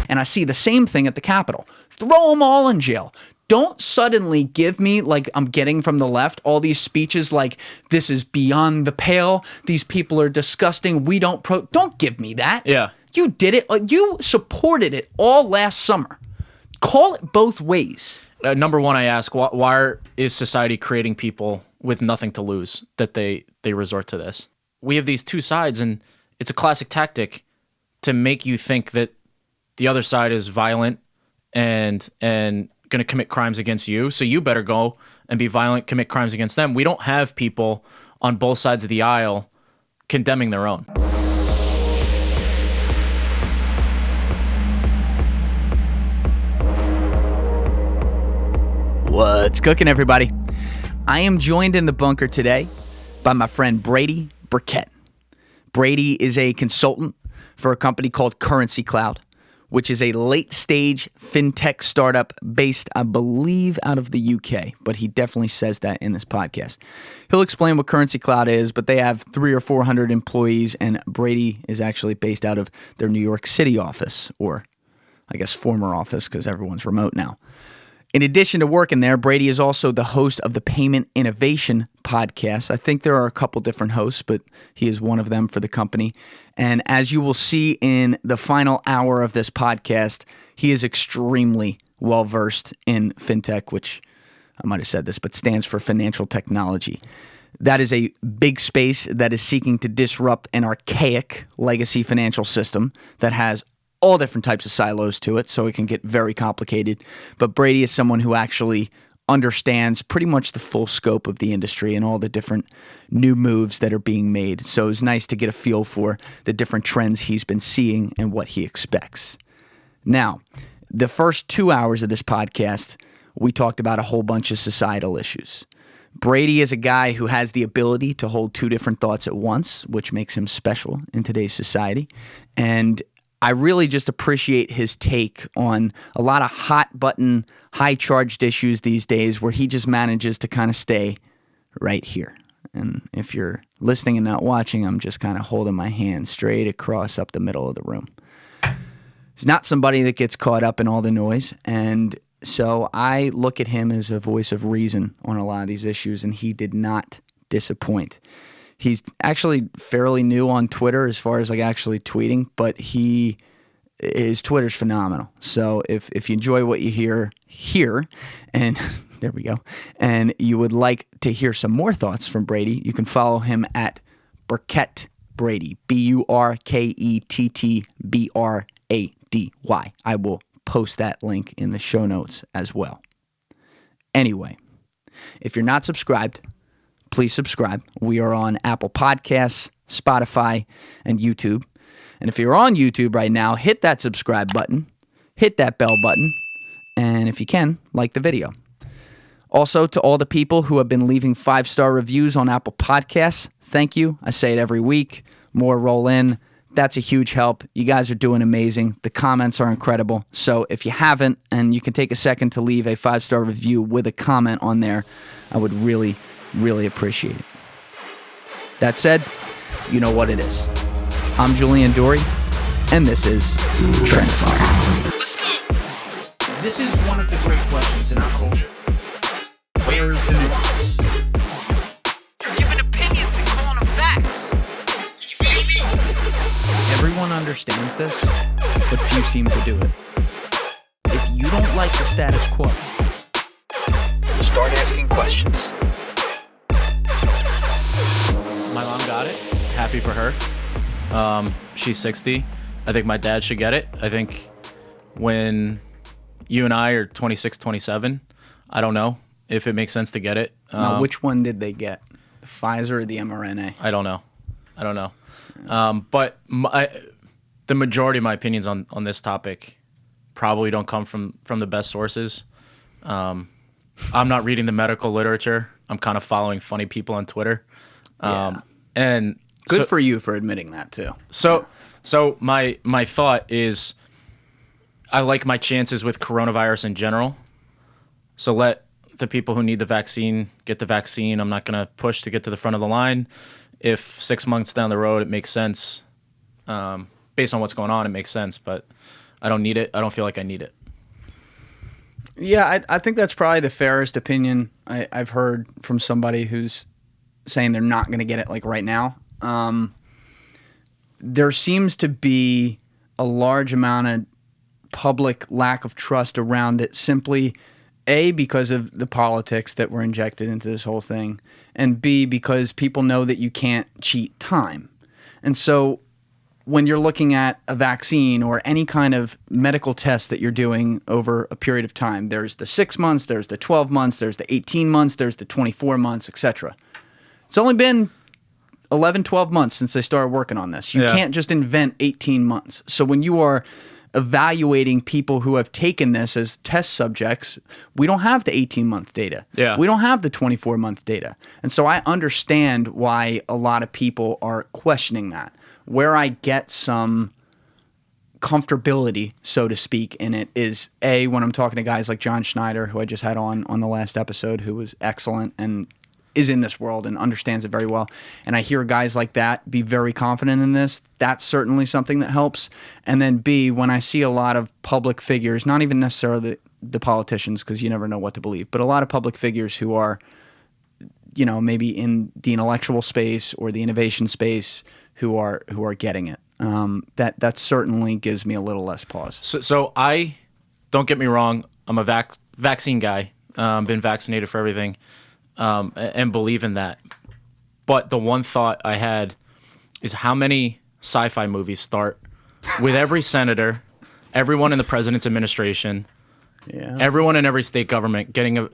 And I see the same thing at the Capitol. Throw them all in jail. Don't suddenly give me, like I'm getting from the left, all these speeches like, this is beyond the pale. These people are disgusting. Don't give me that. Yeah. You did it. You supported it all last summer. Call it both ways. Number one, I ask, why is society creating people with nothing to lose that they resort to this? We have these two sides, and it's a classic tactic to make you think that the other side is violent and going to commit crimes against you, so you better go and be violent, commit crimes against them. We don't have people on both sides of the aisle condemning their own. What's cooking, everybody? I am joined in the bunker today by my friend Brady Burkett. Brady is a consultant for a company called Currencycloud, which is a late-stage fintech startup based, I believe, out of the UK, but he definitely says that in this podcast. He'll explain what Currencycloud is, but they have 300 or 400 employees, and Brady is actually based out of their New York City office, or I guess former office, because everyone's remote now. In addition to working there, Brady is also the host of the Payment Innovation podcast. I think there are a couple different hosts, but he is one of them for the company. And as you will see in the final hour of this podcast, he is extremely well-versed in fintech, which I might have said this, but stands for financial technology. That is a big space that is seeking to disrupt an archaic legacy financial system that has all different types of silos to it, so it can get very complicated. But Brady is someone who actually understands pretty much the full scope of the industry and all the different new moves that are being made. So it's nice to get a feel for the different trends he's been seeing and what he expects. Now, the first 2 hours of this podcast, we talked about a whole bunch of societal issues. Brady is a guy who has the ability to hold two different thoughts at once, which makes him special in today's society. And I really just appreciate his take on a lot of hot button, high charged issues these days where he just manages to kind of stay right here. And if you're listening and not watching, I'm just kind of holding my hand straight across up the middle of the room. He's not somebody that gets caught up in all the noise. And so I look at him as a voice of reason on a lot of these issues, and he did not disappoint. He's actually fairly new on Twitter as far as like actually tweeting, but his Twitter's phenomenal. So if you enjoy what you hear here, and there we go, and you would like to hear some more thoughts from Brady, you can follow him at Burkett Brady, BURKETTBRADY. I will post that link in the show notes as well. Anyway, if you're not subscribed, please subscribe. We are on Apple Podcasts, Spotify, and YouTube. And if you're on YouTube right now, hit that subscribe button, hit that bell button, and if you can, like the video. Also, to all the people who have been leaving 5-star reviews on Apple Podcasts, thank you. I say it every week. More roll in. That's a huge help. You guys are doing amazing. The comments are incredible. So if you haven't, and you can take a second to leave a 5-star review with a comment on there, I would really appreciate it. That said, you know what it is. I'm Julian Dorey, and this is TRENDIFIER. Let's go! This is one of the great questions in our culture. Where is the nuance? You're giving opinions and calling them facts. You feel me? Everyone understands this, but few seem to do it. If you don't like the status quo, start asking questions. My mom got it. Happy for her. She's 60. I think my dad should get it. I think when you and I are 26, 27, I don't know if it makes sense to get it. Now, which one did they get? The Pfizer or the mRNA? I don't know. But the majority of my opinions on this topic probably don't come from the best sources. I'm not reading the medical literature. I'm kind of following funny people on Twitter. And good for you for admitting that too. So my thought is, I like my chances with coronavirus in general. So let the people who need the vaccine get the vaccine. I'm not going to push to get to the front of the line. If 6 months down the road it makes sense, based on what's going on, it makes sense. But I don't need it. I don't feel like I need it. Yeah, I think that's probably the fairest opinion I've heard from somebody who's saying they're not going to get it like right now. There seems to be a large amount of public lack of trust around it, simply A, because of the politics that were injected into this whole thing, and B, because people know that you can't cheat time. And so when you're looking at a vaccine or any kind of medical test that you're doing over a period of time, there's the 6 months, there's the 12 months, there's the 18 months, there's the 24 months, etc. It's only been 11, 12 months since they started working on this. You can't just invent 18 months. So when you are evaluating people who have taken this as test subjects, we don't have the 18-month data. Yeah. We don't have the 24-month data. And so I understand why a lot of people are questioning that. Where I get some comfortability, so to speak, in it is, A, when I'm talking to guys like John Schneider, who I just had on the last episode, who was excellent and is in this world and understands it very well. And I hear guys like that be very confident in this. That's certainly something that helps. And then B, when I see a lot of public figures, not even necessarily the politicians, because you never know what to believe, but a lot of public figures who are, you know, maybe in the intellectual space or the innovation space who are getting it. That certainly gives me a little less pause. So I, don't get me wrong, I'm a vaccine guy, been vaccinated for everything, and believe in that. But the one thought I had is how many sci-fi movies start with every senator, everyone in the president's administration, everyone in every state government getting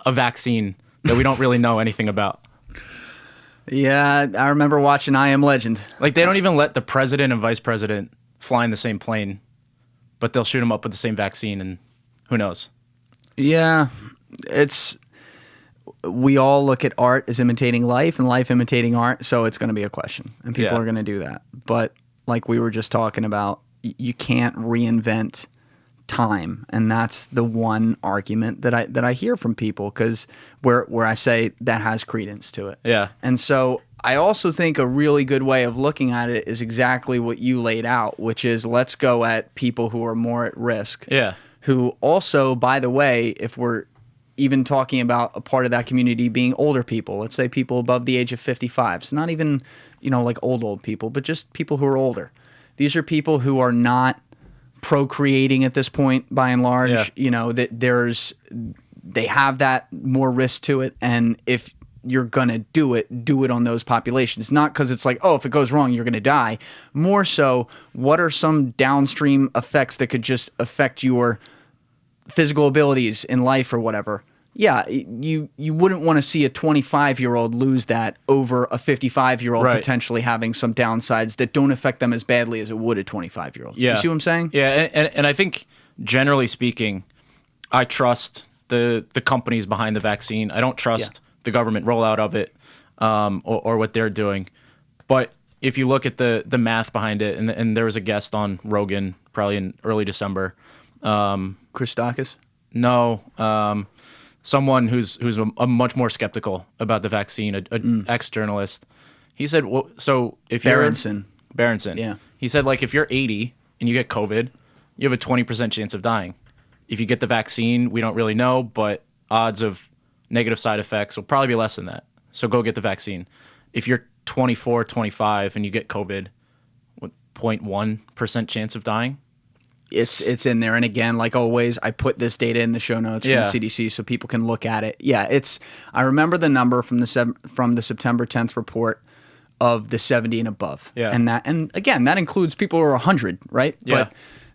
a vaccine that we don't really know anything about. Yeah, I remember watching I Am Legend. Like, they don't even let the president and vice president fly in the same plane, but they'll shoot them up with the same vaccine, and who knows? Yeah, we all look at art as imitating life and life imitating art, so it's going to be a question, and people are going to do that. But like we were just talking about, you can't reinvent time, and that's the one argument that I hear from people, because where I say that has credence to it. Yeah. And so I also think a really good way of looking at it is exactly what you laid out, which is let's go at people who are more at risk. Yeah. Who also, by the way, if we're even talking about a part of that community being older people, let's say people above the age of 55, so not even, you know, like old people, but just people who are older. These are people who are not procreating at this point, by and large. Yeah. You know, that they have that more risk to it, and if you're gonna do it on those populations. Not because it's like, oh, if it goes wrong, you're gonna die. More so, what are some downstream effects that could just affect your physical abilities in life or whatever? Yeah, you wouldn't want to see a 25-year-old lose that over a 55-year-old potentially having some downsides that don't affect them as badly as it would a 25-year-old. Yeah. You see what I'm saying? Yeah, and I think, generally speaking, I trust the companies behind the vaccine. I don't trust the government rollout of it, or what they're doing. But if you look at the math behind it, and there was a guest on Rogan probably in early December. Christakis? No. Someone who's a much more skeptical about the vaccine, an ex-journalist. He said, well, so if Berenson. Yeah. He said, like, if you're 80 and you get COVID, you have a 20% chance of dying. If you get the vaccine, we don't really know, but odds of negative side effects will probably be less than that. So go get the vaccine. If you're 24, 25 and you get COVID, what, 0.1% chance of dying? It's in there. And again, like always, I put this data in the show notes from the CDC so people can look at it. Yeah, I remember the number from the September 10th report of the 70 and above. Yeah. And again, that includes people who are 100, right? Yeah. But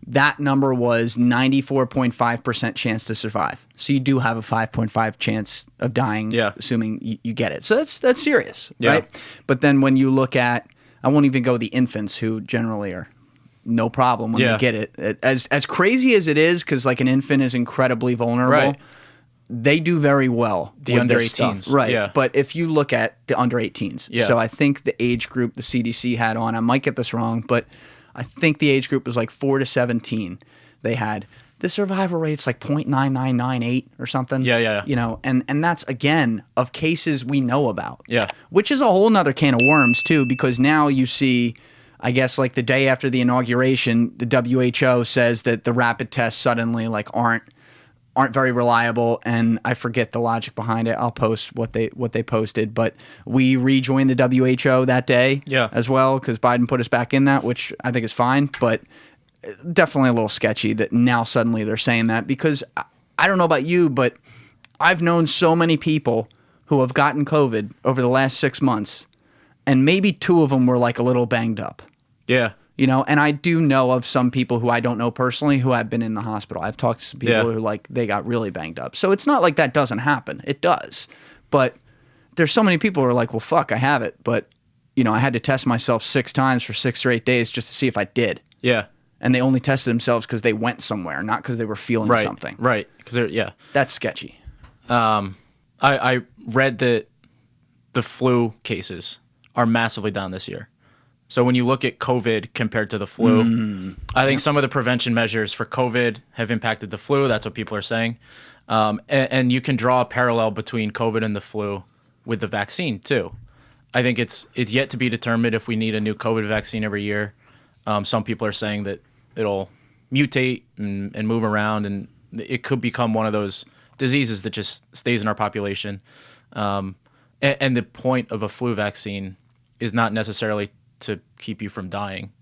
that number was 94.5% chance to survive. So you do have a 5.5 chance of dying, assuming you get it. So that's serious, right? But then when you look at, I won't even go the infants, who generally are no problem when they get it. As crazy as it is, because like an infant is incredibly vulnerable, they do very well. The under 18s. Right. Yeah. But if you look at the under 18s, so I think the age group the CDC had on, I might get this wrong, but I think the age group was like 4 to 17. They had the survival rate's like 0.9998 or something. Yeah. You know, and that's, again, of cases we know about. Yeah. Which is a whole nother can of worms, too, because now you see I guess like the day after the inauguration, the WHO says that the rapid tests suddenly like aren't very reliable, and I forget the logic behind it. I'll post what they posted, but we rejoined the WHO that day as well because Biden put us back in that, which I think is fine, but definitely a little sketchy that now suddenly they're saying that, because I don't know about you, but I've known so many people who have gotten COVID over the last 6 months, and maybe 2 of them were like a little banged up. Yeah. You know, and I do know of some people who I don't know personally who have been in the hospital. I've talked to some people who like they got really banged up. So it's not like that doesn't happen. It does. But there's so many people who are like, well, fuck, I have it. But, you know, I had to test myself 6 times for 6 straight days just to see if I did. Yeah. And they only tested themselves because they went somewhere, not because they were feeling something. Right. Because that's sketchy. I read that the flu cases are massively down this year. So when you look at COVID compared to the flu, I think some of the prevention measures for COVID have impacted the flu. That's what people are saying. And you can draw a parallel between COVID and the flu with the vaccine too. I think it's yet to be determined if we need a new COVID vaccine every year. Some people are saying that it'll mutate and move around, and it could become one of those diseases that just stays in our population. And the point of a flu vaccine is not necessarily to keep you from dying,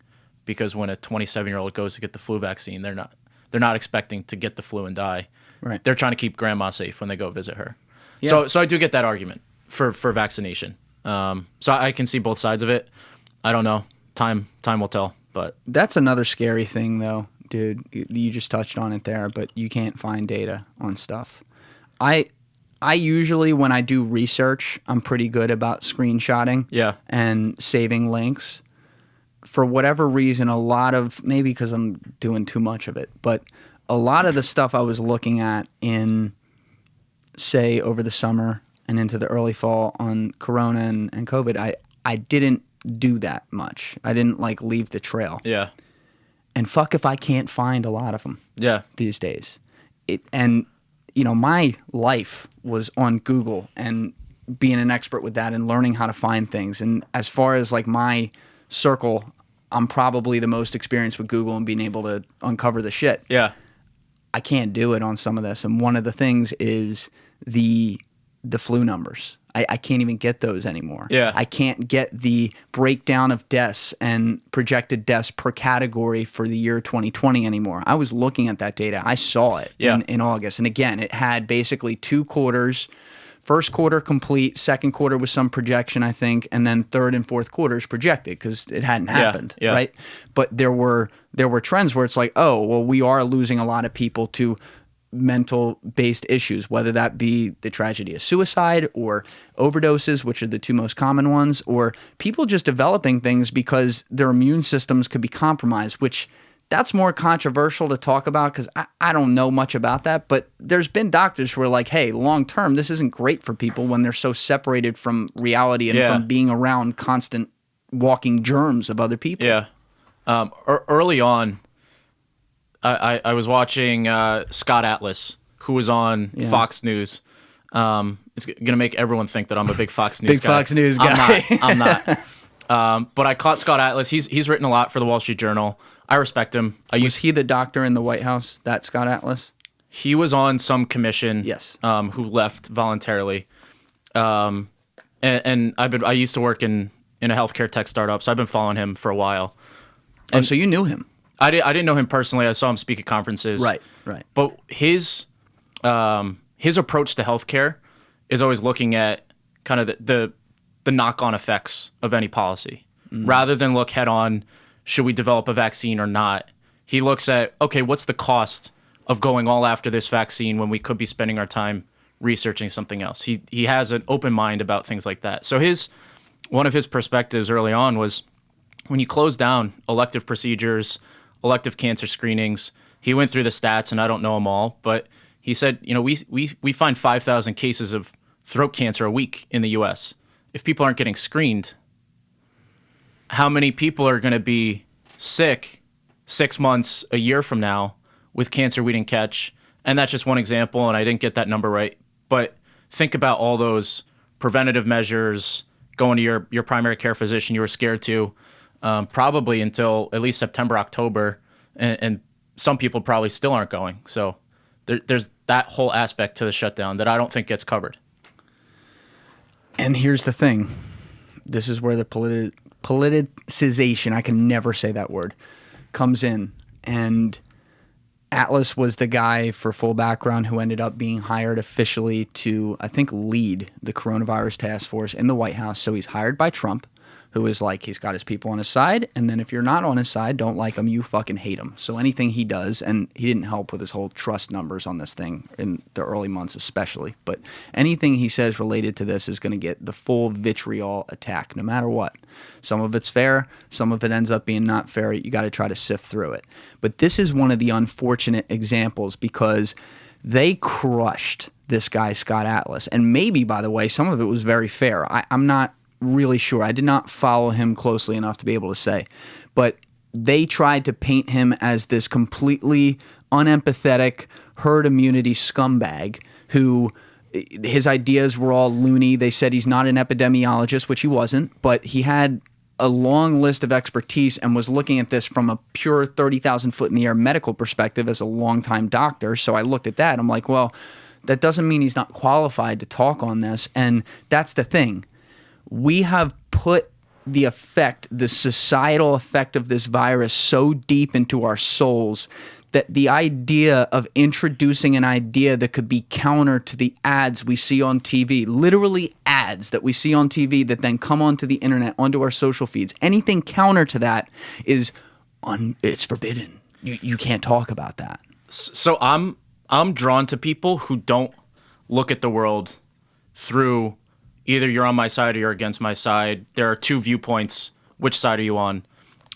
because when a 27-year-old goes to get the flu vaccine, they're not expecting to get the flu and die. Right. They're trying to keep grandma safe when they go visit her. Yeah. So I do get that argument for vaccination. So I can see both sides of it. I don't know. Time will tell. But that's another scary thing, though, dude. You just touched on it there, but you can't find data on stuff. I usually, when I do research, I'm pretty good about screenshotting and saving links. For whatever reason, a lot of, maybe because I'm doing too much of it, but a lot of the stuff I was looking at in, say, over the summer and into the early fall on Corona and COVID, I didn't do that much. I didn't, like, leave the trail. Yeah. And fuck if I can't find a lot of them these days. You know, my life was on Google and being an expert with that and learning how to find things. And as far as like my circle, I'm probably the most experienced with Google and being able to uncover the shit. Yeah. I can't do it on some of this. And one of the things is the flu numbers. I can't even get those anymore. Yeah. I can't get the breakdown of deaths and projected deaths per category for the year 2020 anymore. I was looking at that data. I saw it in August. And again, it had basically 2 quarters. First quarter complete, second quarter was some projection, I think, and then third and fourth quarters projected because it hadn't happened, right? But there were trends where it's like, oh, well, we are losing a lot of people to mental-based issues, whether that be the tragedy of suicide or overdoses, which are the 2 most common ones, or people just developing things because their immune systems could be compromised, which that's more controversial to talk about because I don't know much about that. But there's been doctors who are like, hey, long-term, this isn't great for people when they're so separated from reality and from being around constant walking germs of other people. Yeah. Early on, I was watching Scott Atlas, who was on Fox News. It's going to make everyone think that I'm a big Fox News guy. Fox News guy. I'm not. But I caught Scott Atlas. He's written a lot for the Wall Street Journal. I respect him. Was he the doctor in the White House, that Scott Atlas? He was on some commission who left voluntarily. And I used to work in a healthcare tech startup, so I've been following him for a while. And so you knew him? I didn't know him personally. I saw him speak at conferences. Right. But his approach to healthcare is always looking at kind of the knock-on effects of any policy. Rather than look head-on, should we develop a vaccine or not? He looks at, okay, what's the cost of going all after this vaccine when we could be spending our time researching something else? He has an open mind about things like that. So one of his perspectives early on was when you close down elective procedures, elective cancer screenings, he went through the stats, and I don't know them all, but he said, you know, we find 5,000 cases of throat cancer a week in the U.S. If people aren't getting screened, how many people are going to be sick 6 months, a year from now with cancer we didn't catch? And that's just one example, and I didn't get that number right. But think about all those preventative measures, going to your primary care physician you were scared to. probably until at least September, October, and some people probably still aren't going. So there's that whole aspect to the shutdown that I don't think gets covered. And here's the thing. This is where the politicization, I can never say that word, comes in. And Atlas was the guy, for full background, who ended up being hired officially to, I think, lead the coronavirus task force in the White House. So he's hired by Trump, who is like, he's got his people on his side. And then if you're not on his side, don't like him, you fucking hate him. So anything he does, and he didn't help with his whole trust numbers on this thing in the early months especially, but anything he says related to this is going to get the full vitriol attack, no matter what. Some of it's fair, some of it ends up being not fair. You got to try to sift through it. But this is one of the unfortunate examples because they crushed this guy, Scott Atlas. And maybe, by the way, some of it was very fair. I'm not really sure. I did not follow him closely enough to be able to say. But they tried to paint him as this completely unempathetic herd immunity scumbag who his ideas were all loony. They said he's not an epidemiologist, which he wasn't, but he had a long list of expertise and was looking at this from a pure 30,000 foot in the air medical perspective as a longtime doctor. So I looked at that. I'm like, well, that doesn't mean he's not qualified to talk on this. And that's the thing. We have put the societal effect of this virus so deep into our souls that the idea of introducing an idea that could be counter to the ads we see on TV, literally ads that we see on TV that then come onto the internet, onto our social feeds, anything counter to that is it's forbidden. You can't talk about that. So I'm drawn to people who don't look at the world through either you're on my side or you're against my side. There are two viewpoints. Which side are you on?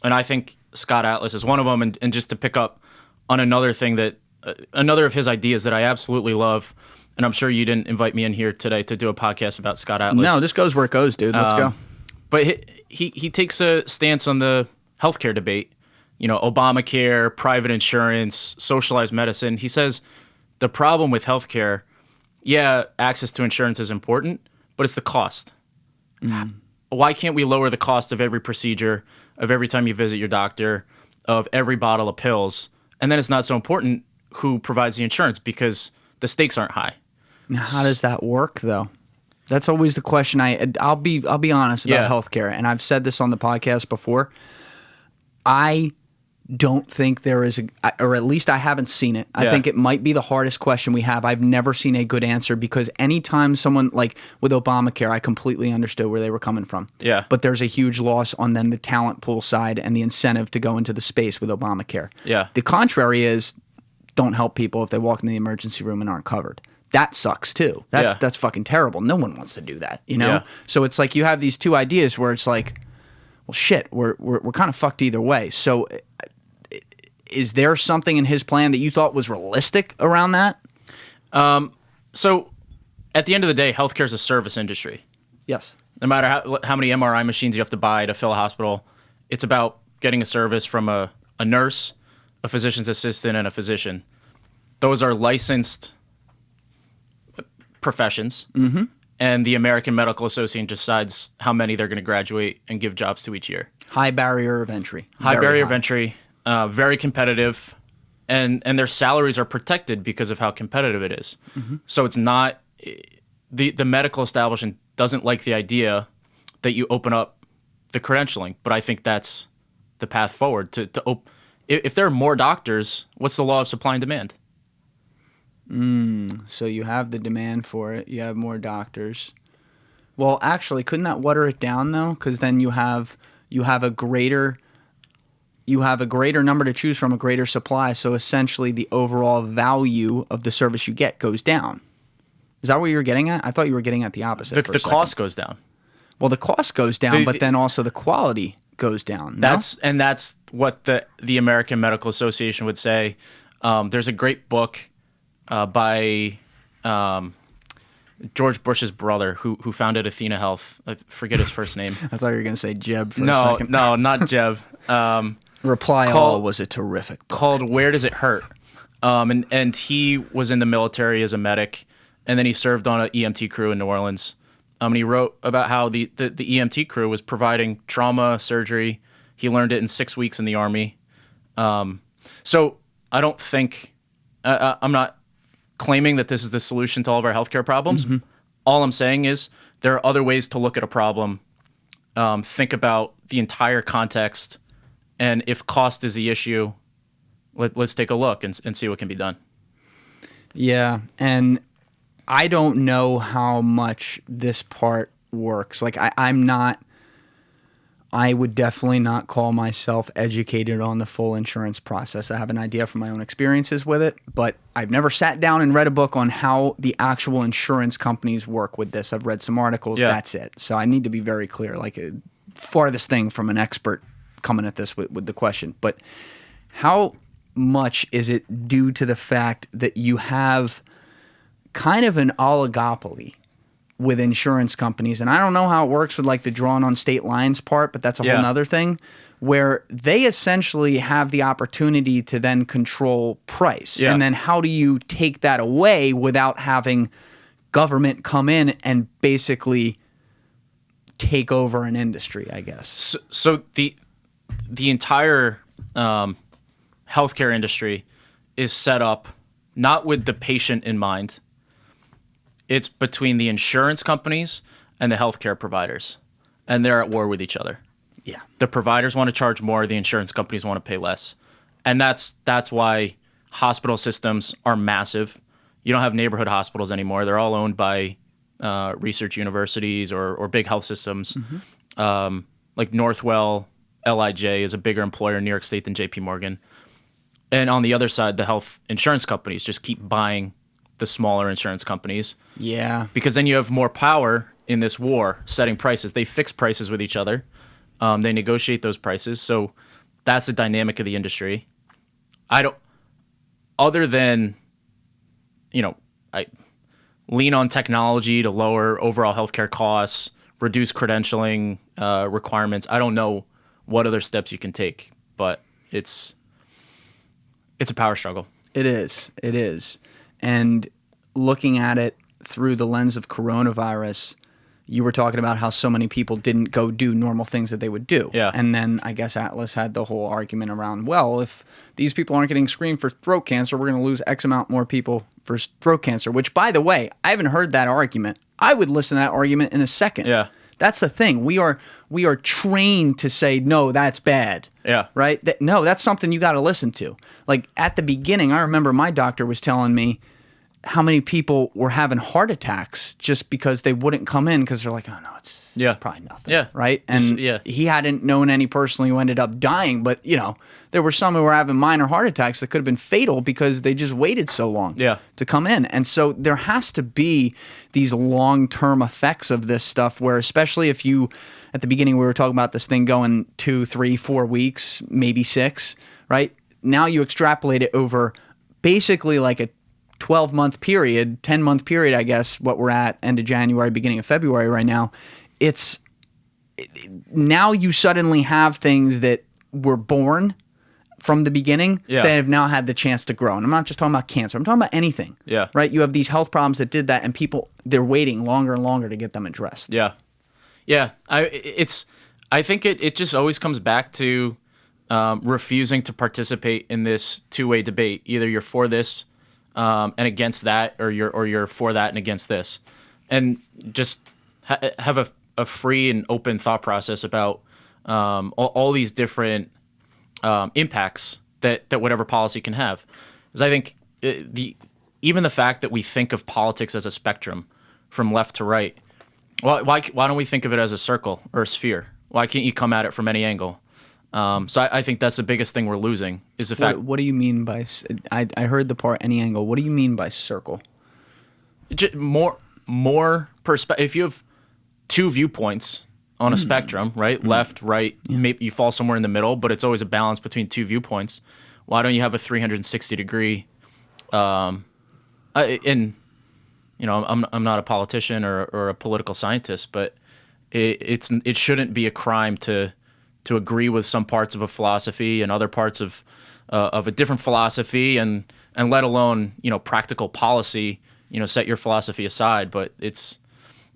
And I think Scott Atlas is one of them. And just to pick up on another thing that, another of his ideas that I absolutely love, and I'm sure you didn't invite me in here today to do a podcast about Scott Atlas. No, this goes where it goes, dude. Let's go. But he takes a stance on the healthcare debate. You know, Obamacare, private insurance, socialized medicine. He says the problem with healthcare, yeah, access to insurance is important, but it's the cost. Why can't we lower the cost of every procedure, of every time you visit your doctor, of every bottle of pills? And then it's not so important who provides the insurance because the stakes aren't high. Now, how does that work, though? That's always the question. I'll be honest about healthcare, and I've said this on the podcast before. I don't think there is or at least I haven't seen it. I think it might be the hardest question we have. I've never seen a good answer because anytime someone, like with Obamacare, I completely understood where they were coming from. Yeah. But there's a huge loss on then the talent pool side and the incentive to go into the space with Obamacare. Yeah. The contrary is don't help people if they walk into the emergency room and aren't covered. That sucks too. That's fucking terrible. No one wants to do that, you know? Yeah. So it's like you have these two ideas where it's like, well, shit, we're kind of fucked either way. So is there something in his plan that you thought was realistic around that? So at the end of the day, healthcare is a service industry. Yes. No matter how many MRI machines you have to buy to fill a hospital, it's about getting a service from a nurse, a physician's assistant, and a physician. Those are licensed professions. Mm-hmm. And the American Medical Association decides how many they're going to graduate and give jobs to each year. High barrier of entry. High barrier of entry. Very competitive, and their salaries are protected because of how competitive it is. Mm-hmm. So it's not the medical establishment doesn't like the idea that you open up the credentialing, but I think that's the path forward. If there are more doctors, what's the law of supply and demand? So you have the demand for it. You have more doctors. Well, actually, couldn't that water it down though? Because then you have a greater number to choose from, a greater supply. So essentially, the overall value of the service you get goes down. Is that what you were getting at? I thought you were getting at the opposite. The cost goes down. Well, the cost goes down, but then also the quality goes down. No? That's what the American Medical Association would say. There's a great book by George Bush's brother who founded Athena Health. I forget his first name. I thought you were going to say Jeb for a second. No, not Jeb. Reply All was a terrific book. Called Where Does It Hurt? And he was in the military as a medic, and then he served on an EMT crew in New Orleans. And he wrote about how the EMT crew was providing trauma surgery, He learned it in 6 weeks in the Army. So I don't think I'm not claiming that this is the solution to all of our healthcare problems. Mm-hmm. All I'm saying is there are other ways to look at a problem. Think about the entire context, and if cost is the issue, let's take a look and see what can be done. Yeah, and I don't know how much this part works. Like, I would definitely not call myself educated on the full insurance process. I have an idea from my own experiences with it, but I've never sat down and read a book on how the actual insurance companies work with this. I've read some articles, that's it. So I need to be very clear, like farthest thing from an expert coming at this with the question. But how much is it due to the fact that you have kind of an oligopoly with insurance companies? And I don't know how it works with like the drawn on state lines part, but that's a whole nother thing, where they essentially have the opportunity to then control price. Yeah. And then how do you take that away without having government come in and basically take over an industry, I guess? So the entire healthcare industry is set up not with the patient in mind. It's between the insurance companies and the healthcare providers, and they're at war with each other. Yeah, the providers want to charge more, the insurance companies want to pay less, and that's why hospital systems are massive. You don't have neighborhood hospitals anymore; they're all owned by research universities or big health systems. Mm-hmm. Like Northwell, LIJ is a bigger employer in New York State than J.P. Morgan, and on the other side, the health insurance companies just keep buying the smaller insurance companies. Yeah. Because then you have more power in this war setting prices. They fix prices with each other. They negotiate those prices. So that's the dynamic of the industry. Other than, I lean on technology to lower overall healthcare costs, reduce credentialing requirements. I don't know what other steps you can take, but it's a power struggle. It is. And looking at it through the lens of coronavirus, you were talking about how so many people didn't go do normal things that they would do. Yeah. And then I guess Atlas had the whole argument around, well, if these people aren't getting screened for throat cancer, we're going to lose X amount more people for throat cancer, which, by the way, I haven't heard that argument. I would listen to that argument in a second. Yeah. That's the thing. We are trained to say, no, that's bad. Yeah. Right? No, that's something you got to listen to. Like at the beginning, I remember my doctor was telling me how many people were having heart attacks just because they wouldn't come in because they're like, oh, no, it's probably nothing. Yeah. Right? And he hadn't known any personally who ended up dying. But, there were some who were having minor heart attacks that could have been fatal because they just waited so long to come in. And so there has to be these long-term effects of this stuff where, especially if you, at the beginning, we were talking about this thing going 2, 3, 4 weeks, maybe 6, right? Now you extrapolate it over basically like a 12-month period, 10-month period, I guess, what we're at, end of January, beginning of February right now. Now you suddenly have things that were born from the beginning that have now had the chance to grow. And I'm not just talking about cancer. I'm talking about anything. Yeah. Right? You have these health problems that did that, and people, they're waiting longer and longer to get them addressed. Yeah. Yeah. I think it just always comes back to refusing to participate in this two-way debate. Either you're for this and against that, or you're for that and against this, and just have a free and open thought process about all these different impacts that whatever policy can have. Because I think even the fact that we think of politics as a spectrum from left to right, why don't we think of it as a circle or a sphere? Why can't you come at it from any angle? So I think that's the biggest thing we're losing is the fact. What do you mean by? I heard the part any angle. What do you mean by circle? More perspective. If you have two viewpoints on a spectrum, right, left, right, maybe you fall somewhere in the middle, but it's always a balance between two viewpoints. Why don't you have a 360 degree? I'm not a politician or a political scientist, but it shouldn't be a crime to agree with some parts of a philosophy and other parts of a different philosophy, and let alone practical policy. Set your philosophy aside. But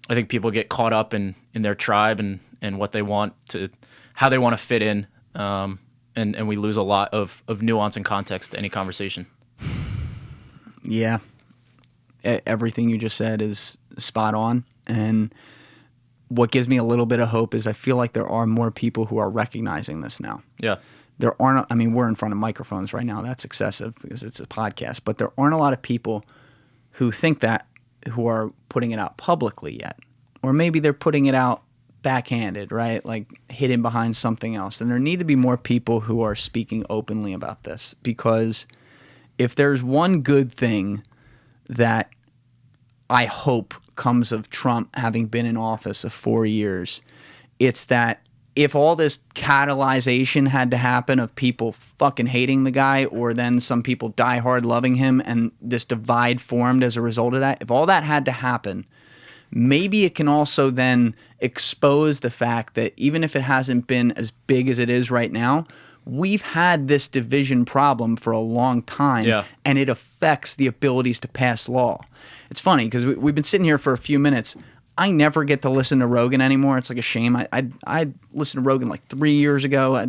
I think people get caught up in their tribe and what they want to, how they want to fit in and we lose a lot of nuance and context to any conversation. Yeah. Everything you just said is spot on. And what gives me a little bit of hope is I feel like there are more people who are recognizing this now. Yeah. There aren't, I mean, we're in front of microphones right now. That's excessive because it's a podcast. But there aren't a lot of people who think that, who are putting it out publicly yet. Or maybe they're putting it out backhanded, right? Like hidden behind something else. And there need to be more people who are speaking openly about this, because if there's one good thing that I hope comes of Trump having been in office of 4 years, it's that if all this catalyzation had to happen of people fucking hating the guy, or then some people die hard loving him, and this divide formed as a result of that, if all that had to happen, maybe it can also then expose the fact that even if it hasn't been as big as it is right now, we've had this division problem for a long time, and it affects the abilities to pass law. It's funny because we've been sitting here for a few minutes. I never get to listen to Rogan anymore. It's like a shame. I listened to Rogan like 3 years ago.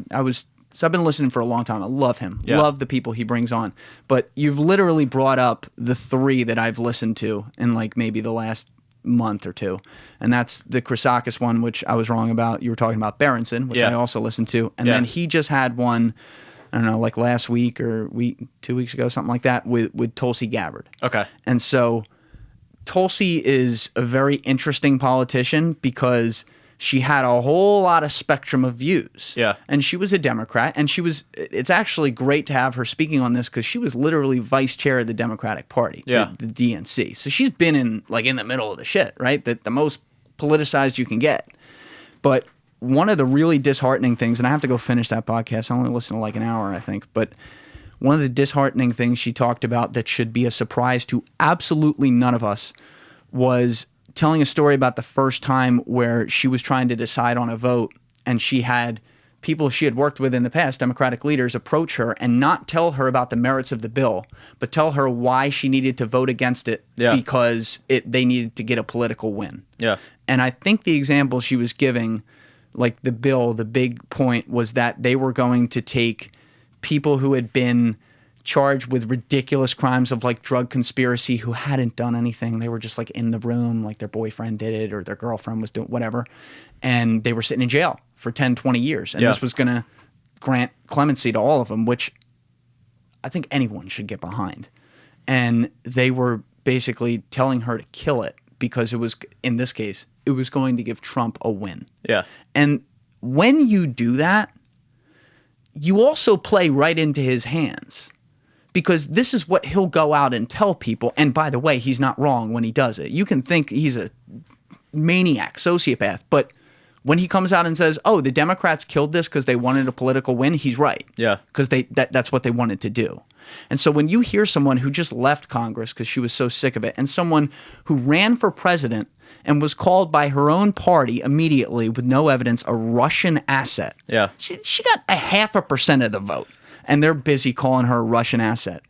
So I've been listening for a long time. I love him. Yeah. Love the people he brings on. But you've literally brought up the 3 that I've listened to in like maybe the last month or 2. And that's the Chrisakis one, which I was wrong about. You were talking about Berenson, which I also listened to. And then he just had one, I don't know, like last week or 2 weeks ago, something like that, with Tulsi Gabbard. Okay. And so Tulsi is a very interesting politician because she had a whole lot of spectrum of views. Yeah. And she was a Democrat, and it's actually great to have her speaking on this because she was literally vice chair of the Democratic Party, the DNC. So she's been in the middle of the shit, right? The most politicized you can get. But one of the really disheartening things, and I have to go finish that podcast. I only listened to like an hour, I think, but one of the disheartening things she talked about that should be a surprise to absolutely none of us was telling a story about the first time where she was trying to decide on a vote, and she had people she had worked with in the past, Democratic leaders, approach her and not tell her about the merits of the bill, but tell her why she needed to vote against it because they needed to get a political win. Yeah. And I think the example she was giving, like the bill, the big point was that they were going to take people who had been charged with ridiculous crimes of like drug conspiracy who hadn't done anything. They were just like in the room, like their boyfriend did it or their girlfriend was doing whatever. And they were sitting in jail for 10, 20 years. And this was going to grant clemency to all of them, which I think anyone should get behind. And they were basically telling her to kill it because it was, in this case, it was going to give Trump a win. Yeah. And when you do that, you also play right into his hands. Because this is what he'll go out and tell people. And by the way, he's not wrong when he does it. You can think he's a maniac, sociopath. But when he comes out and says, oh, the Democrats killed this because they wanted a political win, he's right. Yeah. Because that's what they wanted to do. And so when you hear someone who just left Congress because she was so sick of it, and someone who ran for president and was called by her own party immediately with no evidence a Russian asset. Yeah. She got 0.5% of the vote. And they're busy calling her a Russian asset.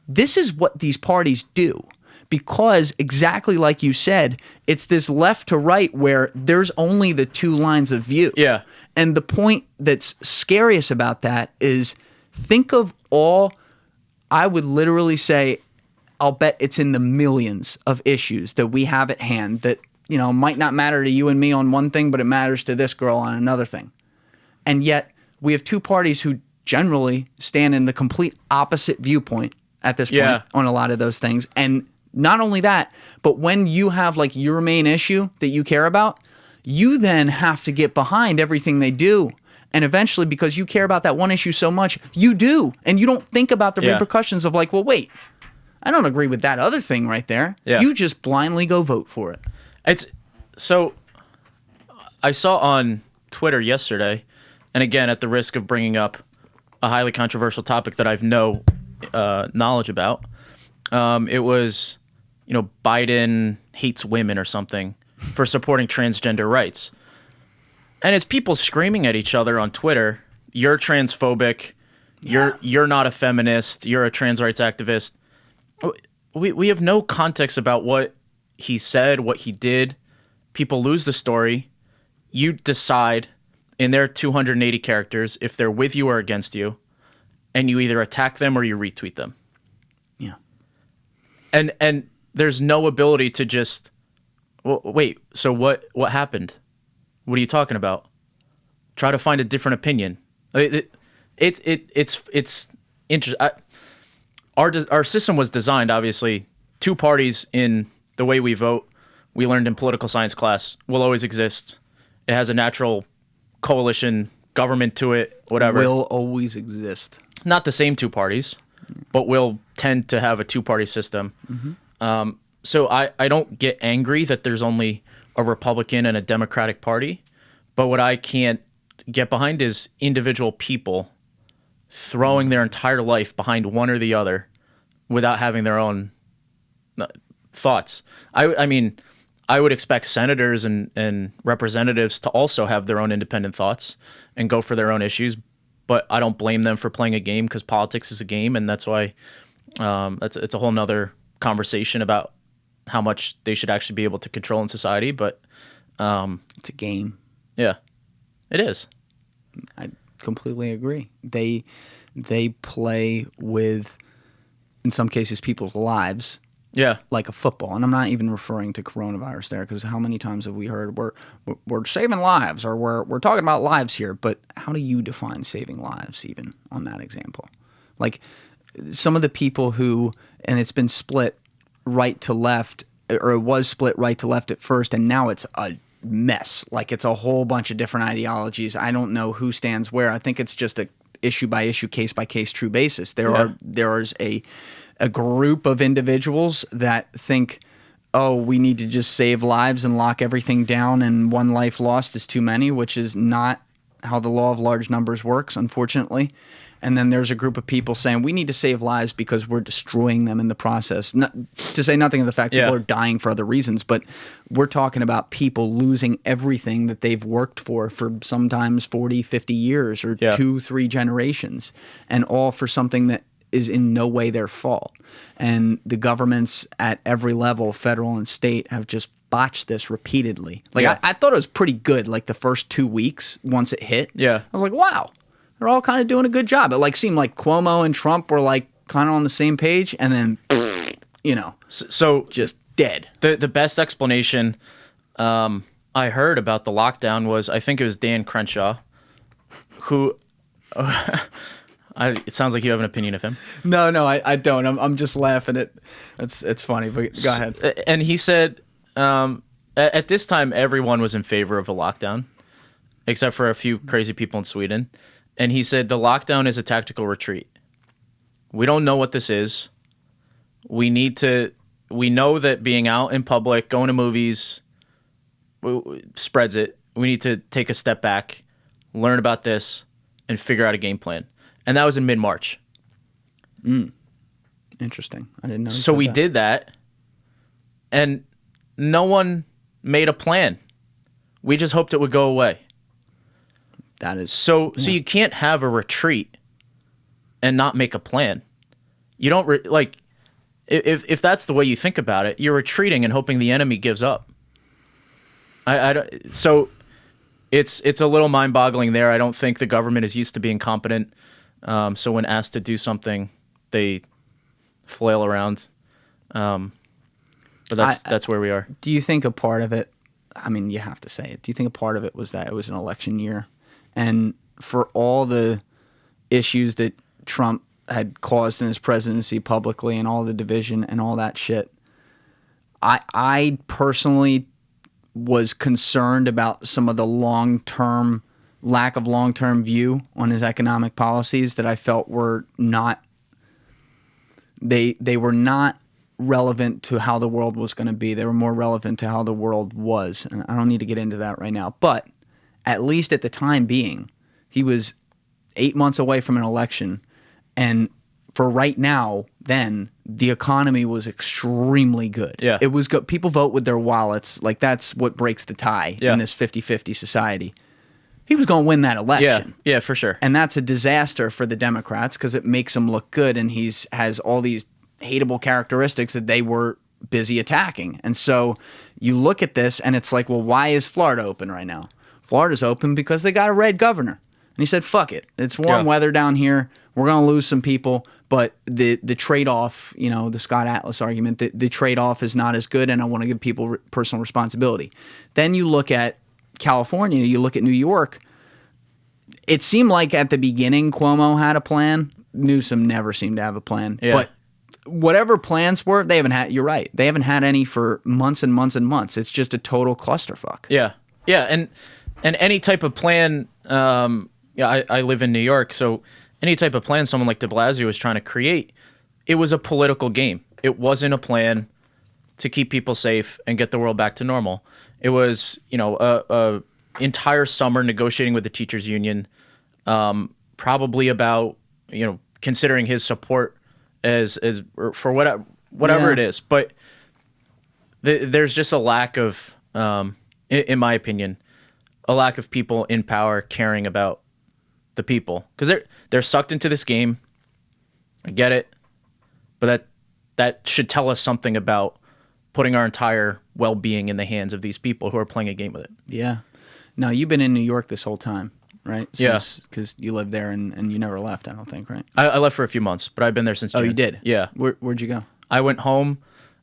This is what these parties do. Because exactly like you said, it's this left to right where there's only the 2 lines of view. Yeah. And the point that's scariest about that is think of all, I would literally say, I'll bet it's in the millions of issues that we have at hand that, might not matter to you and me on one thing, but it matters to this girl on another thing. And yet we have 2 parties who generally stand in the complete opposite viewpoint at this point on a lot of those things. And not only that, but when you have like your main issue that you care about, you then have to get behind everything they do. And eventually, because you care about that one issue so much, you do. And you don't think about the repercussions of like, well, wait, I don't agree with that other thing right there. Yeah. You just blindly go vote for it. So I saw on Twitter yesterday, and again, at the risk of bringing up a highly controversial topic that I've no knowledge about. It was, Biden hates women or something for supporting transgender rights. And it's people screaming at each other on Twitter, you're transphobic, you're not a feminist, you're a trans rights activist. We have no context about what he said, what he did. People lose the story. You decide. in their 280 characters if they're with you or against you, and you either attack them or you retweet them. Yeah. And there's no ability to just, well, wait, so what happened? What are you talking about? Try to find a different opinion. It's interesting. Our system was designed, obviously, two parties in the way we vote. We learned in political science class will always exist. It has a natural coalition government to it, whatever. Will always exist. Not the same two parties, but will tend to have a two-party system. So I don't get angry that there's only a Republican and a Democratic Party, but what I can't get behind is individual people throwing their entire life behind one or the other without having their own thoughts. I mean, I would expect senators and representatives to also have their own independent thoughts and go for their own issues, but I don't blame them for playing a game because politics is a game, and that's why it's a whole nother conversation about how much they should actually be able to control in society. But it's a game. Yeah, it is. I completely agree. They play with, in some cases, people's lives. Yeah, like a football, and I'm not even referring to coronavirus there, because how many times have we heard we're saving lives, or we're talking about lives here? But how do you define saving lives, even on that example? Like some of the people who, and it's been split right to left, or it was split right to left at first, and now it's a mess. Like it's a whole bunch of different ideologies. I don't know who stands where. I think it's just a issue by issue, case by case, true basis. There is a group of individuals that think, oh, we need to just save lives and lock everything down, and one life lost is too many, which is not how the law of large numbers works, unfortunately. And then there's a group of people saying we need to save lives because we're destroying them in the process. Not, to say nothing of the fact people are dying for other reasons, but we're talking about people losing everything that they've worked for sometimes 40, 50 years or 2-3 generations, and all for something that is in no way their fault. And the governments at every level, federal and state, have just botched this repeatedly. Like I thought it was pretty good, like the first 2 weeks once it hit. Yeah. I was like, wow, they're all kind of doing a good job. It like seemed like Cuomo and Trump were like kind of on the same page, and then, so just dead. The best explanation I heard about the lockdown was, I think it was Dan Crenshaw, who... it sounds like you have an opinion of him. No, I don't. I'm just laughing at it's funny, but go ahead. And he said, at this time, everyone was in favor of a lockdown, except for a few crazy people in Sweden. And he said, the lockdown is a tactical retreat. We don't know what this is. We know that being out in public, going to movies, spreads it. We need to take a step back, learn about this, and figure out a game plan. And that was in mid-March. Interesting. I didn't know. So we did that, and no one made a plan. We just hoped it would go away. That is so you can't have a retreat and not make a plan. You don't if that's the way you think about it, you're retreating and hoping the enemy gives up. I don't, so it's a little mind-boggling there. I don't think the government is used to being competent. So when asked to do something, they flail around. But that's where we are. Do you think a part of it, I mean, you have to say it, do you think a part of it was that it was an election year? And for all the issues that Trump had caused in his presidency publicly and all the division and all that shit, I personally was concerned about some of the lack of long-term view on his economic policies that I felt were not, they were not relevant to how the world was going to be. They were more relevant to how the world was. And I don't need to get into that right now. But at least at the time being, he was 8 months away from an election. And for right now, then, the economy was extremely good. Yeah. It was good. People vote with their wallets. Like, that's what breaks the tie in this 50-50 society. He was going to win that election. Yeah, for sure. And that's a disaster for the Democrats because it makes him look good, and has all these hateable characteristics that they were busy attacking. And so you look at this, and it's like, well, why is Florida open right now? Florida's open because they got a red governor. And he said, fuck it. It's warm weather down here. We're going to lose some people. But the trade-off, the Scott Atlas argument, the trade-off is not as good, and I want to give people personal responsibility. Then you look at California, you look at New York. It seemed like at the beginning Cuomo had a plan. Newsom never seemed to have a plan. Yeah. But whatever plans were, they haven't had. You're right. They haven't had any for months and months and months. It's just a total clusterfuck. Yeah, and any type of plan. I live in New York, so any type of plan someone like De Blasio was trying to create, it was a political game. It wasn't a plan to keep people safe and get the world back to normal. It was, a entire summer negotiating with the teachers union, probably about, considering his support as for whatever it is. But there's just a lack of, in my opinion, a lack of people in power caring about the people, because they're sucked into this game. I get it, but that should tell us something about putting our entire well-being in the hands of these people who are playing a game with it. Yeah. Now, you've been in New York this whole time, right? Yeah. Because you lived there and you never left, I don't think, right? I left for a few months, but I've been there since June. Oh, you did? Yeah. Where'd you go? I went home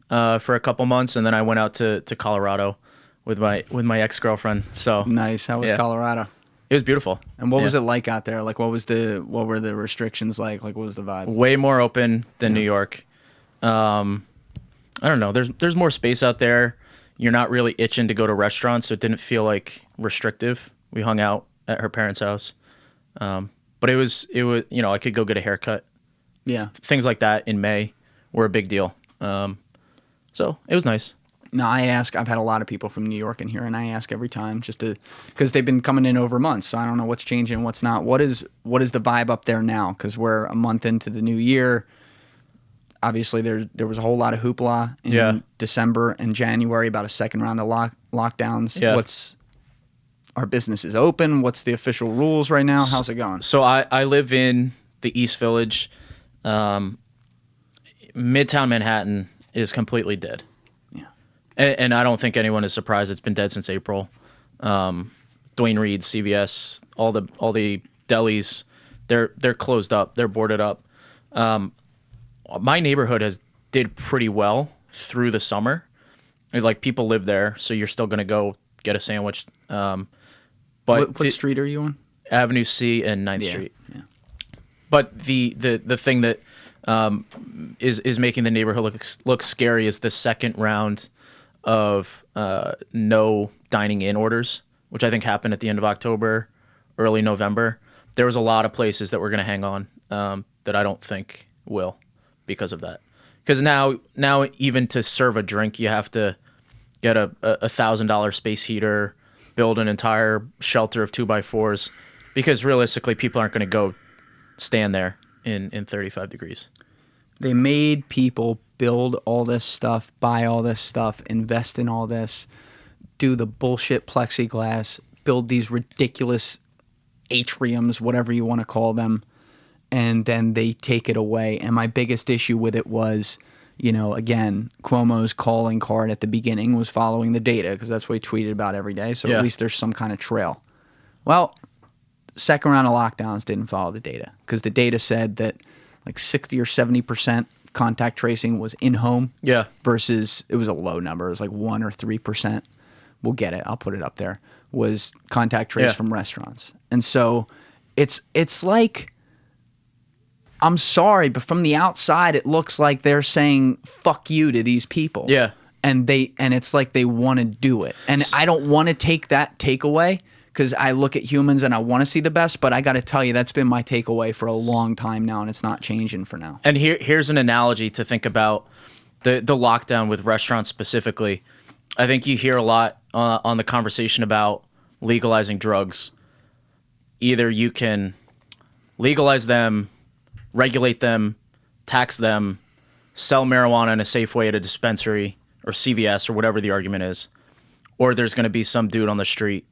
for a couple months, and then I went out to Colorado with my ex-girlfriend. So nice. How was Colorado? It was beautiful. And what was it like out there? Like, what were the restrictions like? Like, what was the vibe? Way more open than New York. I don't know. There's more space out there. You're not really itching to go to restaurants, so it didn't feel like restrictive. We hung out at her parents' house, but it was I could go get a haircut. Yeah, things like that in May were a big deal. So it was nice. No, I've had a lot of people from New York in here, and I ask every time because they've been coming in over months, so I don't know what's changing, what's not. What is the vibe up there now? Because we're a month into the new year. Obviously, there was a whole lot of hoopla in December and January about a second round of lockdowns. Yeah. Our business is open. What's the official rules right now? How's it going? So I live in the East Village. Midtown Manhattan is completely dead. And I don't think anyone is surprised. It's been dead since April. Dwayne Reed, CVS, all the delis, they're closed up. They're boarded up. My neighborhood did pretty well through the summer. Like, people live there, so you're still gonna go get a sandwich. But what street are you on? Avenue C and 9th Street. Yeah. But the thing that is making the neighborhood look scary is the second round of no dining in orders, which I think happened at the end of October, early November. There was a lot of places that were going to hang on that I don't think will because of that. Because now even to serve a drink, you have to get a $1,000 space heater, build an entire shelter of 2x4s, because realistically, people aren't going to go stand there in 35 degrees. They made people build all this stuff, buy all this stuff, invest in all this, do the bullshit plexiglass, build these ridiculous atriums, whatever you want to call them, and then they take it away. And my biggest issue with it was, again, Cuomo's calling card at the beginning was following the data, because that's what he tweeted about every day, so at least there's some kind of trail. Well, second round of lockdowns didn't follow the data, because the data said that like 60 or 70% contact tracing was in-home versus it was a low number. It was like 1 or 3%. We'll get it. I'll put it up there. Was contact trace from restaurants. And so it's like, I'm sorry, but from the outside, it looks like they're saying fuck you to these people. Yeah. And it's like they want to do it. And I don't want to take that takeaway, because I look at humans and I want to see the best, but I got to tell you, that's been my takeaway for a long time now, and it's not changing for now. And here's an analogy to think about the lockdown with restaurants specifically. I think you hear a lot on the conversation about legalizing drugs. Either you can legalize them, regulate them, tax them, sell marijuana in a safe way at a dispensary or CVS or whatever the argument is, or there's going to be some dude on the street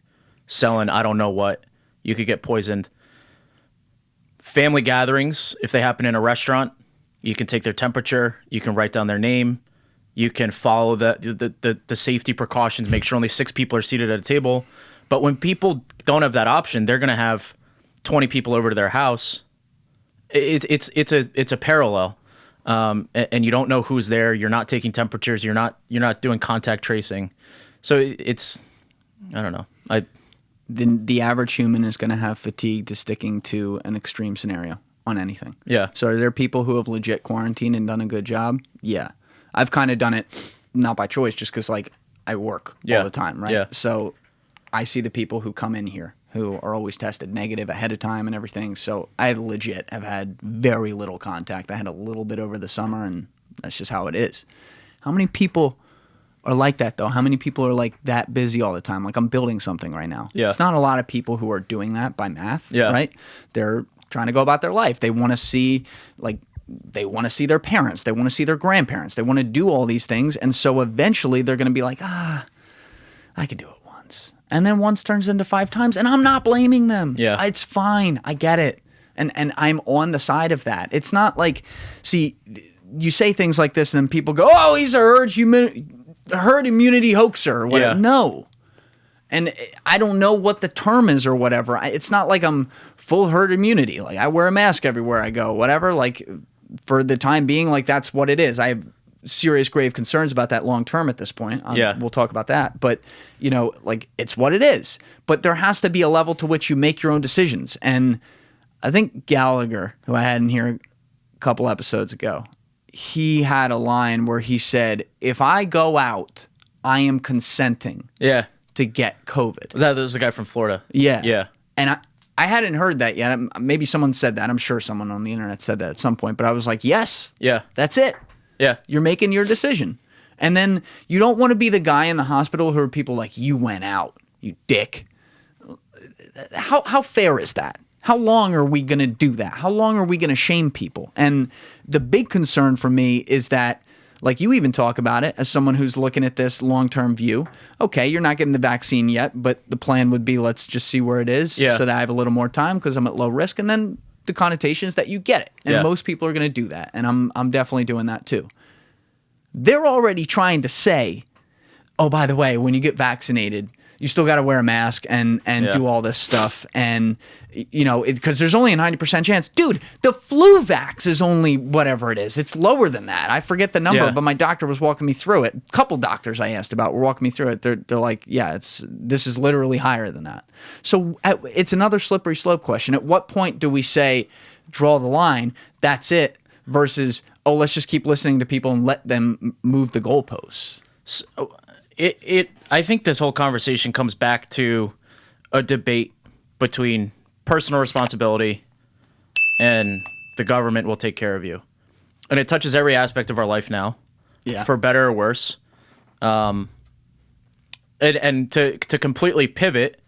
selling I don't know what. You could get poisoned. Family gatherings, if they happen in a restaurant, you can take their temperature, you can write down their name, you can follow the safety precautions, make sure only 6 people are seated at a table. But when people don't have that option, they're going to have 20 people over to their house. It's a parallel, and you don't know who's there. You're not taking temperatures. You're not doing contact tracing. So it's, I don't know. The average human is going to have fatigue to sticking to an extreme scenario on anything. Yeah. So are there people who have legit quarantined and done a good job? Yeah. I've kind of done it not by choice, just because like I work all the time, right? Yeah. So I see the people who come in here who are always tested negative ahead of time and everything. So I legit have had very little contact. I had a little bit over the summer, and that's just how it is. How many people are like that, though? How many people are like that busy all the time? Like I'm building something right now. Yeah. It's not a lot of people who are doing that by math, Yeah. right? They're trying to go about their life. They want to see their parents. They want to see their grandparents. They want to do all these things. And so eventually they're going to be like, I could do it once. And then once turns into 5 times, and I'm not blaming them. Yeah. It's fine. I get it. And I'm on the side of that. It's not like, see, you say things like this and then people go, oh, he's a herd immunity hoaxer or whatever. Yeah. No. And I don't know what the term is or whatever. It's not like I'm full herd immunity. Like I wear a mask everywhere I go, whatever. Like for the time being, like that's what it is. I have serious grave concerns about that long term at this point. We'll talk about that. But, like it's what it is. But there has to be a level to which you make your own decisions. And I think Gallagher, who I had in here a couple episodes ago, he had a line where he said, if I go out, I am consenting to get COVID. That was the guy from Florida. Yeah. Yeah. And I hadn't heard that yet. Maybe someone said that. I'm sure someone on the internet said that at some point. But I was like, yes. Yeah. That's it. Yeah. You're making your decision. And then you don't want to be the guy in the hospital who are people like, you went out, you dick. How fair is that? How long are we going to do that? How long are we going to shame people? And the big concern for me is that, like you even talk about it as someone who's looking at this long-term view. Okay, you're not getting the vaccine yet, but the plan would be let's just see where it is so that I have a little more time because I'm at low risk. And then the connotation is that you get it. And most people are going to do that. And I'm definitely doing that too. They're already trying to say, oh, by the way, when you get vaccinated, you still got to wear a mask and do all this stuff. And, because there's only a 90% chance. Dude, the flu vax is only whatever it is. It's lower than that. I forget the number, but my doctor was walking me through it. A couple doctors I asked about were walking me through it. They're like, this is literally higher than that. So it's another slippery slope question. At what point do we say, draw the line, that's it, versus, oh, let's just keep listening to people and let them move the goalposts? So I think this whole conversation comes back to a debate between personal responsibility and the government will take care of you. And it touches every aspect of our life now, for better or worse. And to completely pivot,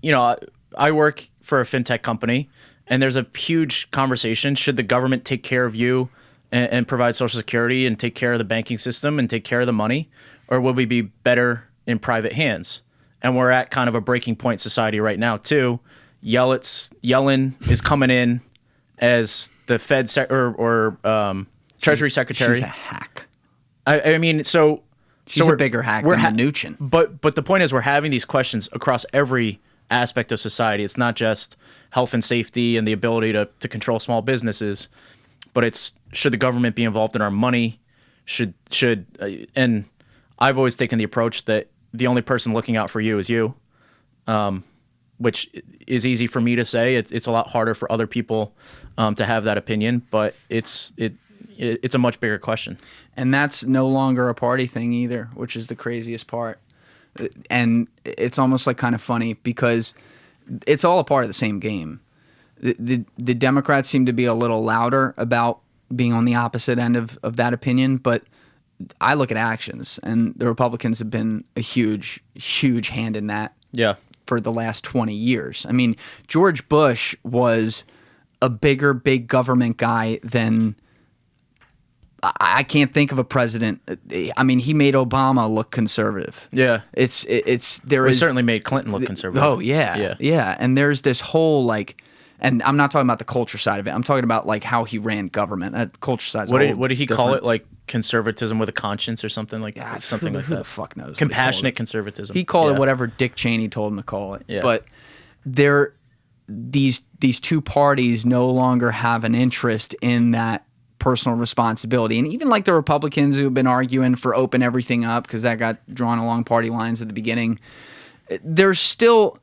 I work for a fintech company, and there's a huge conversation. Should the government take care of you and provide Social Security and take care of the banking system and take care of the money? Or will we be better in private hands? And we're at kind of a breaking point society right now, too. Yellen is coming in as the Fed Treasury Secretary. She's a hack. I mean, so she's a bigger hack than Mnuchin. But the point is, we're having these questions across every aspect of society. It's not just health and safety and the ability to control small businesses, but it's should the government be involved in our money? And I've always taken the approach that the only person looking out for you is you, which is easy for me to say. It's a lot harder for other people to have that opinion, but it's a much bigger question. And that's no longer a party thing either, which is the craziest part. And it's almost like kind of funny because it's all a part of the same game. The Democrats seem to be a little louder about being on the opposite end of that opinion, but I look at actions, and the Republicans have been a huge, huge hand in that for the last 20 years. I mean, George Bush was a big government guy than I can't think of a president. I mean, he made Obama look conservative. Yeah. We certainly made Clinton look conservative. Oh, yeah. And there's this whole, like, And I'm not talking about the culture side of it. I'm talking about like how he ran government. That culture side. What did he call it? Like conservatism with a conscience or something like something like who that. the fuck knows? Compassionate conservatism. He called it whatever Dick Cheney told him to call it. Yeah. But these two parties no longer have an interest in that personal responsibility. And even like the Republicans who have been arguing for open everything up because that got drawn along party lines at the beginning, there's still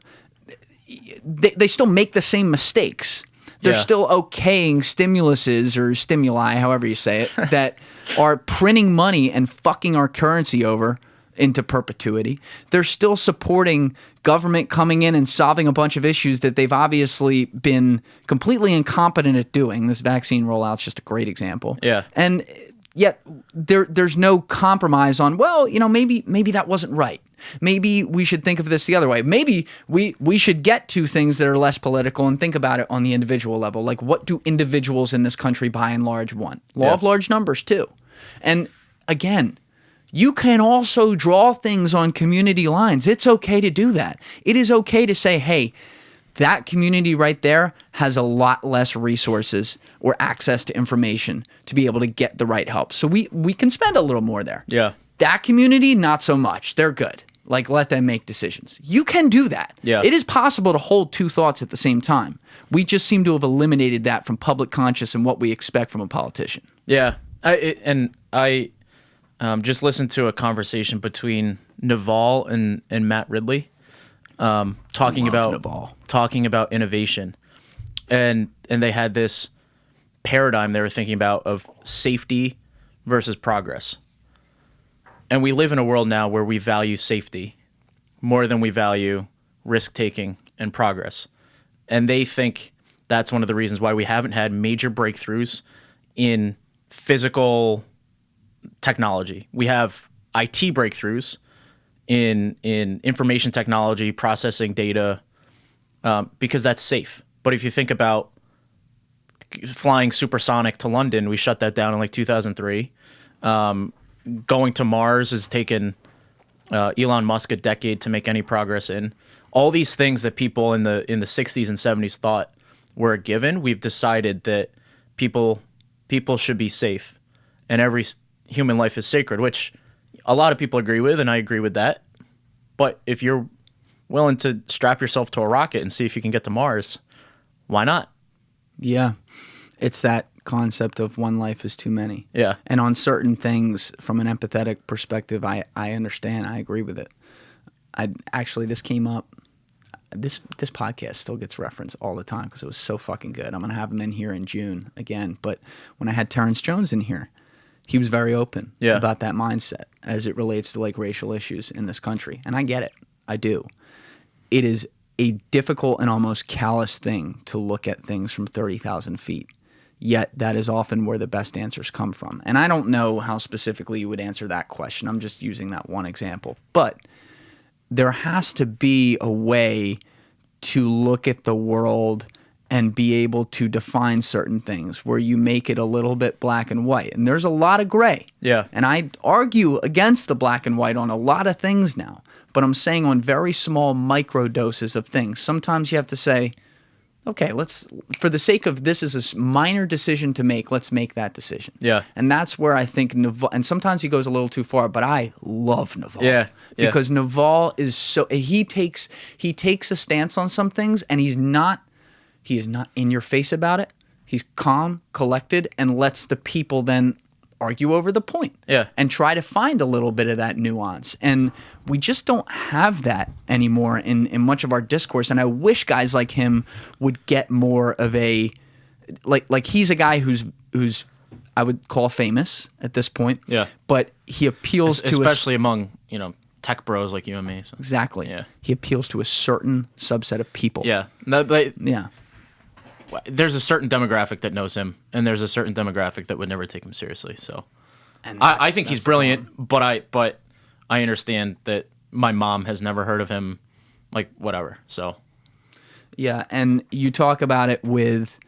they still make the same mistakes. They're still okaying stimuluses or stimuli, however you say it, that are printing money and fucking our currency over into perpetuity. They're still supporting government coming in and solving a bunch of issues that they've obviously been completely incompetent at doing. This vaccine rollout's just a great example. Yeah. And yet there's no compromise on, well, maybe that wasn't right. Maybe we should think of this the other way. Maybe we should get to things that are less political and think about it on the individual level. Like, what do individuals in this country by and large want? Law of large numbers too. And again, you can also draw things on community lines. It's okay to do that. It is okay to say, hey, that community right there has a lot less resources or access to information to be able to get the right help. So we can spend a little more there. Yeah. That community, not so much. They're good. Like, let them make decisions. You can do that. Yeah. It is possible to hold two thoughts at the same time. We just seem to have eliminated that from public conscious and what we expect from a politician. Yeah. I just listened to a conversation between Naval and Matt Ridley, talking about innovation, and they had this paradigm they were thinking about of safety versus progress. And we live in a world now where we value safety more than we value risk-taking and progress. And they think that's one of the reasons why we haven't had major breakthroughs in physical technology. We have IT breakthroughs in information technology, processing data, because that's safe. But if you think about flying supersonic to London, we shut that down in like 2003. Going to Mars has taken Elon Musk a decade to make any progress in. All these things that people in the 60s and 70s thought were a given, we've decided that people should be safe, and every human life is sacred, which a lot of people agree with, and I agree with that. But if you're willing to strap yourself to a rocket and see if you can get to Mars, why not? Yeah. It's that concept of one life is too many. Yeah. And on certain things, from an empathetic perspective, I understand. I agree with it. This came up. This podcast still gets referenced all the time because it was so fucking good. I'm going to have him in here in June again. But when I had Terrence Jones in here, he was very open about that mindset as it relates to like racial issues in this country. And I get it. I do. It is a difficult and almost callous thing to look at things from 30,000 feet. Yet that is often where the best answers come from. And I don't know how specifically you would answer that question. I'm just using that one example. But there has to be a way to look at the world and be able to define certain things where you make it a little bit black and white. And there's a lot of gray. Yeah. And I argue against the black and white on a lot of things now. But I'm saying on very small micro doses of things. Sometimes you have to say, okay, for the sake of this is a minor decision to make, let's make that decision. Yeah. And that's where I think Naval, and sometimes he goes a little too far, but I love Naval. Yeah. Because Naval is he takes a stance on some things and he is not in your face about it. He's calm, collected, and lets the people then argue over the point. Yeah. And try to find a little bit of that nuance. And we just don't have that anymore in much of our discourse. And I wish guys like him would get more of a like he's a guy who's I would call famous at this point. Yeah. But he appeals to especially among, tech bros like you and me. So. Exactly. Yeah. He appeals to a certain subset of people. Yeah. Yeah. There's a certain demographic that knows him, and there's a certain demographic that would never take him seriously. So, I think he's brilliant, but I understand that my mom has never heard of him, like whatever. So, yeah, and you talk about it with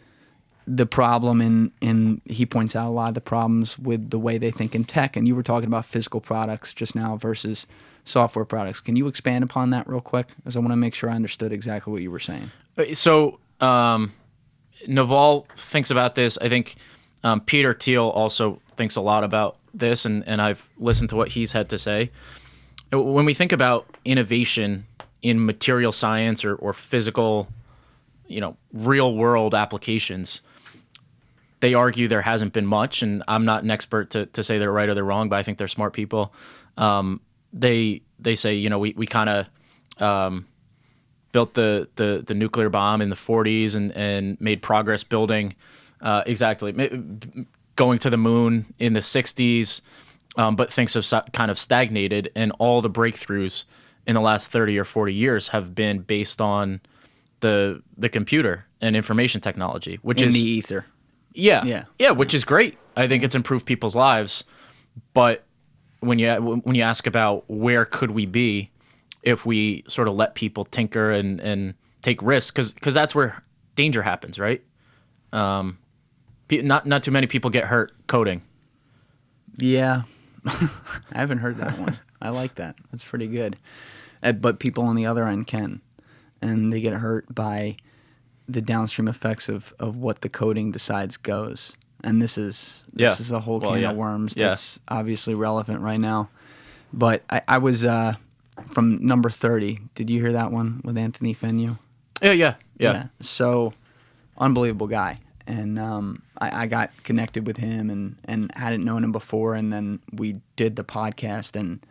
the problem in he points out a lot of the problems with the way they think in tech, and you were talking about physical products just now versus software products. Can you expand upon that real quick? Because I want to make sure I understood exactly what you were saying. So, Naval thinks about this. I think Peter Thiel also thinks a lot about this, and I've listened to what he's had to say. When we think about innovation in material science or physical, real world applications, they argue there hasn't been much, and I'm not an expert to say they're right or they're wrong, but I think they're smart people. They say, we kind of built the nuclear bomb in the 40s and made progress building going to the moon in the 60s, but things have kind of stagnated, and all the breakthroughs in the last 30 or 40 years have been based on the computer and information technology, which is in the ether. Yeah, which is great. I think it's improved people's lives, but when you ask about where could we be if we sort of let people tinker and take risks, because that's where danger happens, right? Not too many people get hurt coding. Yeah, I haven't heard that one. I like that. That's pretty good. But people on the other end can, and they get hurt by the downstream effects of what the coding decides goes. And this is a whole can of worms that's obviously relevant right now. But I was from Number 30. Did you hear that one with Anthony Fenu? Yeah. So unbelievable guy. And I got connected with him and hadn't known him before. And then we did the podcast and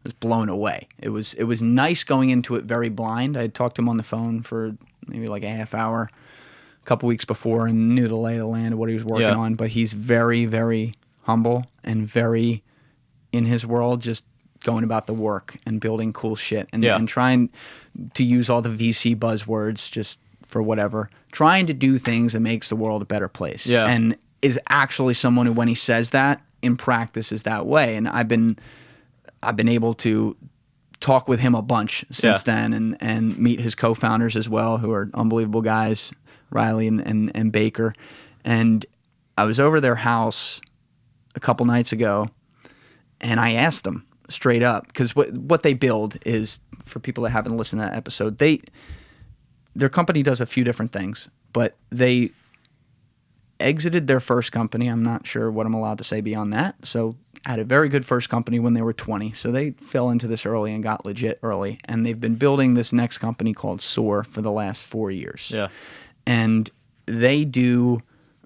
was blown away. It was nice going into it very blind. I had talked to him on the phone for maybe like a half hour a couple weeks before and knew the lay of the land of what he was working on. But he's very, very humble and very in his world, just going about the work and building cool shit and trying to use all the VC buzzwords just for whatever, trying to do things that makes the world a better place. Yeah. And is actually someone who, when he says that, in practice is that way. And I've been able to talk with him a bunch since then and meet his co-founders as well, who are unbelievable guys, Riley and Baker. And I was over their house a couple nights ago, and I asked them straight up, because what they build is, for people that haven't listened to that episode, their company does a few different things, but they exited their first company. I'm not sure what I'm allowed to say beyond that. So had a very good first company when they were 20. So they fell into this early and got legit early. And they've been building this next company called Soar for the last 4 years. Yeah. And they do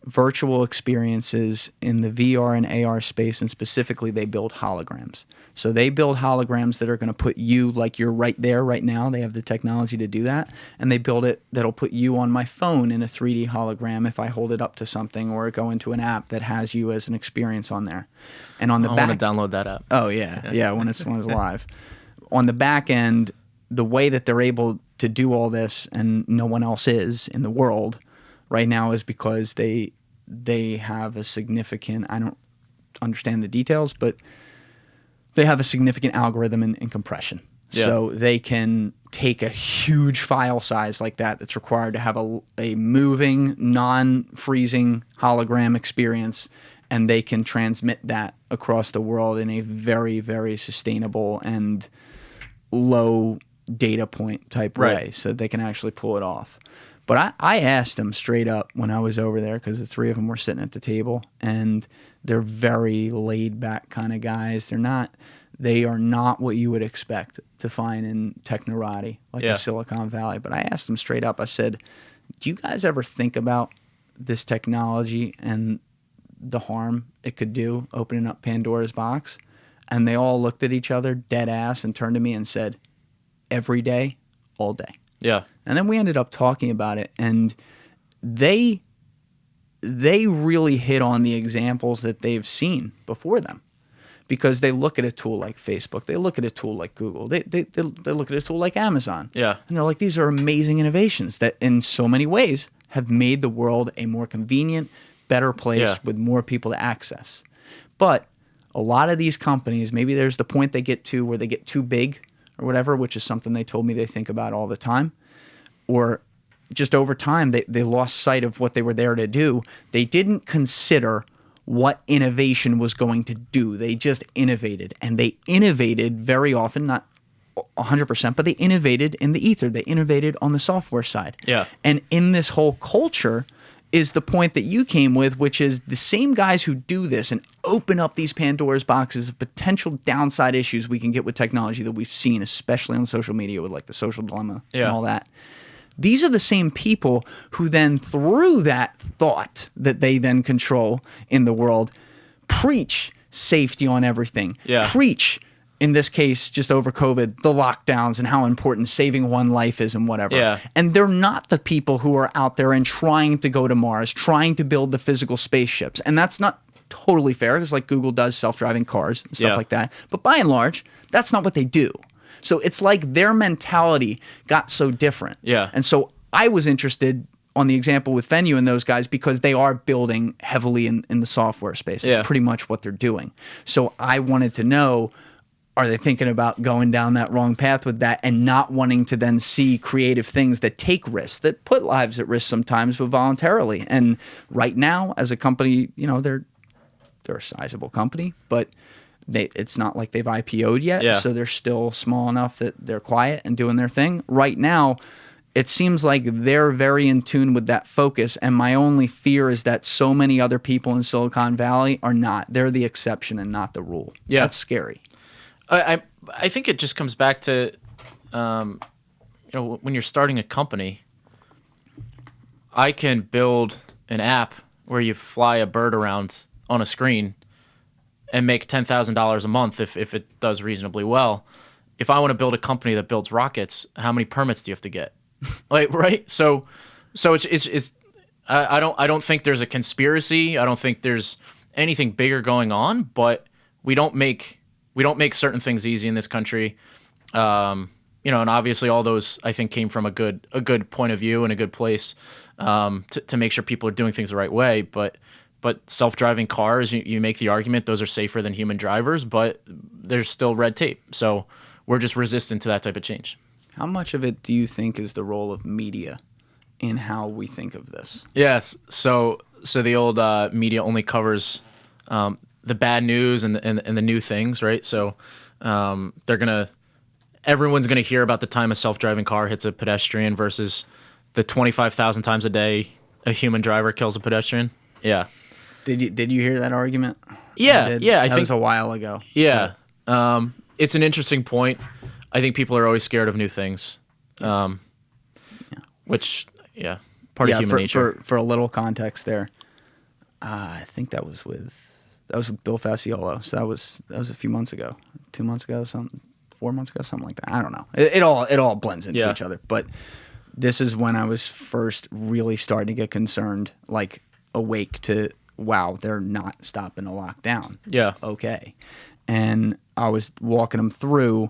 virtual experiences in the VR and AR space, and specifically they build holograms. So they build holograms that are going to put you, like you're right there right now. They have the technology to do that. And they build it that'll put you on my phone in a 3D hologram if I hold it up to something or go into an app that has you as an experience on there. And on the back, I want to download that app. Oh yeah, when it's live. On the back end, the way that they're able to do all this, and no one else is in the world right now, is because they have a significant, I don't understand the details, but they have a significant algorithm in compression. Yeah. So they can take a huge file size like that's required to have a moving, non-freezing hologram experience, and they can transmit that across the world in a very, very sustainable and low data point type way, so they can actually pull it off. But I asked them straight up when I was over there, because the three of them were sitting at the table, and they're very laid back kind of guys. They are not what you would expect to find in Technorati, like the Silicon Valley. But I asked them straight up, I said, do you guys ever think about this technology and the harm it could do, opening up Pandora's box? And they all looked at each other dead ass and turned to me and said, every day, all day. Yeah. And then we ended up talking about it, and they really hit on the examples that they've seen before them, because they look at a tool like Facebook, they look at a tool like Google, they look at a tool like Amazon. Yeah. And they're like, these are amazing innovations that in so many ways have made the world a more convenient, better place with more people to access. But a lot of these companies, maybe there's the point they get to where they get too big or whatever, which is something they told me they think about all the time. Or just over time, they lost sight of what they were there to do. They didn't consider what innovation was going to do. They just innovated. And they innovated very often, not 100%, but they innovated in the ether. They innovated on the software side. Yeah. And in this whole culture, is the point that you came with, which is the same guys who do this and open up these Pandora's boxes of potential downside issues we can get with technology that we've seen, especially on social media with like the social dilemma and all that. These are the same people who then, through that thought that they then control in the world, preach safety on everything. Preach, in this case, just over COVID, the lockdowns and how important saving one life is and whatever. And they're not the people who are out there and trying to go to Mars, trying to build the physical spaceships. And that's not totally fair, because like Google does self-driving cars and stuff like that. But by and large, that's not what they do. So it's like their mentality got so different. And so I was interested on the example with Fenu and those guys because they are building heavily in the software space. It's pretty much what they're doing. So I wanted to know, are they thinking about going down that wrong path with that and not wanting to then see creative things that take risks, that put lives at risk sometimes, but voluntarily? And right now, as a company, you know, they're a sizable company, but it's not like they've IPO'd yet, so they're still small enough that they're quiet and doing their thing. Right now, it seems like they're very in tune with that focus, and my only fear is that so many other people in Silicon Valley are not. They're the exception and not the rule. That's scary. I think it just comes back to, you know, when you're starting a company, I can build an app where you fly a bird around on a screen and make $10,000 a month if it does reasonably well. If I want to build a company that builds rockets, how many permits do you have to get? Like, right? So it's I don't think there's a conspiracy. I don't think there's anything bigger going on, but we don't make certain things easy in this country. You know, and obviously all those, I think, came from a good point of view and a good place to make sure people are doing things the right way. But self-driving cars, you make the argument those are safer than human drivers, but there's still red tape. So we're just resistant to that type of change. How much of it do you think is the role of media in how we think of this? Yes. So the old media only covers the bad news and the new things, right? So everyone's gonna hear about the time a self-driving car hits a pedestrian versus the 25,000 times a day a human driver kills a pedestrian. Yeah. Did you hear that argument? Yeah, I think think was a while ago. Yeah, it's an interesting point. I think people are always scared of new things, which part of human nature. For a little context there, I think that was with Bill Fasciolo. So that was a few months ago, 2 months ago, 4 months ago, something like that. I don't know. It all blends into each other. But this is when I was first really starting to get concerned, like awake to, wow, they're not stopping a lockdown. Yeah. Okay. And I was walking them through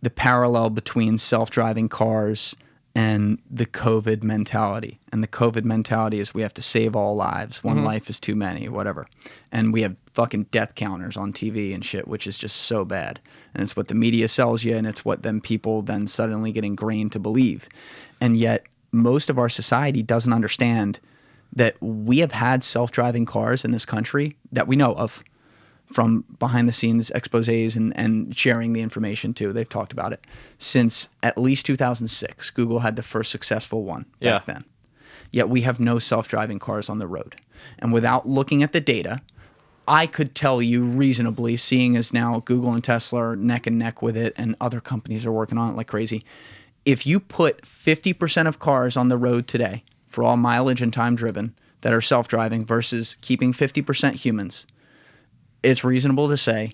the parallel between self-driving cars and the COVID mentality. And the COVID mentality is we have to save all lives. One life is too many, whatever. And we have fucking death counters on TV and shit, which is just so bad. And it's what the media sells you, and it's what then people then suddenly get ingrained to believe. And yet most of our society doesn't understand that we have had self-driving cars in this country that we know of, from behind-the-scenes exposés and sharing the information too. They've talked about it since at least 2006. Google had the first successful one back then. Yet we have no self-driving cars on the road. And without looking at the data, I could tell you reasonably, seeing as now Google and Tesla are neck and neck with it and other companies are working on it like crazy, if you put 50% of cars on the road today for all mileage and time driven that are self-driving versus keeping 50% humans, it's reasonable to say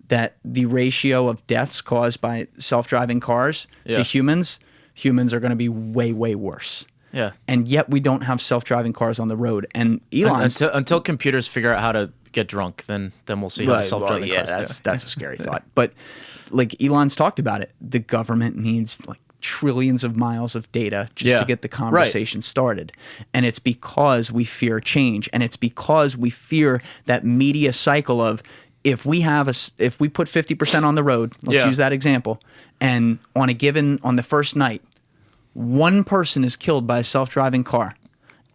that the ratio of deaths caused by self-driving cars to humans are going to be way, way worse. Yeah. And yet we don't have self-driving cars on the road. And Elon... Until computers figure out how to get drunk, then we'll see how the self-driving cars do. That's a scary thought. But like Elon's talked about it, the government needs like trillions of miles of data just to get the conversation started. And it's because we fear change. And it's because we fear that media cycle of if we put 50% on the road, let's use that example, and on the first night, one person is killed by a self-driving car,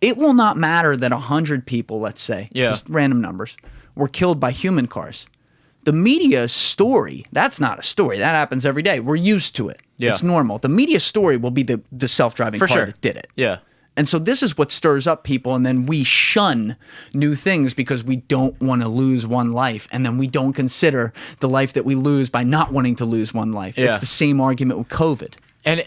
it will not matter that 100 people, let's say, just random numbers, were killed by human cars. The media story, that's not a story. That happens every day. We're used to it. It's normal. The media story will be the self-driving car that did it. Yeah. And so this is what stirs up people, and then we shun new things because we don't want to lose one life, and then we don't consider the life that we lose by not wanting to lose one life. Yeah. It's the same argument with COVID. And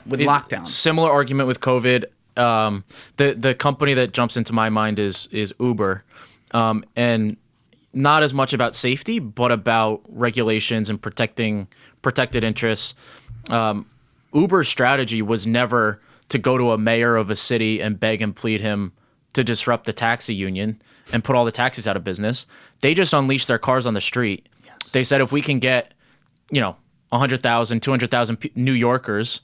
with lockdown. Similar argument with COVID. The company that jumps into my mind is Uber, and not as much about safety, but about regulations and protected interests. Uber's strategy was never to go to a mayor of a city and beg and plead him to disrupt the taxi union and put all the taxis out of business. They just unleashed their cars on the street. Yes. They said, if we can get, 100,000, 200,000 New Yorkers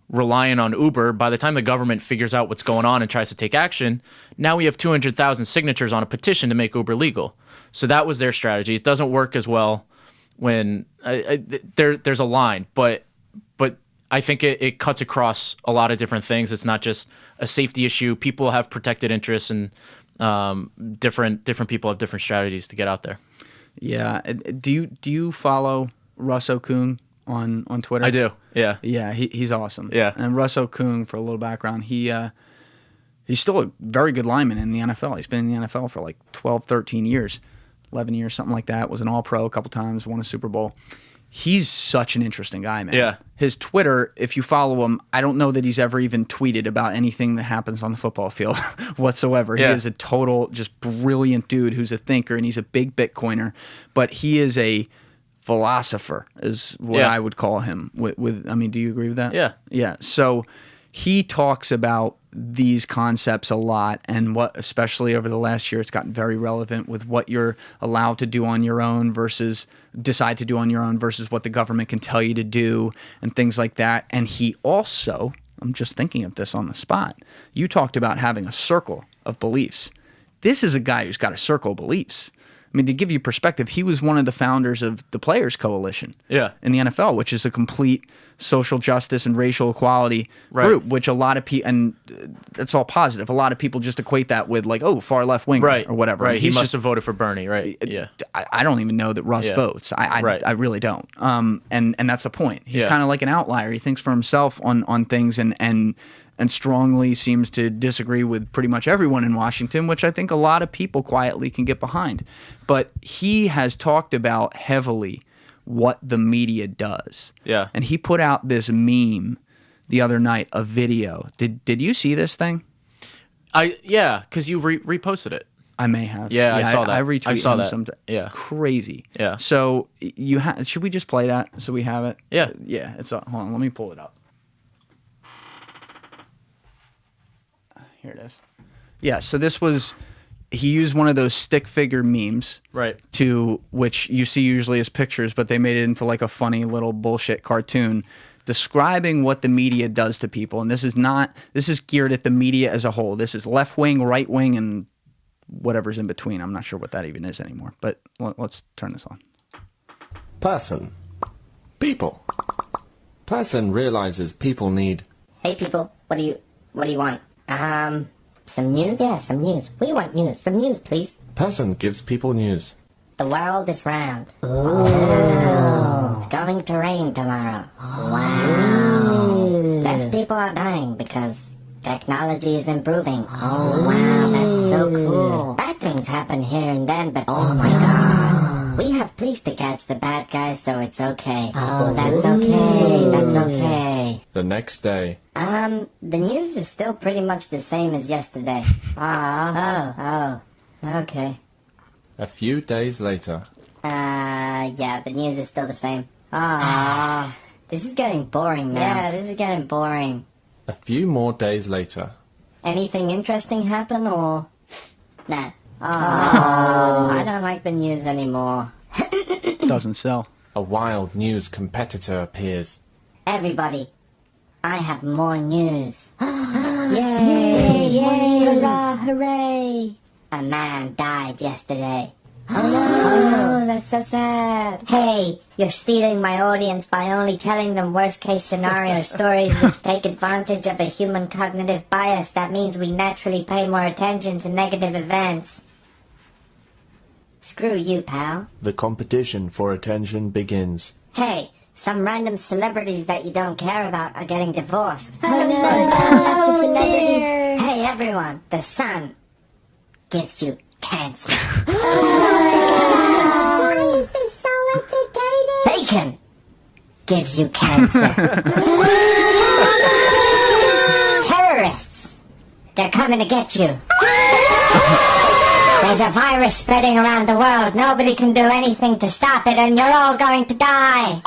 relying on Uber, by the time the government figures out what's going on and tries to take action, now we have 200,000 signatures on a petition to make Uber legal. So that was their strategy. It doesn't work as well when there's a line, but I think it cuts across a lot of different things. It's not just a safety issue. People have protected interests, and different people have different strategies to get out there. Yeah. Do you follow Russ Okung on Twitter? I do. Yeah. Yeah. He's awesome. Yeah. And Russ Okung, for a little background, he's still a very good lineman in the NFL. He's been in the NFL for like 12, 13 years, 11 years, something like that. Was an All-Pro a couple times, won a Super Bowl. He's such an interesting guy, man. Yeah. His Twitter, if you follow him, I don't know that he's ever even tweeted about anything that happens on the football field whatsoever. Yeah. He is a total, just brilliant dude who's a thinker, and he's a big Bitcoiner. But he is a philosopher, is what I would call him. I mean, do you agree with that? Yeah. Yeah. So he talks about these concepts a lot, and what, especially over the last year, it's gotten very relevant with what you're allowed to do on your own versus decide to do on your own versus what the government can tell you to do and things like that. And he also, I'm just thinking of this on the spot, you talked about having a circle of beliefs. This is a guy who's got a circle of beliefs. I mean, to give you perspective, he was one of the founders of the Players Coalition in the NFL, which is a complete social justice and racial equality group, which a lot of people, and it's all positive, a lot of people just equate that with like, oh, far left wing or whatever. Right. He must have voted for Bernie, right? Yeah. I don't even know that Russ votes. I really don't. And that's the point. He's kind of like an outlier. He thinks for himself on things and strongly seems to disagree with pretty much everyone in Washington, which I think a lot of people quietly can get behind. But he has talked about heavily what the media does. Yeah. And he put out this meme the other night, a video. Did you see this thing? Because you reposted it. I may have. Yeah, I saw that. I retweeted I saw him that. sometime. Yeah. Crazy. Yeah. So should we just play that so we have it? Yeah. Yeah. Hold on. Let me pull it up. Here it is. Yeah, so this was, he used one of those stick figure memes. Right. To which you see usually as pictures, but they made it into like a funny little bullshit cartoon describing what the media does to people. And this is geared at the media as a whole. This is left wing, right wing, and whatever's in between. I'm not sure what that even is anymore, but let's turn this on. Person. People. Person realizes people need... Hey people, what do you want? Some news? Yeah, some news. We want news. Some news, please. Person gives people news. The world is round. Ooh. It's going to rain tomorrow. Wow. Less people are dying because technology is improving. Oh, wow, that's so cool. Bad things happen here and then, but oh my god. We have police to catch the bad guys, so it's okay. Oh, that's okay. That's okay. The next day. The news is still pretty much the same as yesterday. Okay. A few days later. Yeah, the news is still the same. This is getting boring now. Yeah, this is getting boring. A few more days later. Anything interesting happen or... Nah. I don't like the news anymore. Doesn't sell. A wild news competitor appears. Everybody, I have more news. Yay! Yay! Hurrah! Hooray! A man died yesterday. Oh, that's so sad. Hey, you're stealing my audience by only telling them worst-case scenario stories which take advantage of a human cognitive bias. That means we naturally pay more attention to negative events. Screw you, pal. The competition for attention begins. Hey, Some random celebrities that you don't care about are getting divorced. Oh no, the celebrities. Hey everyone, the sun gives you cancer. Why is this so entertaining? Bacon gives you cancer. Terrorists, they're coming to get you. There's a virus spreading around the world. Nobody can do anything to stop it, and you're all going to die.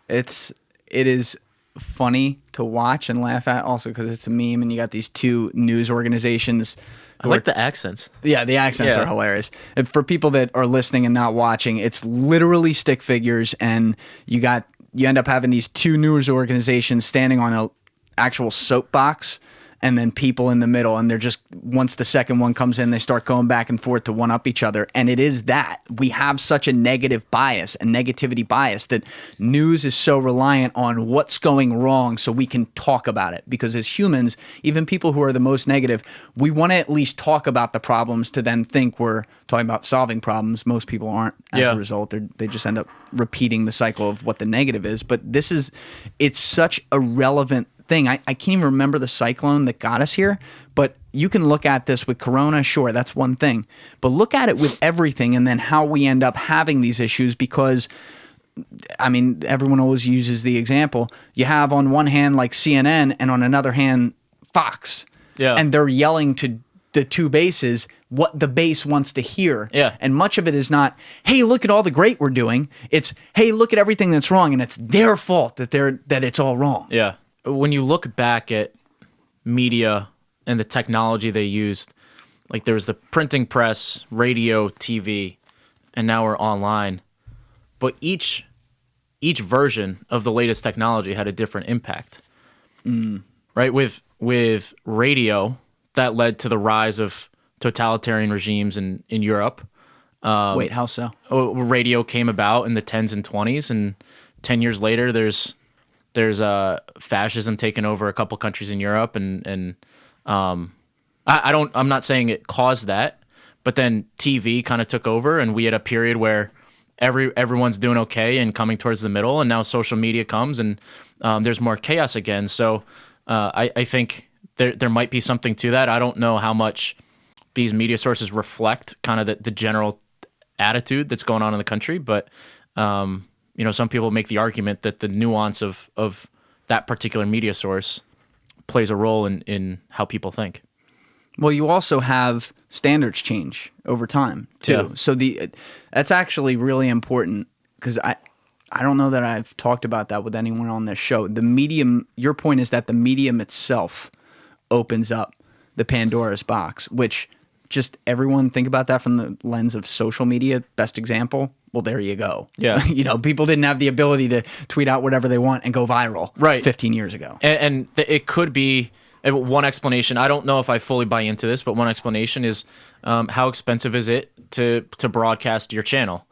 It is funny to watch and laugh at, also because it's a meme, and you got these two news organizations. I like the accents. Yeah, the accents are hilarious. And for people that are listening and not watching, it's literally stick figures, and you end up having these two news organizations standing on a actual soapbox, and then people in the middle, and they're just, once the second one comes in, they start going back and forth to one-up each other. And it is that. We have such a negative bias, a negativity bias, that news is so reliant on what's going wrong so we can talk about it. Because as humans, even people who are the most negative, we want to at least talk about the problems to then think we're talking about solving problems. Most people aren't as a result. They just end up repeating the cycle of what the negative is. But it's such a relevant thing. I can't even remember the cyclone that got us here, but you can look at this with Corona, sure, that's one thing. But look at it with everything, and then how we end up having these issues, because, I mean, everyone always uses the example. You have on one hand like CNN, and on another hand Fox. Yeah. And they're yelling to the two bases what the base wants to hear. Yeah. And much of it is not, hey, look at all the great we're doing. It's, hey, look at everything that's wrong, and it's their fault that it's all wrong. Yeah. When you look back at media and the technology they used, like there was the printing press, radio, TV, and now we're online. But each version of the latest technology had a different impact. Right? With radio, that led to the rise of totalitarian regimes in Europe. Wait, how so? Radio came about in the 10s and 20s, and 10 years later, there's fascism taking over a couple countries in Europe, and I'm not saying it caused that, but then TV kind of took over, and we had a period where everyone's doing okay and coming towards the middle, and now social media comes, and there's more chaos again. So I think there might be something to that. I don't know how much these media sources reflect kind of the general attitude that's going on in the country, but some people make the argument that the nuance of that particular media source plays a role in how people think. Well, you also have standards change over time too. Yeah. So that's actually really important, because I don't know that I've talked about that with anyone on this show. The medium, your point is that the medium itself opens up the Pandora's box, which, just everyone think about that from the lens of social media. Best example. Well, there you go. Yeah. People didn't have the ability to tweet out whatever they want and go viral 15 years ago. And it could be one explanation. I don't know if I fully buy into this, but one explanation is how expensive is it to broadcast your channel?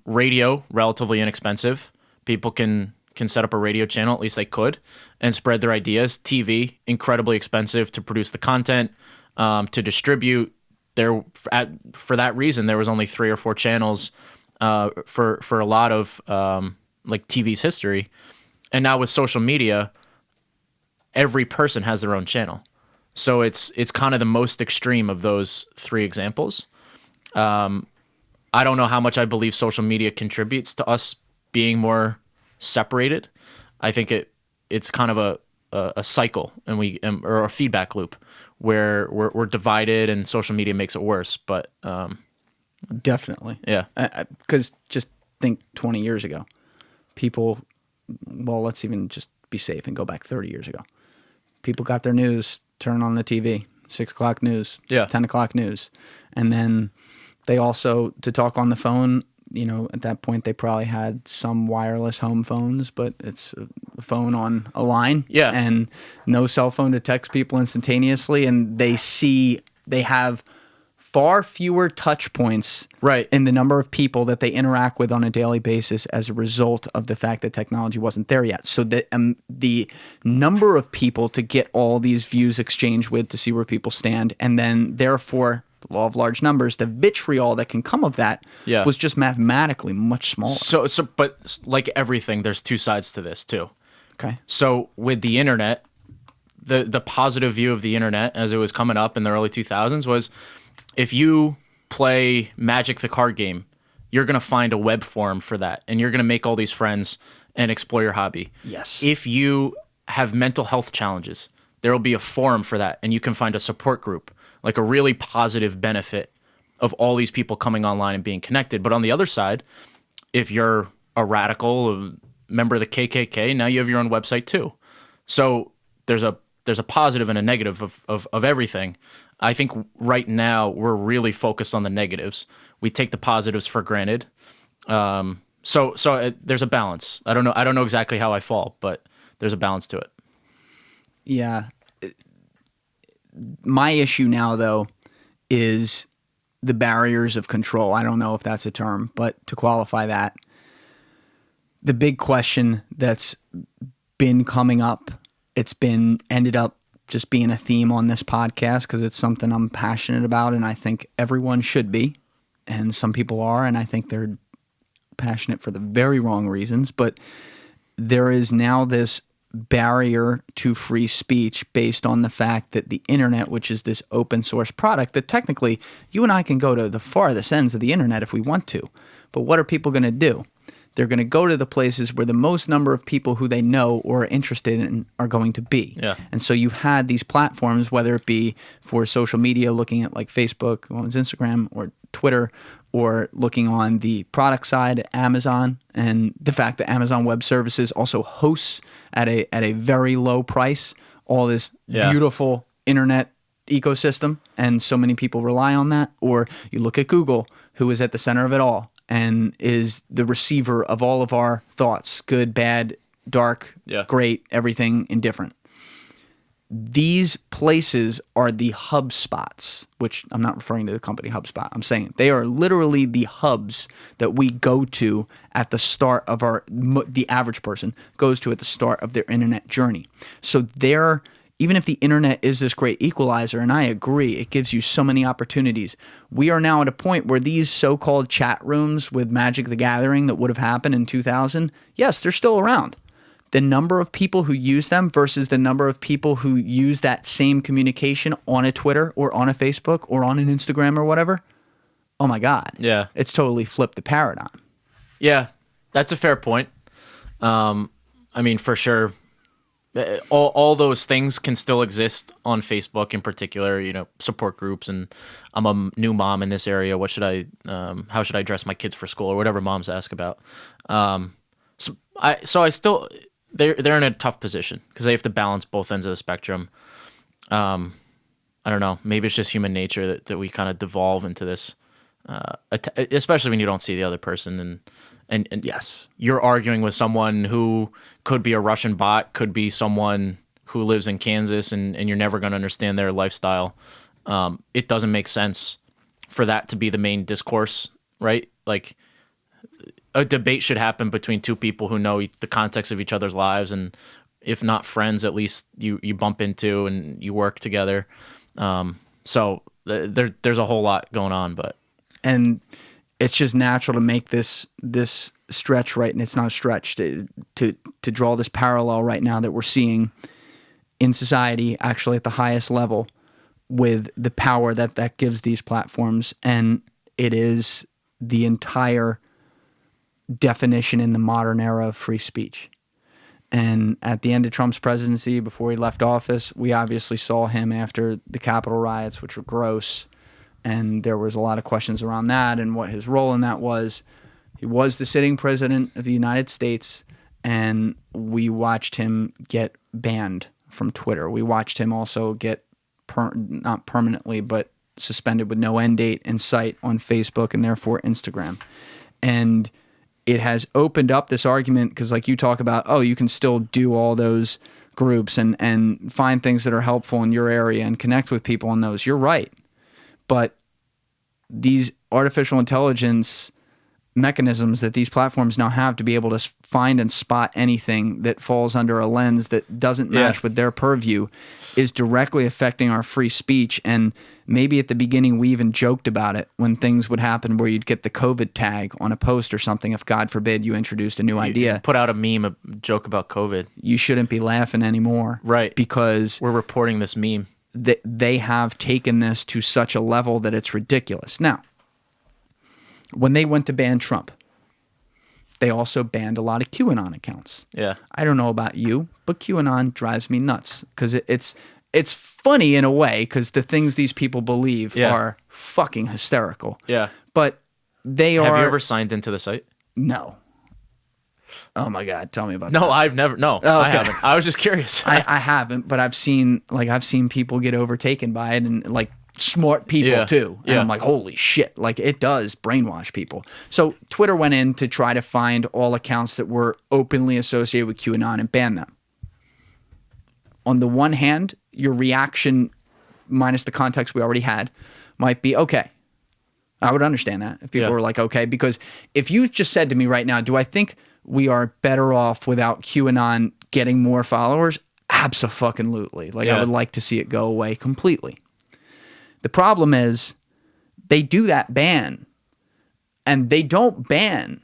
Radio, relatively inexpensive. People can set up a radio channel, at least they could, and spread their ideas. TV, incredibly expensive to produce the content, to distribute. For that reason, there was only 3 or 4 channels for a lot of like TV's history, and now with social media, every person has their own channel. So it's kind of the most extreme of those 3 examples. I don't know how much I believe social media contributes to us being more separated. I think it's kind of a cycle, or a feedback loop where we're divided, and social media makes it worse. But definitely, yeah, because just think 20 years ago, people. Well, let's even just be safe and go back 30 years ago. People got their news, turn on the TV, 6 o'clock news, 10 o'clock news, and then they also, to talk on the phone. At that point, they probably had some wireless home phones, but it's a phone on a line, and no cell phone to text people instantaneously. And they have far fewer touch points in the number of people that they interact with on a daily basis as a result of the fact that technology wasn't there yet. So the number of people to get all these views exchanged with, to see where people stand, and then therefore the law of large numbers, the vitriol that can come of that was just mathematically much smaller. But like everything, there's two sides to this too. Okay. So with the internet, the positive view of the internet as it was coming up in the early 2000s was, if you play Magic the card game, you're going to find a web forum for that, and you're going to make all these friends and explore your hobby. Yes. If you have mental health challenges, there will be a forum for that, and you can find a support group, like a really positive benefit of all these people coming online and being connected. But on the other side, if you're a radical, a member of the KKK, now you have your own website too. So there's a positive and a negative of everything. I think right now we're really focused on the negatives. We take the positives for granted. So there's a balance. I don't know exactly how I fall, but there's a balance to it. Yeah. My issue now, though, is the barriers of control. I don't know if that's a term, but to qualify that, the big question that's been coming up, it's been ended up just being a theme on this podcast because it's something I'm passionate about, and I think everyone should be, and some people are, and I think they're passionate for the very wrong reasons, but there is now this barrier to free speech based on the fact that the internet, which is this open source product that technically you and I can go to the farthest ends of the internet if we want to, but what are people going to do? They're going to go to the places where the most number of people who they know or are interested in are going to be. Yeah. And so you've had these platforms, whether it be for social media, looking at like Facebook, or Instagram, or Twitter, or looking on the product side, Amazon, and the fact that Amazon Web Services also hosts at a very low price all this beautiful internet ecosystem, and so many people rely on that. Or you look at Google, who is at the center of it all and is the receiver of all of our thoughts, good, bad, dark, great, everything indifferent. These places are the hub spots, which I'm not referring to the company HubSpot. I'm saying they are literally the hubs that we go to at the start of the average person goes to at the start of their internet journey. So even if the internet is this great equalizer, and I agree, it gives you so many opportunities, we are now at a point where these so-called chat rooms with Magic the Gathering that would have happened in 2000, yes, they're still around. The number of people who use them versus the number of people who use that same communication on a Twitter or on a Facebook or on an Instagram or whatever, oh my God. Yeah. It's totally flipped the paradigm. Yeah, that's a fair point. I mean, for sure, all those things can still exist on Facebook in particular, support groups, and I'm a new mom in this area. How should I dress my kids for school, or whatever moms ask about. They're in a tough position because they have to balance both ends of the spectrum. I don't know. Maybe it's just human nature that we kind of devolve into this, especially when you don't see the other person. And yes, you're arguing with someone who could be a Russian bot, could be someone who lives in Kansas, and you're never going to understand their lifestyle. It doesn't make sense for that to be the main discourse, right? Like, a debate should happen between two people who know the context of each other's lives, and if not friends, at least you bump into and you work together. So there's a whole lot going on, and it's just natural to make this stretch, right? And it's not a stretch to draw this parallel right now that we're seeing in society, actually at the highest level, with the power that gives these platforms, and it is the entire definition in the modern era of free speech. And at the end of Trump's presidency, before he left office, we obviously saw him after the Capitol riots, which were gross, and there was a lot of questions around that and what his role in that was. He was the sitting president of the United States, and we watched him get banned from Twitter. We watched him also get not permanently, but suspended with no end date in sight on Facebook and therefore Instagram. And it has opened up this argument because, like you talk about, you can still do all those groups and find things that are helpful in your area and connect with people on those. You're right. But these artificial intelligence mechanisms that these platforms now have to be able to find and spot anything that falls under a lens that doesn't match with their purview is directly affecting our free speech. And maybe at the beginning we even joked about it when things would happen where you'd get the COVID tag on a post or something if, God forbid, you introduced a new idea. Put out a meme, a joke about COVID. You shouldn't be laughing anymore. Right. Because we're reporting this meme. They have taken this to such a level that it's ridiculous. Now, when they went to ban Trump, they also banned a lot of QAnon accounts. Yeah. I don't know about you, but QAnon drives me nuts because it's funny in a way because the things these people believe are fucking hysterical. Yeah. But they are... Have you ever signed into the site? No. Oh my God, tell me about that. No, I've never. No, Oh, I okay. haven't. I was just curious. I haven't, but I've seen people get overtaken by it and like smart people too. And I'm like, holy shit, like it does brainwash people. So Twitter went in to try to find all accounts that were openly associated with QAnon and ban them. On the one hand, your reaction, minus the context we already had, might be, okay, I would understand that if people were like, okay, because if you just said to me right now, do I think we are better off without QAnon getting more followers? Abso-fucking-lutely. Like I would like to see it go away completely. The problem is they do that ban and they don't ban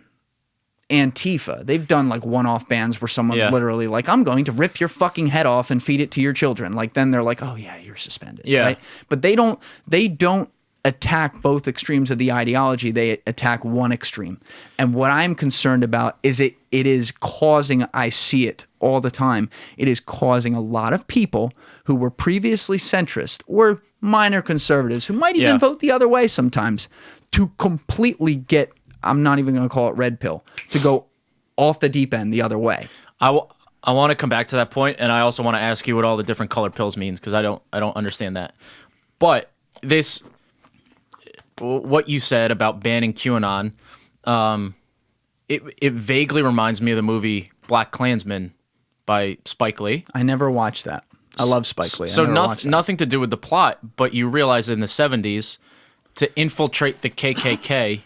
Antifa. They've done like one-off bans where someone's literally like, I'm going to rip your fucking head off and feed it to your children. Like then they're like, oh yeah, you're suspended. Yeah. Right? But they don't attack both extremes of the ideology. They attack one extreme. And what I'm concerned about is it is causing, I see it all the time, it is causing a lot of people who were previously centrist or minor conservatives who might even vote the other way sometimes to completely get, I'm not even going to call it red pill, to go off the deep end the other way. I want to come back to that point, and I also want to ask you what all the different color pills means because I don't understand that. But what you said about banning QAnon, it vaguely reminds me of the movie Black Klansman by Spike Lee. I never watched that. I love Spike Lee. So nothing to do with the plot, but you realize in the 70s, to infiltrate the KKK,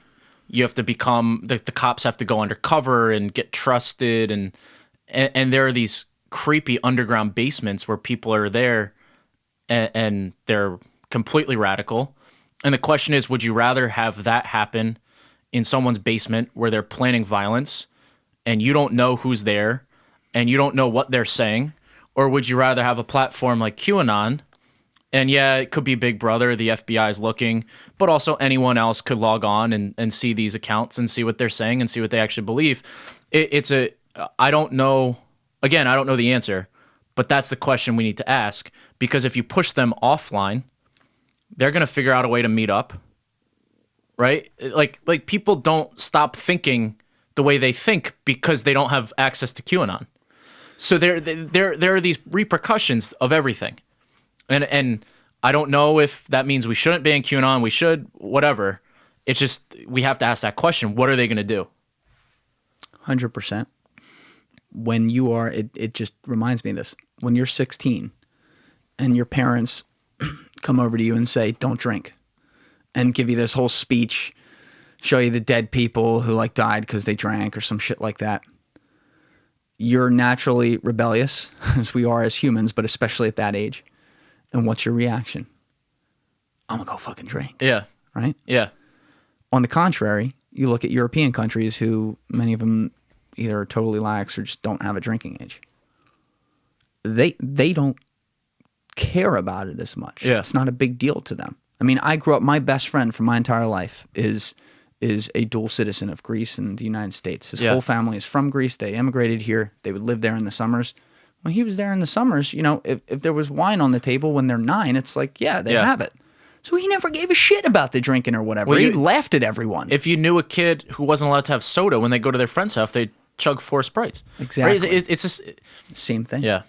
you have to become, the cops have to go undercover and get trusted, and there are these creepy underground basements where people are there and they're completely radical. And the question is, would you rather have that happen in someone's basement where they're planning violence and you don't know who's there and you don't know what they're saying? Or would you rather have a platform like QAnon? And yeah, it could be Big Brother, the FBI is looking, but also anyone else could log on and see these accounts and see what they're saying and see what they actually believe. I don't know, again, I don't know the answer, but that's the question we need to ask, because if you push them offline, they're going to figure out a way to meet up, right? Like people don't stop thinking the way they think because they don't have access to QAnon. So there are these repercussions of everything. And I don't know if that means we shouldn't ban QAnon, we should, whatever. It's just, we have to ask that question. What are they going to do? 100%. When you are, it just reminds me of this. When you're 16 and your parents come over to you and say, don't drink, and give you this whole speech, show you the dead people who like died because they drank or some shit like that. You're naturally rebellious, as we are as humans, but especially at that age. And what's your reaction? I'm gonna go fucking drink. Yeah. Right? Yeah. On the contrary, you look at European countries who, many of them either are totally lax or just don't have a drinking age. They don't care about it as much. Yeah. It's not a big deal to them. I mean, I grew up, my best friend for my entire life is a dual citizen of Greece and the United States. His whole family is from Greece. They immigrated here. They would live there in the summers. When he was there in the summers, you know, if there was wine on the table when they're 9, it's like, yeah, they have it. So he never gave a shit about the drinking or whatever. Well, he laughed at everyone. If you knew a kid who wasn't allowed to have soda when they go to their friend's house, they'd chug 4 Sprites. Exactly. Right? It's just, same thing. yeah.